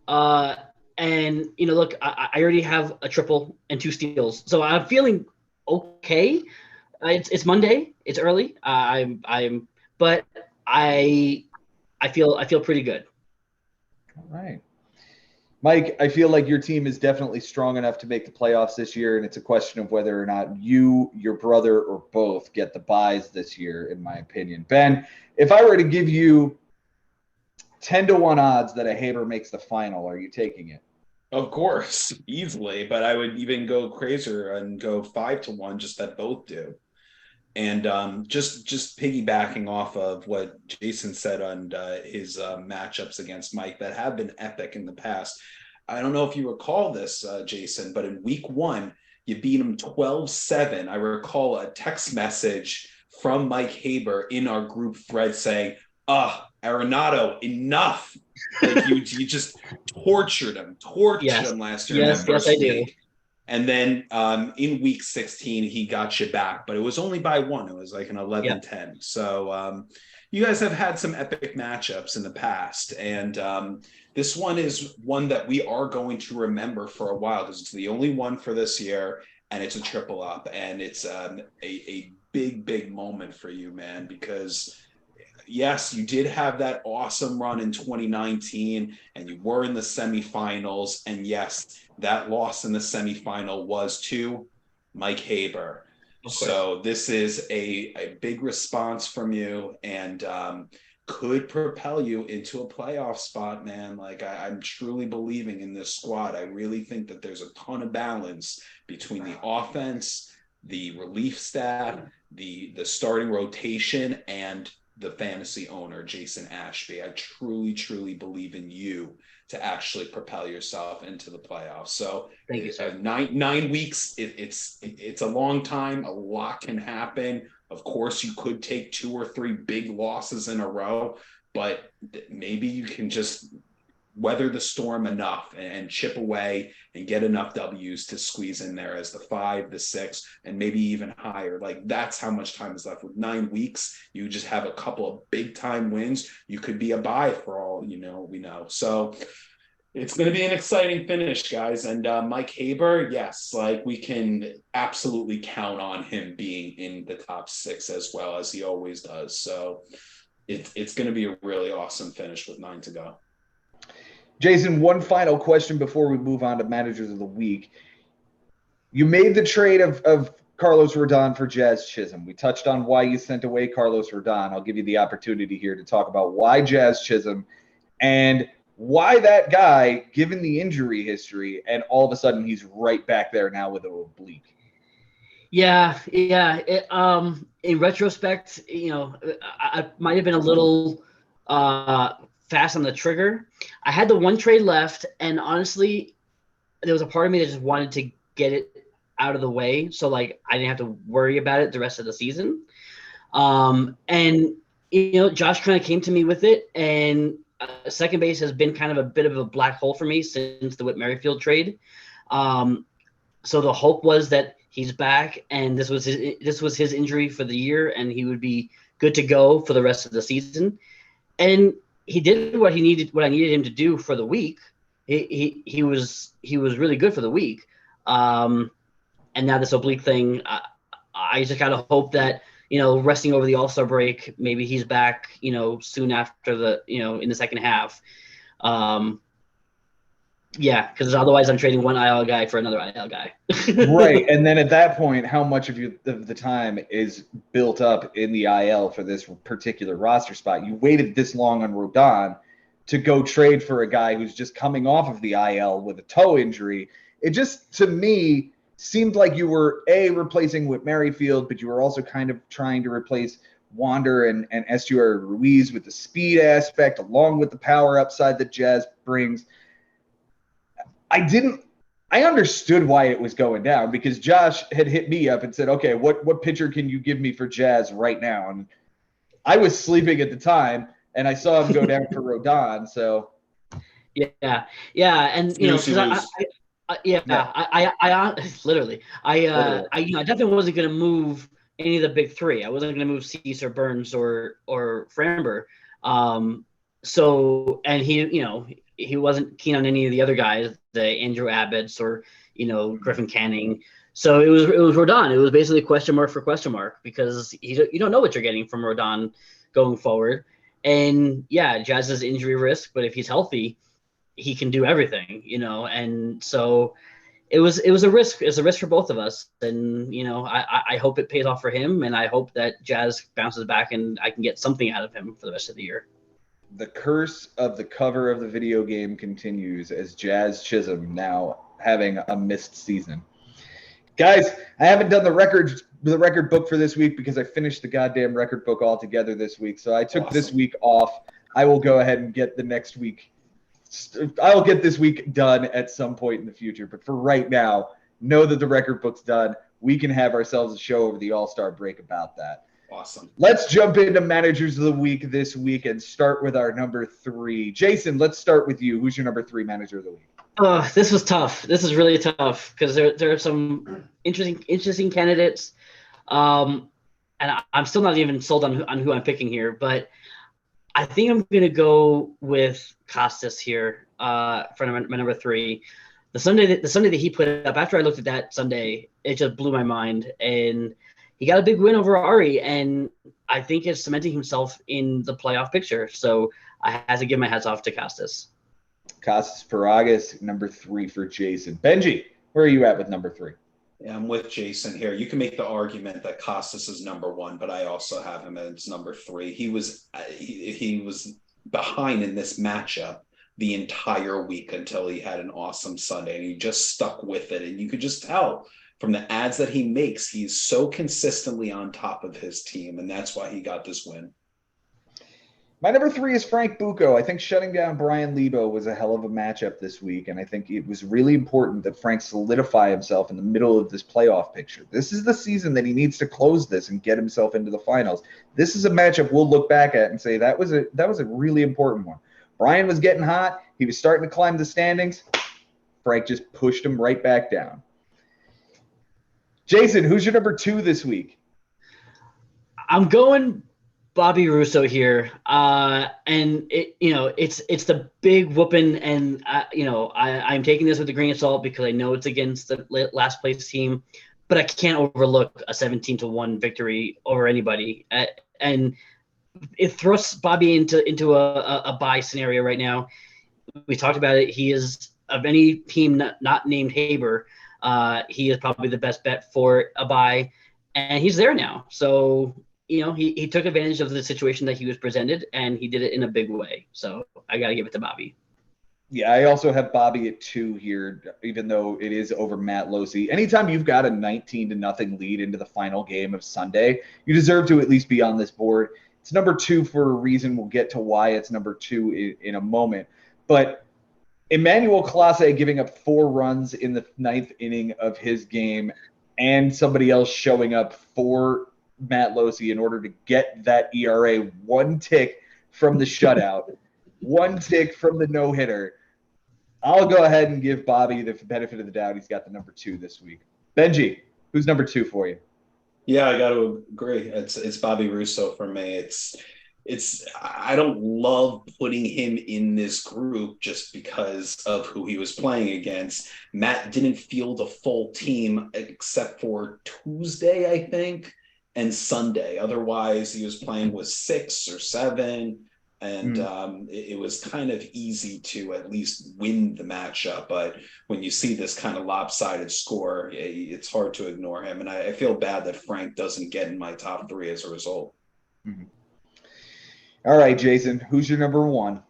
And look, I already have a triple and 2 steals, so I'm feeling okay. It's Monday, it's early. But I feel pretty good. All right, Mike. I feel like your team is definitely strong enough to make the playoffs this year, and it's a question of whether or not you, your brother, or both get the buys this year, in my opinion. Ben, if I were to give you 10-1 odds that a Haber makes the final, are you taking it? Of course, easily, but I would even go crazier and go 5-1, just that both do. And just piggybacking off of what Jason said on his matchups against Mike that have been epic in the past. I don't know if you recall this, Jason, but in week 1, you beat him 12-7. I recall a text message from Mike Haber in our group thread saying, Arenado, enough. Like you just tortured him last year. Yes, I do. And then in week 16, he got you back, but it was only by 1. It was like an 11-10. So you guys have had some epic matchups in the past. And this one is one that we are going to remember for a while because it's the only one for this year. And it's a triple up. And it's a big, big moment for you, man, because yes, you did have that awesome run in 2019 and you were in the semifinals. And yes, that loss in the semifinal was to Mike Haber. So this is a big response from you and could propel you into a playoff spot, man. Like I'm truly believing in this squad. I really think that there's a ton of balance between the offense, the relief staff, the starting rotation, and the fantasy owner, Jason Ashby. I truly, truly believe in you to actually propel yourself into the playoffs. So thank you, sir. 9 weeks, it's a long time. A lot can happen. Of course, you could take 2 or 3 big losses in a row, but maybe you can just weather the storm enough and chip away and get enough W's to squeeze in there as the 5, the 6, and maybe even higher. Like that's how much time is left. With 9 weeks, you just have a couple of big time wins. You could be a bye for all we know. So it's going to be an exciting finish, guys. And Mike Haber, yes, like we can absolutely count on him being in the top 6 as well as he always does. So it's going to be a really awesome finish with 9 to go. Jason, one final question before we move on to managers of the week. You made the trade of Carlos Rodon for Jazz Chisholm. We touched on why you sent away Carlos Rodon. I'll give you the opportunity here to talk about why Jazz Chisholm and why that guy, given the injury history, and all of a sudden he's right back there now with an oblique. Yeah. In retrospect, I might have been a little fast on the trigger. I had the one trade left, and honestly, there was a part of me that just wanted to get it out of the way, so like I didn't have to worry about it the rest of the season. And Josh kind of came to me with it, and second base has been kind of a bit of a black hole for me since the Whit Merrifield trade. So the hope was that he's back, and this was his injury for the year, and he would be good to go for the rest of the season. And he did what I needed him to do for the week. He was really good for the week. And now this oblique thing, I just kind of hope that, resting over the All-Star break, maybe he's back, soon after in the second half. Yeah, because otherwise I'm trading one IL guy for another IL guy. Right, and then at that point, how much of the time is built up in the IL for this particular roster spot? You waited this long on Rodon to go trade for a guy who's just coming off of the IL with a toe injury. It just, to me, seemed like you were, replacing Whit Merrifield, but you were also kind of trying to replace Wander and Estuary Ruiz with the speed aspect, along with the power upside that Jazz brings. I understood why it was going down, because Josh had hit me up and said, okay, what pitcher can you give me for Jazz right now? And I was sleeping at the time, and I saw him go down for Rodon. So yeah. And, literally, I definitely wasn't going to move any of the big three. I wasn't going to move Cease or Burns or Framber. So, and he wasn't keen on any of the other guys, the Andrew Abbotts or, Griffin Canning. So it was Rodon. It was basically question mark for question mark, because you don't know what you're getting from Rodon going forward. And yeah, Jazz's injury risk, but if he's healthy, he can do everything, and so it was a risk. It's a risk for both of us. And, I hope it pays off for him, and I hope that Jazz bounces back and I can get something out of him for the rest of the year. The curse of the cover of the video game continues, as Jazz Chisholm now having a missed season. Guys, I haven't done the record book for this week because I finished the goddamn record book altogether this week. So I took this week off. I will go ahead and get the next week. I'll get this week done at some point in the future. But for right now, know that the record book's done. We can have ourselves a show over the All-Star break about that. Awesome. Let's jump into Managers of the Week this week and start with our number 3. Jason, let's start with you. Who's your number 3 Manager of the Week? Oh, this was tough. This is really tough because there are some interesting candidates. And I'm still not even sold on who I'm picking here, but I think I'm going to go with Costas here for my number 3. The Sunday that he put up, after I looked at that Sunday, it just blew my mind. And he got a big win over Ari, and I think is cementing himself in the playoff picture. So I had to give my hats off to Costas. Costas Paragas, number 3 for Jason. Benji, where are you at with number 3? Yeah, I'm with Jason here. You can make the argument that Costas is number 1, but I also have him as number 3. He was behind in this matchup the entire week until he had an awesome Sunday, and he just stuck with it. And you could just tell from the ads that he makes, he's so consistently on top of his team, and that's why he got this win. My number 3 is Frank Bucco. I think shutting down Brian Leebo was a hell of a matchup this week, and I think it was really important that Frank solidify himself in the middle of this playoff picture. This is the season that he needs to close this and get himself into the finals. This is a matchup we'll look back at and say that was a really important one. Brian was getting hot. He was starting to climb the standings. Frank just pushed him right back down. Jason, who's your number 2 this week? I'm going Bobby Russo here, and it's the big whooping, and I'm taking this with a grain of salt because I know it's against the last place team, but I can't overlook a 17-1 victory over anybody, and it thrusts Bobby into a bye scenario right now. We talked about it. He is, of any team not named Haber, he is probably the best bet for a bye, and he's there now. So he took advantage of the situation that he was presented, and he did it in a big way. So I got to give it to Bobby. Yeah, I also have Bobby at 2 here, even though it is over Matt Losi. Anytime you've got a 19-0 lead into the final game of Sunday, you deserve to at least be on this board. It's number 2 for a reason. We'll get to why it's number 2 in a moment. But Emmanuel Clase giving up 4 runs in the 9th inning of his game, and somebody else showing up for Matt Losey in order to get that ERA 1 tick from the shutout, 1 tick from the no-hitter. I'll go ahead and give Bobby the benefit of the doubt. He's got the number 2 this week. Benji, who's number 2 for you? Yeah, I got to agree. It's Bobby Russo for me. I don't love putting him in this group just because of who he was playing against. Matt didn't field a full team except for Tuesday, I think, and Sunday. Otherwise, he was playing with 6 or 7. And it was kind of easy to at least win the matchup. But when you see this kind of lopsided score, it's hard to ignore him. And I feel bad that Frank doesn't get in my top 3 as a result. Mm-hmm. All right, Jason, who's your number 1?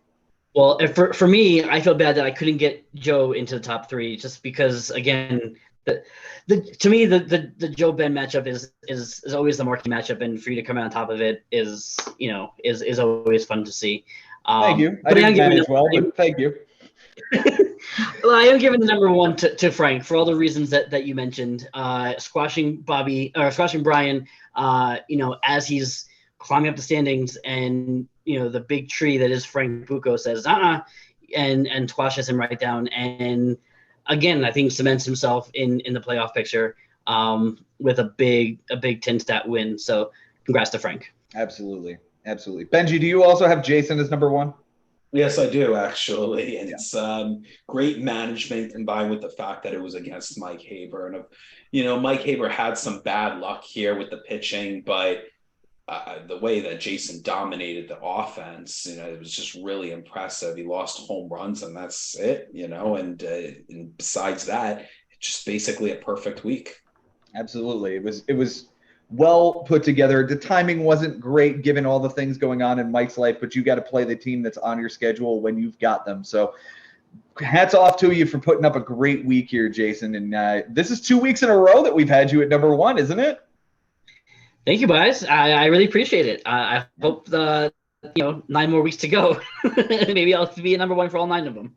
Well, for me, I feel bad that I couldn't get Joe into the top 3 just because, again, to me the Joe Ben matchup is always the marquee matchup, and for you to come out on top of it is always fun to see. Thank you. I didn't manage well, but thank you. Well, I am giving the number 1 to Frank for all the reasons that you mentioned. Squashing Brian, as he's climbing up the standings, and the big tree that is Frank Bucco says and squashes him right down, and again I think cements himself in the playoff picture with a big 10-stat win. So congrats to Frank. Absolutely. Benji, do you also have Jason as number 1? Yes, I do, actually. And it's great management combined with the fact that it was against Mike Haber. And, Mike Haber had some bad luck here with the pitching, but the way that Jason dominated the offense, it was just really impressive. He lost home runs, and that's it, and besides that, it's just basically a perfect week. Absolutely. It was well put together. The timing wasn't great given all the things going on in Mike's life, but you got to play the team that's on your schedule when you've got them. So hats off to you for putting up a great week here, Jason. And this is 2 weeks in a row that we've had you at number 1, isn't it? Thank you, guys. I really appreciate it. I hope 9 more weeks to go. Maybe I'll be a number 1 for all 9 of them.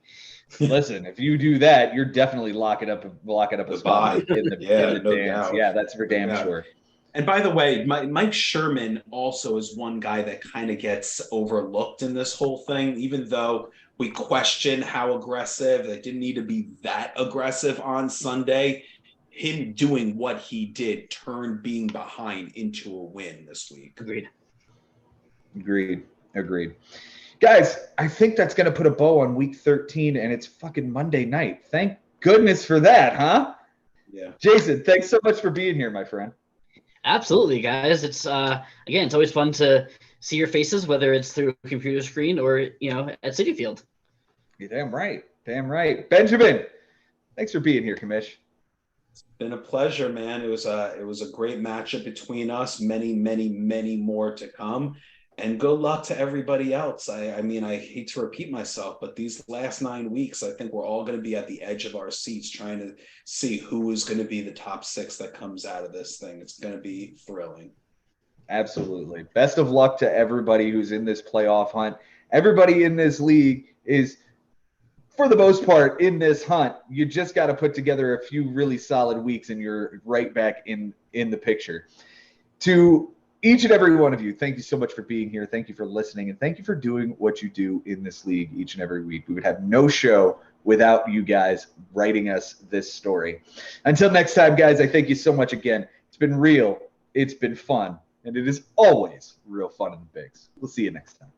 Listen, if you do that, you're definitely locking up a spot in the dance. Doubt. Yeah, that's for damn sure. And by the way, Mike Sherman also is one guy that kind of gets overlooked in this whole thing, even though we question how aggressive. They didn't need to be that aggressive on Sunday. Him doing what he did turned being behind into a win this week. Agreed. Guys, I think that's going to put a bow on week 13, and it's fucking Monday night. Thank goodness for that, huh? Yeah. Jason, thanks so much for being here, my friend. Absolutely, guys. It's again, it's always fun to see your faces, whether it's through a computer screen or at Citi Field. You're damn right. Benjamin, thanks for being here, Commish. It's been a pleasure, man. It was a great matchup between us. Many, many, many more to come. And good luck to everybody else. I mean, I hate to repeat myself, but these last 9 weeks, I think we're all going to be at the edge of our seats trying to see who is going to be the top 6 that comes out of this thing. It's going to be thrilling. Absolutely. Best of luck to everybody who's in this playoff hunt. Everybody in this league is, for the most part, in this hunt. You just got to put together a few really solid weeks, and you're right back in the picture. To each and every one of you, thank you so much for being here. Thank you for listening, and thank you for doing what you do in this league each and every week. We would have no show without you guys writing us this story. Until next time, guys, I thank you so much again. It's been real. It's been fun. And it is always real fun in the bigs. We'll see you next time.